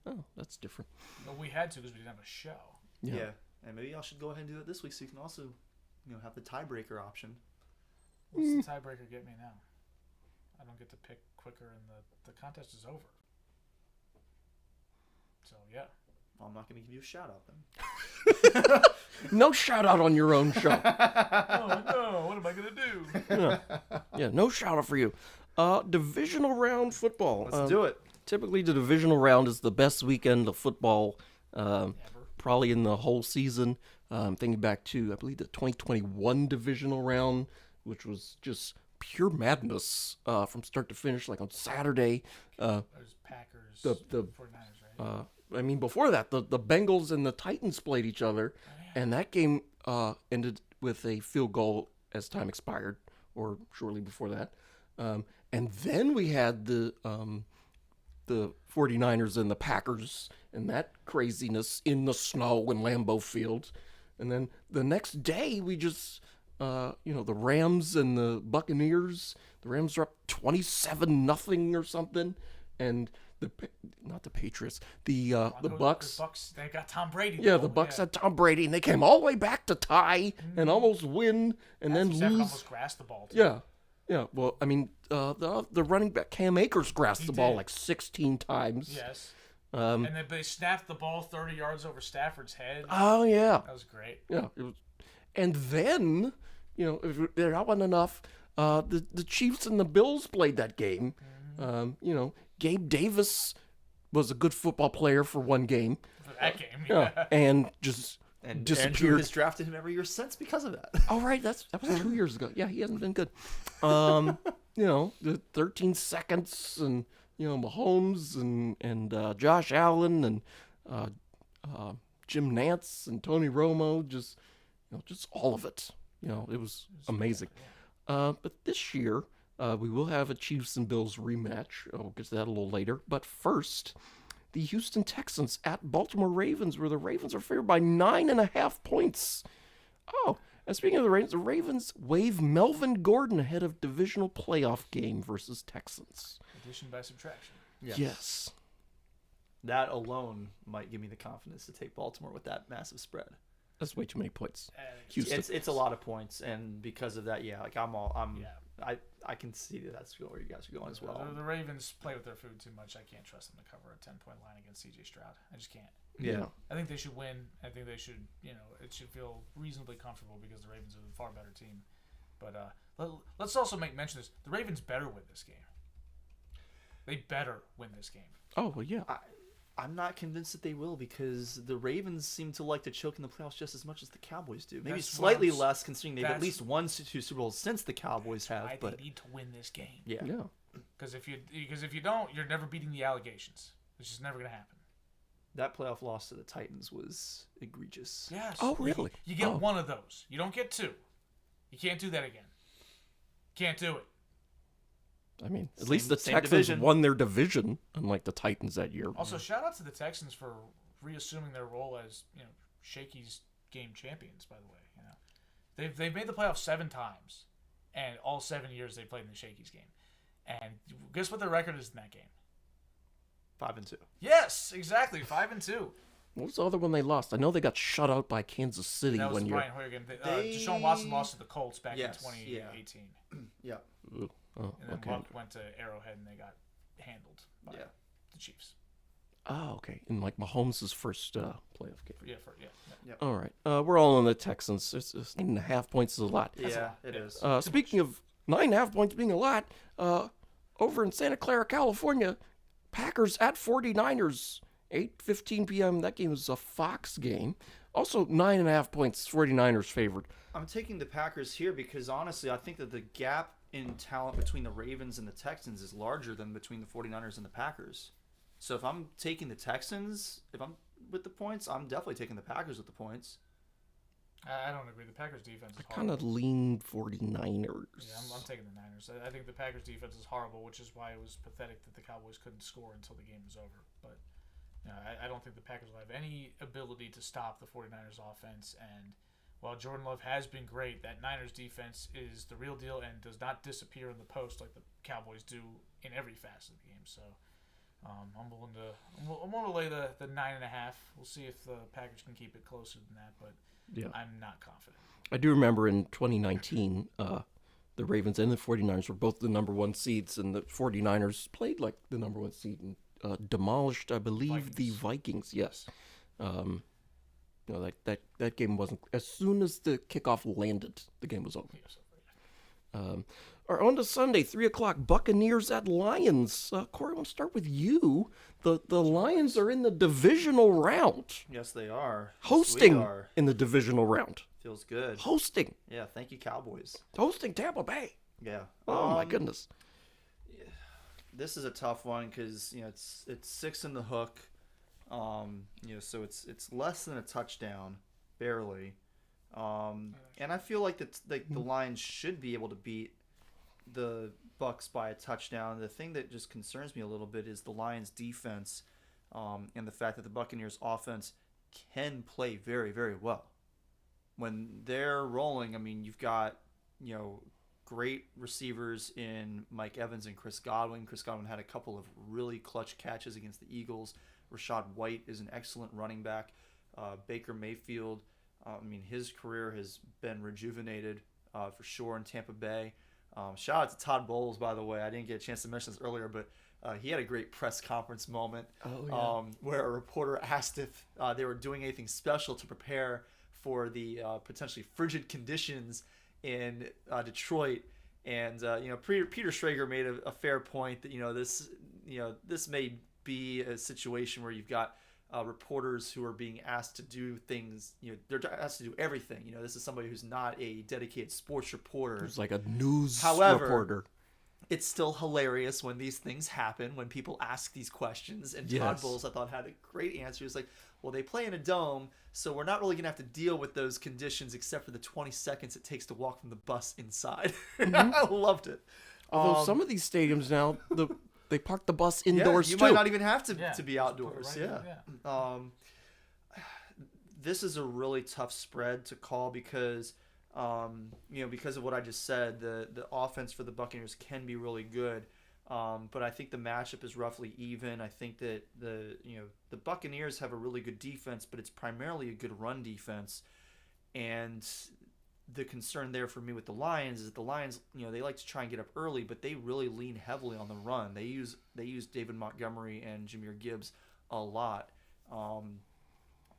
Oh, that's different. Well, we had to because we didn't have a show. Yeah. And maybe I should go ahead and do it this week so you can also, have the tiebreaker option. What's the tiebreaker get me now? I don't get to pick quicker, and the contest is over. So, yeah. Well, I'm not going to give you a shout out then. No shout out on your own show. Oh, no. What am I going to do? Yeah, no shout out for you. Divisional round football. Let's do it. Typically, the divisional round is the best weekend of football, probably in the whole season. Thinking back to, I believe, the 2021 divisional round, which was just pure madness from start to finish, like on Saturday. There's Packers, the 49ers, right? I mean, before that, the Bengals and the Titans played each other, and that game ended with a field goal as time expired, or shortly before that. And then we had the 49ers and the Packers and that craziness in the snow in Lambeau Field. And then the next day, we just, the Rams and the Buccaneers. The Rams are up 27-0 or something. And not the Patriots, the Bucks. The Bucks, they got Tom Brady. Yeah, the Bucks had Tom Brady, and they came all the way back to tie and almost win and then lose. Almost grasped the ball. Too. Yeah. Yeah, well, I mean, the running back Cam Akers grasped the ball like 16 times. Yes. And then they snapped the ball 30 yards over Stafford's head. Oh yeah. That was great. Yeah, it was, and then if that wasn't enough, the Chiefs and the Bills played that game. Gabe Davis was a good football player for one game. For that game, and just. And disappeared. Andrew has drafted him every year since because of that. Oh, right. That was 2 years ago. Yeah, he hasn't been good. The 13 seconds and, Mahomes and Josh Allen and Jim Nantz and Tony Romo, just all of it. It was amazing. But this year, we will have a Chiefs and Bills rematch. I'll get to that a little later. But first, the Houston Texans at Baltimore Ravens, where the Ravens are favored by 9.5 points. Oh, and speaking of the Ravens waive Melvin Gordon ahead of divisional playoff game versus Texans. Addition by subtraction. Yes. That alone might give me the confidence to take Baltimore with that massive spread. That's way too many points. Houston. It's a lot of points, and because of that, I can see that's where you guys are going as well. The Ravens play with their food too much. I can't trust them to cover a 10-point line against C.J. Stroud. I just can't. Yeah. I think they should win. I think they should, it should feel reasonably comfortable because the Ravens are a far better team. But let's also make mention of this. The Ravens better win this game. They better win this game. Oh, well, yeah. I'm not convinced that they will because the Ravens seem to like to choke in the playoffs just as much as the Cowboys do. Maybe slightly less, considering they've at least won 2 Super Bowls since the Cowboys have. They need to win this game. Yeah. Because if you don't, you're never beating the allegations. It's just never going to happen. That playoff loss to the Titans was egregious. Yes. Oh, really? You get one of those. You don't get 2. You can't do that again. Can't do it. I mean, at least the Texans won their division, unlike the Titans that year. Also, shout out to the Texans for reassuming their role as Shakey's game champions. By the way, they've made the playoffs 7 times, and all 7 years they played in the Shakey's game. And guess what their record is in that game? 5-2. Yes, exactly, 5-2. What was the other one they lost? I know they got shut out by Kansas City that was one the year. Brian Hoyer game. Deshaun Watson lost to the Colts back in 2018. Yeah. Ooh. Oh, And then okay. Luck went to Arrowhead and they got handled by the Chiefs. Oh, okay. In like Mahomes' first playoff game. Yeah. All right. We're all on the Texans. It's 9.5 points is a lot. Yeah, it is. Speaking of 9.5 points being a lot, over in Santa Clara, California, Packers at 49ers, 8:15 p.m. That game is a Fox game. Also, 9.5 points, 49ers favored. I'm taking the Packers here because honestly, I think that the gap in talent between the Ravens and the Texans is larger than between the 49ers and the Packers. So if I'm taking the Texans, if I'm with the points. I'm definitely taking the Packers with the points. I don't agree. The Packers defense is I kind horrible. of lean 49ers. Yeah, I'm taking the Niners. I think the Packers defense is horrible, which is why it was pathetic that the Cowboys couldn't score until the game was over. But I don't think the Packers will have any ability to stop the 49ers offense. And while Jordan Love has been great, that Niners defense is the real deal and does not disappear in the post like the Cowboys do in every facet of the game. So I'm willing to lay the 9.5. We'll see if the Packers can keep it closer than that, but Yeah. I'm not confident. I do remember in 2019, the Ravens and the 49ers were both the number one seeds, and the 49ers played like the number one seed and demolished, I believe, the Vikings. Yes. That game wasn't. As soon as the kickoff landed, the game was over. Yes. Or on to Sunday, 3:00, Buccaneers at Lions. Corey, I want to start with you. The Lions are in the divisional round. Yes, they are. Hosting Yes, we are. in the divisional round. Feels good. Hosting. Yeah, thank you, Cowboys. Hosting Tampa Bay. Yeah. Oh, my goodness. This is a tough one because it's 6 in the hook. So it's less than a touchdown, barely. And I feel like the Lions should be able to beat the Bucks by a touchdown. The thing that just concerns me a little bit is the Lions defense, and the fact that the Buccaneers offense can play very, very well. When they're rolling, I mean, you've got, great receivers in Mike Evans and Chris Godwin. Chris Godwin had a couple of really clutch catches against the Eagles. Rashad White is an excellent running back. Baker Mayfield, his career has been rejuvenated for sure in Tampa Bay. Shout out to Todd Bowles, by the way. I didn't get a chance to mention this earlier, but he had a great press conference moment where a reporter asked if they were doing anything special to prepare for the potentially frigid conditions in Detroit. And Peter Schrager made a fair point that this may be a situation where you've got reporters who are being asked to do things. They're asked to do everything. This is somebody who's not a dedicated sports reporter. It's like a news However, reporter. It's still hilarious when these things happen, when people ask these questions. And Todd Yes. Bowles, I thought, had a great answer. He's like, well, they play in a dome, so we're not really going to have to deal with those conditions except for the 20 seconds it takes to walk from the bus inside. I loved it. Although some of these stadiums now, they park the bus indoors you too. might not even have to be outdoors. Right Yeah. This is a really tough spread to call because because of what I just said, the offense for the Buccaneers can be really good. But I think the matchup is roughly even. I think that the Buccaneers have a really good defense, but it's primarily a good run defense. And the concern there for me with the Lions is that the Lions, they like to try and get up early, but they really lean heavily on the run. They use David Montgomery and Jahmyr Gibbs a lot.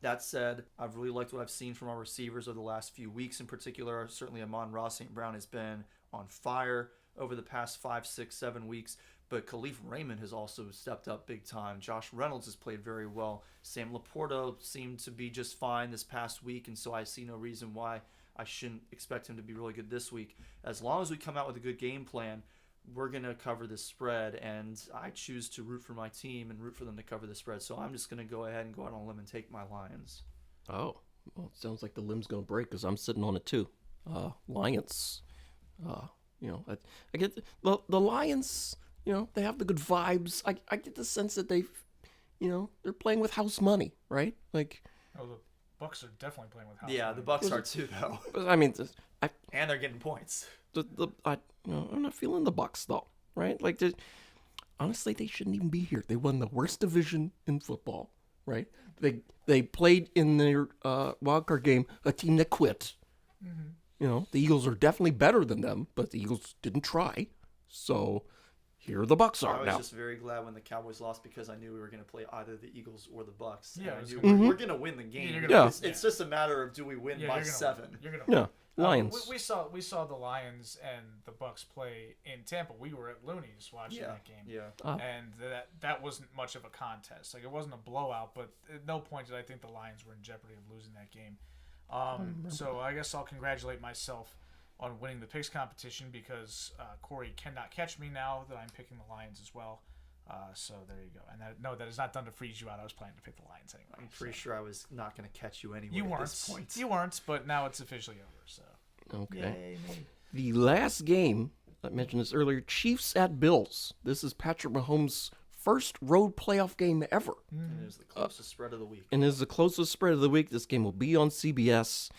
That said, I've really liked what I've seen from our receivers over the last few weeks in particular. Certainly Amon-Ra St. Brown has been on fire over the past 5, 6, 7 weeks. But Khalif Raymond has also stepped up big time. Josh Reynolds has played very well. Sam Laporta seemed to be just fine this past week, and so I see no reason why I shouldn't expect him to be really good this week. As long as we come out with a good game plan, we're going to cover this spread, and I choose to root for my team and root for them to cover the spread. So I'm just going to go ahead and go out on a limb and take my Lions. Oh, well, it sounds like the limb's going to break because I'm sitting on it too. Lions. I get the Lions, they have the good vibes. I get the sense that they're playing with house money, right? Like, the Bucks are definitely playing with house. Yeah, money. the Bucks are too, though. I mean, And they're getting points. I'm not feeling the Bucks though, right? Like, honestly, they shouldn't even be here. They won the worst division in football, right? They played in their wildcard game a team that quit. Mm-hmm. The Eagles are definitely better than them, but the Eagles didn't try. So here the Bucks are I was now. just very glad when the Cowboys lost because I knew we were going to play either the Eagles or the Bucks. Yeah, And I knew Mhm. we're going to win the game. You're gonna Yeah. win. It's just a matter of do we win by you're gonna 7. Win. You're gonna Yeah, win. Lions. We saw the Lions and the Bucks play in Tampa. We were at Looney's watching that game. Yeah. And that wasn't much of a contest. Like, it wasn't a blowout, but at no point did I think the Lions were in jeopardy of losing that game. So I guess I'll congratulate myself on winning the picks competition because Corey cannot catch me now that I'm picking the Lions as well. So there you go. And that is not done to freeze you out. I was planning to pick the Lions anyway. I'm pretty sure I was not going to catch you anyway You at weren't. this point. You weren't, but now it's officially over. So Okay. Yay, me. The last game, I mentioned this earlier, Chiefs at Bills. This is Patrick Mahomes' first road playoff game ever. And it was the closest spread of the week. And is the closest spread of the week. This game will be on CBS.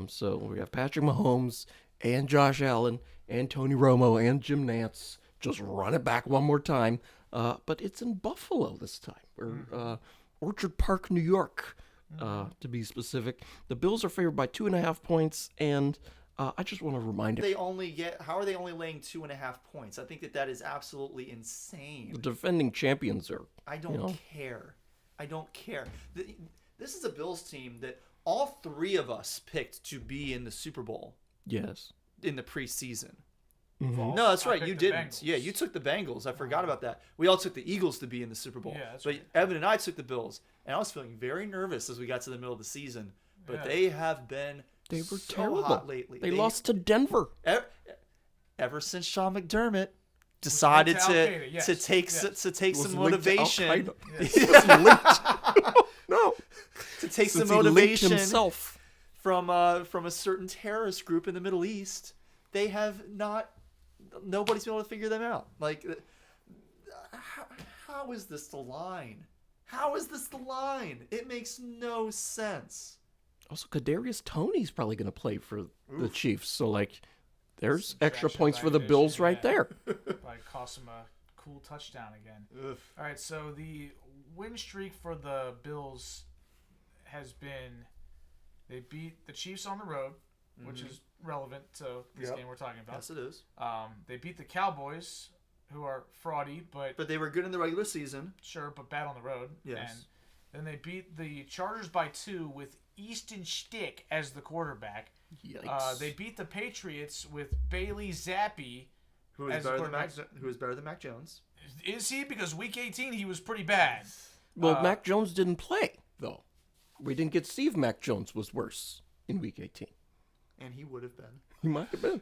So we have Patrick Mahomes and Josh Allen and Tony Romo and Jim Nantz just run it back one more time. But it's in Buffalo this time, or Orchard Park, New York, to be specific. The Bills are favored by 2.5 points, and I just want to remind you, How are they only laying 2.5 points? I think that is absolutely insane. the defending champions are. I don't care. I don't care. This is a Bills team that all three of us picked to be in the Super Bowl Yes. in the preseason. False. No, that's I right. picked You the didn't. Bengals. Yeah, you took the Bengals. I forgot about that. We all took the Eagles to be in the Super Bowl. Yeah, that's but right. Evan and I took the Bills, and I was feeling very nervous as we got to the middle of the season. But Yeah. they have been They were so terrible. hot lately. They lost to Denver. Ever since Sean McDermott decided Went to Al-Qaeda, to yes, take yes. to take Was some linked to motivation Al-Qaeda. No. to take some Since he linked motivation himself. from a certain terrorist group in the Middle East. They have not. Nobody's been able to figure them out. Like, how is this the line? How is this the line? It makes no sense. Also, Kadarius Toney's probably going to play for the Chiefs. So, like, there's Some extra trash points for the evaluation, Bills right yeah. there. Probably cost him a cool touchdown again. All right, so the win streak for the Bills has been they beat the Chiefs on the road, which is relevant to this game we're talking about. Yes, it is. They beat the Cowboys, who are fraudy, but They were good in the regular season. sure, but bad on the road. Yes. And then they beat the Chargers by 2 with Easton Stick as the quarterback. Yikes. They beat the Patriots with Bailey Zappi. Who is As a better than quarterback. Who is better than Mac Jones? Is he? Because week 18 he was pretty bad. Well, Mac Jones didn't play, though. We didn't get to see if Mac Jones was worse in Week 18. And he would have been. He might have been.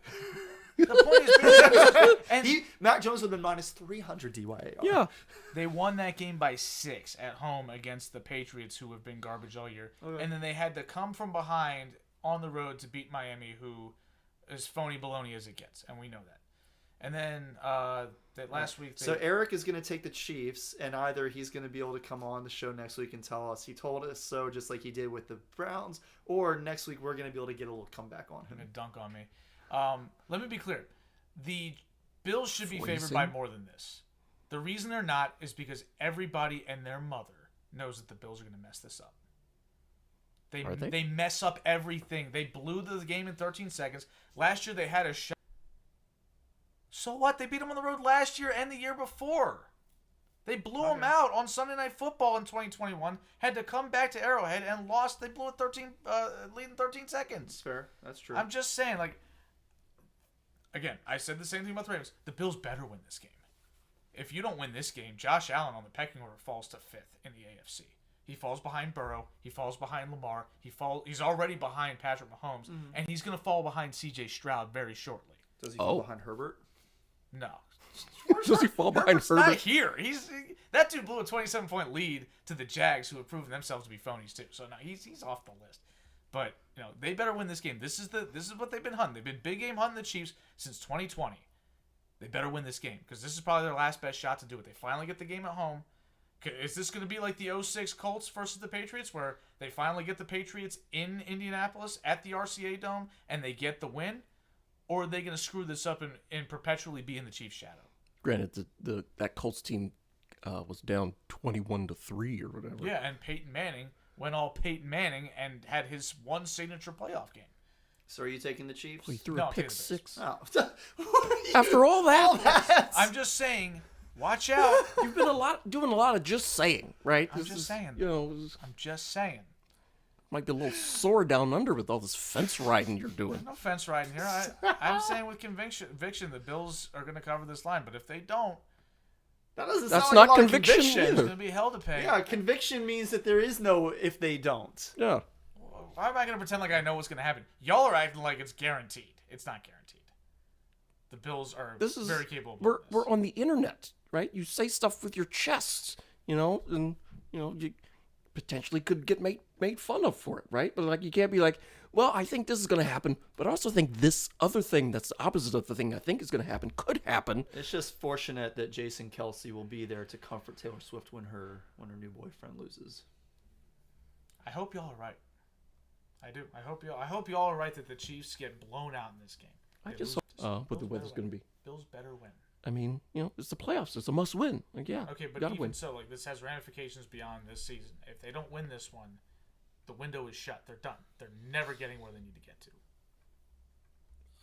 The point is, and Mac Jones would have been minus 300 DYAR. Yeah. they won that game by 6 at home against the Patriots, who have been garbage all year. Okay. And then they had to come from behind on the road to beat Miami, who is phony baloney as it gets, and we know that. And then that last week, So Eric is going to take the Chiefs, and either he's going to be able to come on the show next week and tell us he told us so, just like he did with the Browns, or next week we're going to be able to get a little comeback on him. gonna dunk on me. Let me be clear: the Bills should be favored Voicing. by more than this. The reason they're not is because everybody and their mother knows that the Bills are going to mess this up. Are they? They mess up everything. They blew the game in 13 seconds. Last year they had a shot. So what? They beat them on the road last year and the year before. They blew them out on Sunday Night Football in 2021. Had to come back to Arrowhead and lost. They blew a lead in 13 seconds. That's fair. That's true. I'm just saying, like, again, I said the same thing about the Ravens. The Bills better win this game. If you don't win this game, Josh Allen on the pecking order falls to 5th in the AFC. He falls behind Burrow. He falls behind Lamar. He's already behind Patrick Mahomes, and he's going to fall behind C.J. Stroud very shortly. Does he fall behind Herbert? No. Does he fall behind Herbert's not Herbert? here. That dude blew a 27-point lead to the Jags, who have proven themselves to be phonies too. So no, he's off the list. But they better win this game. This is what they've been hunting. They've been big game hunting the Chiefs since 2020. They better win this game because this is probably their last best shot to do it. They finally get the game at home. Is this going to be like the 06 Colts versus the Patriots, where they finally get the Patriots in Indianapolis at the RCA Dome and they get the win? Or are they going to screw this up and perpetually be in the Chiefs' shadow? Granted, that Colts team was down 21-3 or whatever. Yeah, and Peyton Manning went all Peyton Manning and had his one signature playoff game. So are you taking the Chiefs? He threw No, a pick take the six. Oh. After all that, I'm just saying, watch out. you've been doing a lot of just saying, right? I'm This just is, saying. This I'm just saying. might be a little sore down under with all this fence riding you're doing. No fence riding here. I'm saying with conviction, the Bills are going to cover this line. But if they don't, That doesn't That's sound like not a lot of conviction it's either. going to be hell to pay. Yeah, conviction means that there is no if they don't. Yeah. Why am I going to pretend like I know what's going to happen? Y'all are acting like it's guaranteed. It's not guaranteed. The Bills are This is very capable. of We're this. on the internet. right? You say stuff with your chest, and you potentially could get made fun of for it, right? But like you can't be like, well, I think this is going to happen, but I also think this other thing that's the opposite of the thing I think is going to happen could happen. It's just fortunate that Jason Kelsey will be there to comfort Taylor Swift when her new boyfriend loses. I hope y'all are right. I do. I hope y'all are right that the Chiefs get blown out in this game. I just hope what the weather's going to be. Bills better win. I mean, it's the playoffs. It's a must win. Like, yeah. Okay, but gotta even win. so, like this has ramifications beyond this season. If they don't win this one, the window is shut. They're done. They're never getting where they need to get to.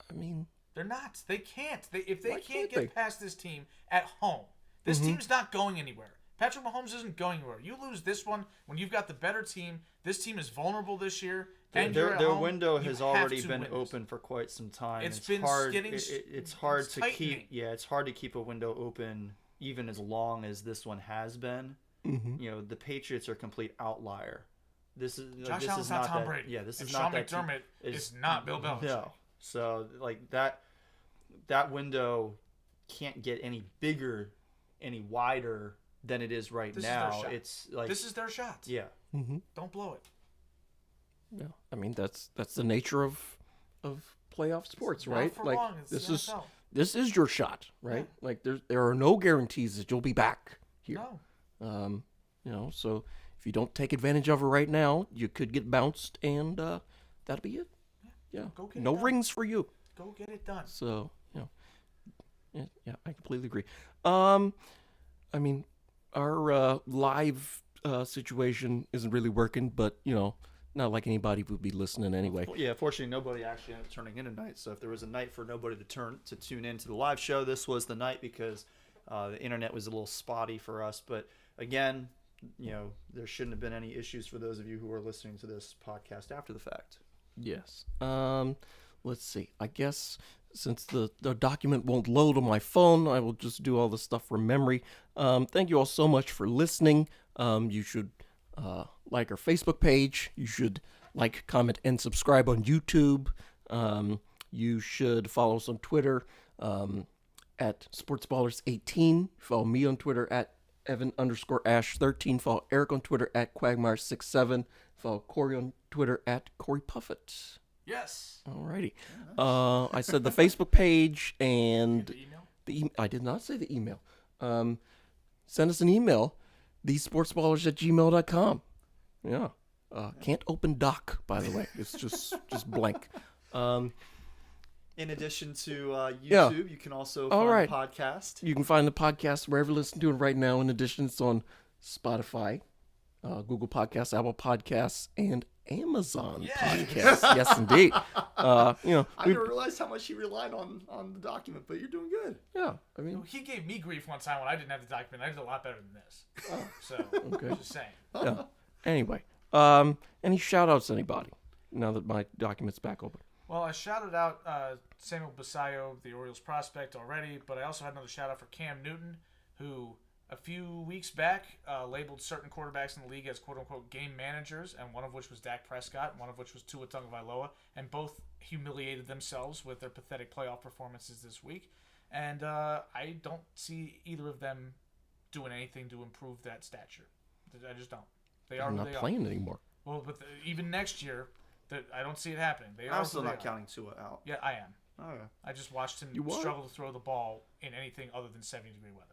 I mean, They're not. They can't. If they Why can't can't get they? past this team at home, this team's not going anywhere. Patrick Mahomes isn't going anywhere. You lose this one when you've got the better team. This team is vulnerable this year. And you're at Their home, window you has have already to been win this. open for quite some time. It's been hard. getting- It's hard it's to tightening. keep. Yeah, it's hard to keep a window open even as long as this one has been. The Patriots are a complete outlier. This is Josh this Allen's is not not Tom that, Brady. Yeah, this and is Sean not that. McDermott is not Bill Belichick. No. So like that window can't get any bigger, any wider than it is right This is their now. shot. It's like This is their shot. yeah. Don't blow it. Yeah, I mean that's the nature of playoff sports, Not right? for Like long. It's this the is NFL. this is your shot, right? Like there are no guarantees that you'll be back here. No. So if you don't take advantage of it right now, you could get bounced, and that'll be it. Yeah, Go get it no done. rings for you. Go get it done. So yeah, I completely agree. I mean, our live situation isn't really working, but not like anybody would be listening anyway. Well, yeah, fortunately, nobody actually ended up turning in tonight. So if there was a night for nobody to tune in to the live show, this was the night because the internet was a little spotty for us. But again, there shouldn't have been any issues for those of you who are listening to this podcast after the fact. Yes. Let's see. I guess since the document won't load on my phone, I will just do all this stuff from memory. Thank you all so much for listening. You should like our Facebook page. You should like, comment, and subscribe on YouTube. You should follow us on Twitter at SportsBallers18. Follow me on Twitter at Evan_Ash13. Follow Eric on Twitter at Quagmire67. Follow Corey on Twitter at Corey Puffett. Yes. Alrighty. I said the Facebook page and The email? I did not say the email. Send us an email, thesportsballers@gmail.com. Yeah. Can't open doc, by the way. It's just blank. In addition to YouTube, Yeah. you can also All find right. the podcast. You can find the podcast wherever you listen to it right now. In addition, it's on Spotify, Google Podcasts, Apple Podcasts, and Amazon Podcasts. Yes, indeed. I we've- never realized how much you relied on the document, but you're doing good. yeah. I mean, He gave me grief one time when I didn't have the document. I did a lot better than this. So, okay. just saying. yeah. Anyway, any shout outs to anybody now that my document's back open? Well, I shouted out Samuel Basayo, the Orioles prospect, already, but I also had another shout out for Cam Newton, who a few weeks back labeled certain quarterbacks in the league as quote-unquote game managers, and one of which was Dak Prescott, and one of which was Tua Tagovailoa, and both humiliated themselves with their pathetic playoff performances this week. And I don't see either of them doing anything to improve that stature. I just don't. They are I'm who not they playing anymore. are. Well, but even next year, I don't see it happening. They are I'm who still they not are. counting Tua out. Yeah, I am. Okay. I just watched him You what? struggle to throw the ball in anything other than 70-degree weather.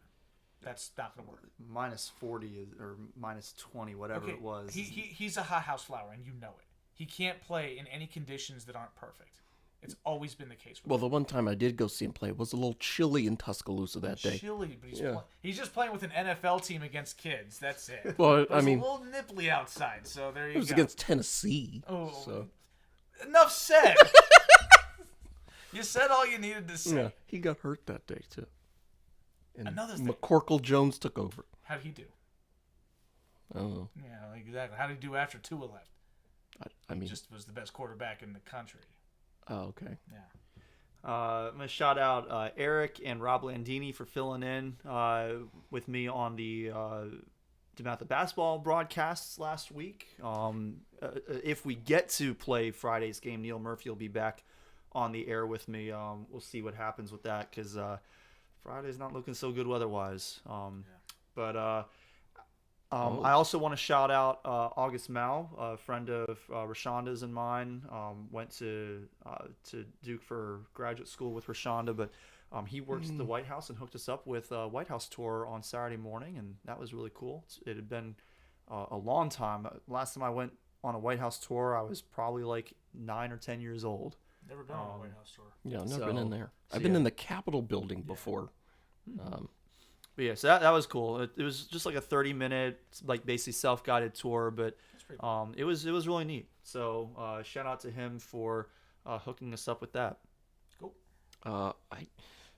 That's not going to work. Minus 40 or minus 20, whatever it was. He's a hothouse flower, and you know it. He can't play in any conditions that aren't perfect. It's always been the case with Well, the one time I did go see him play, it was a little chilly in Tuscaloosa that day. chilly, but Yeah. he's just playing with an NFL team against kids. That's it. Well, It I was mean, a little nipply outside, so there you it was go. against Tennessee. Oh, So enough said. You said all you needed to say. yeah, he got hurt that day too. And Another thing. McCorkle Jones took over. How'd he do? I don't know. Yeah, exactly. How did he do after Tua left? I mean, Just was the best quarterback in the country. oh, okay. Yeah. I'm going to shout out Eric and Rob Landini for filling in with me on the DeMatha basketball broadcasts last week. If we get to play Friday's game, Neil Murphy will be back on the air with me. We'll see what happens with that because Friday's not looking so good weather-wise. But Oh. I also want to shout out August Mao, a friend of Rashonda's and mine. Went to Duke for graduate school with Rashonda, but he works at the White House and hooked us up with a White House tour on Saturday morning, and that was really cool. It had been a long time. Last time I went on a White House tour, I was probably like 9 or 10 years old. Never been on a White House tour. Yeah, I've never been in there. I've so been yeah. in the Capitol building before. But yeah, so that was cool. It was just like a 30-minute, like basically self-guided tour, but That's pretty cool. it was really neat. So shout out to him for hooking us up with that. Cool. I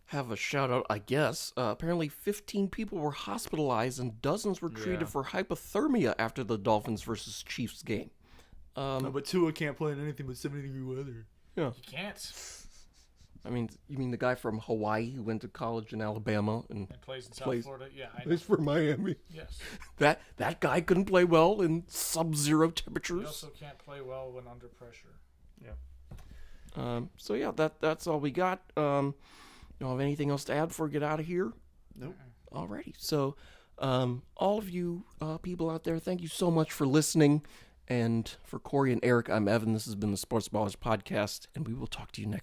have a shout out, I guess. Apparently, 15 people were hospitalized and dozens were treated Yeah. for hypothermia after the Dolphins versus Chiefs game. But Tua can't play in anything but 70-degree weather. Yeah. You can't. I mean, you mean the guy from Hawaii who went to college in Alabama and And plays in South Plays- Florida. Yeah, I know. plays for Miami? Yes. That guy couldn't play well in sub-zero You temperatures. also can't play well when under pressure. So yeah, that's all we got. You don't have anything else to add before we get out of here? Nope. Alrighty. So, all of you people out there, thank you so much for listening. And for Corey and Eric, I'm Evan. This has been the Sports Ballers Podcast, and we will talk to you next week.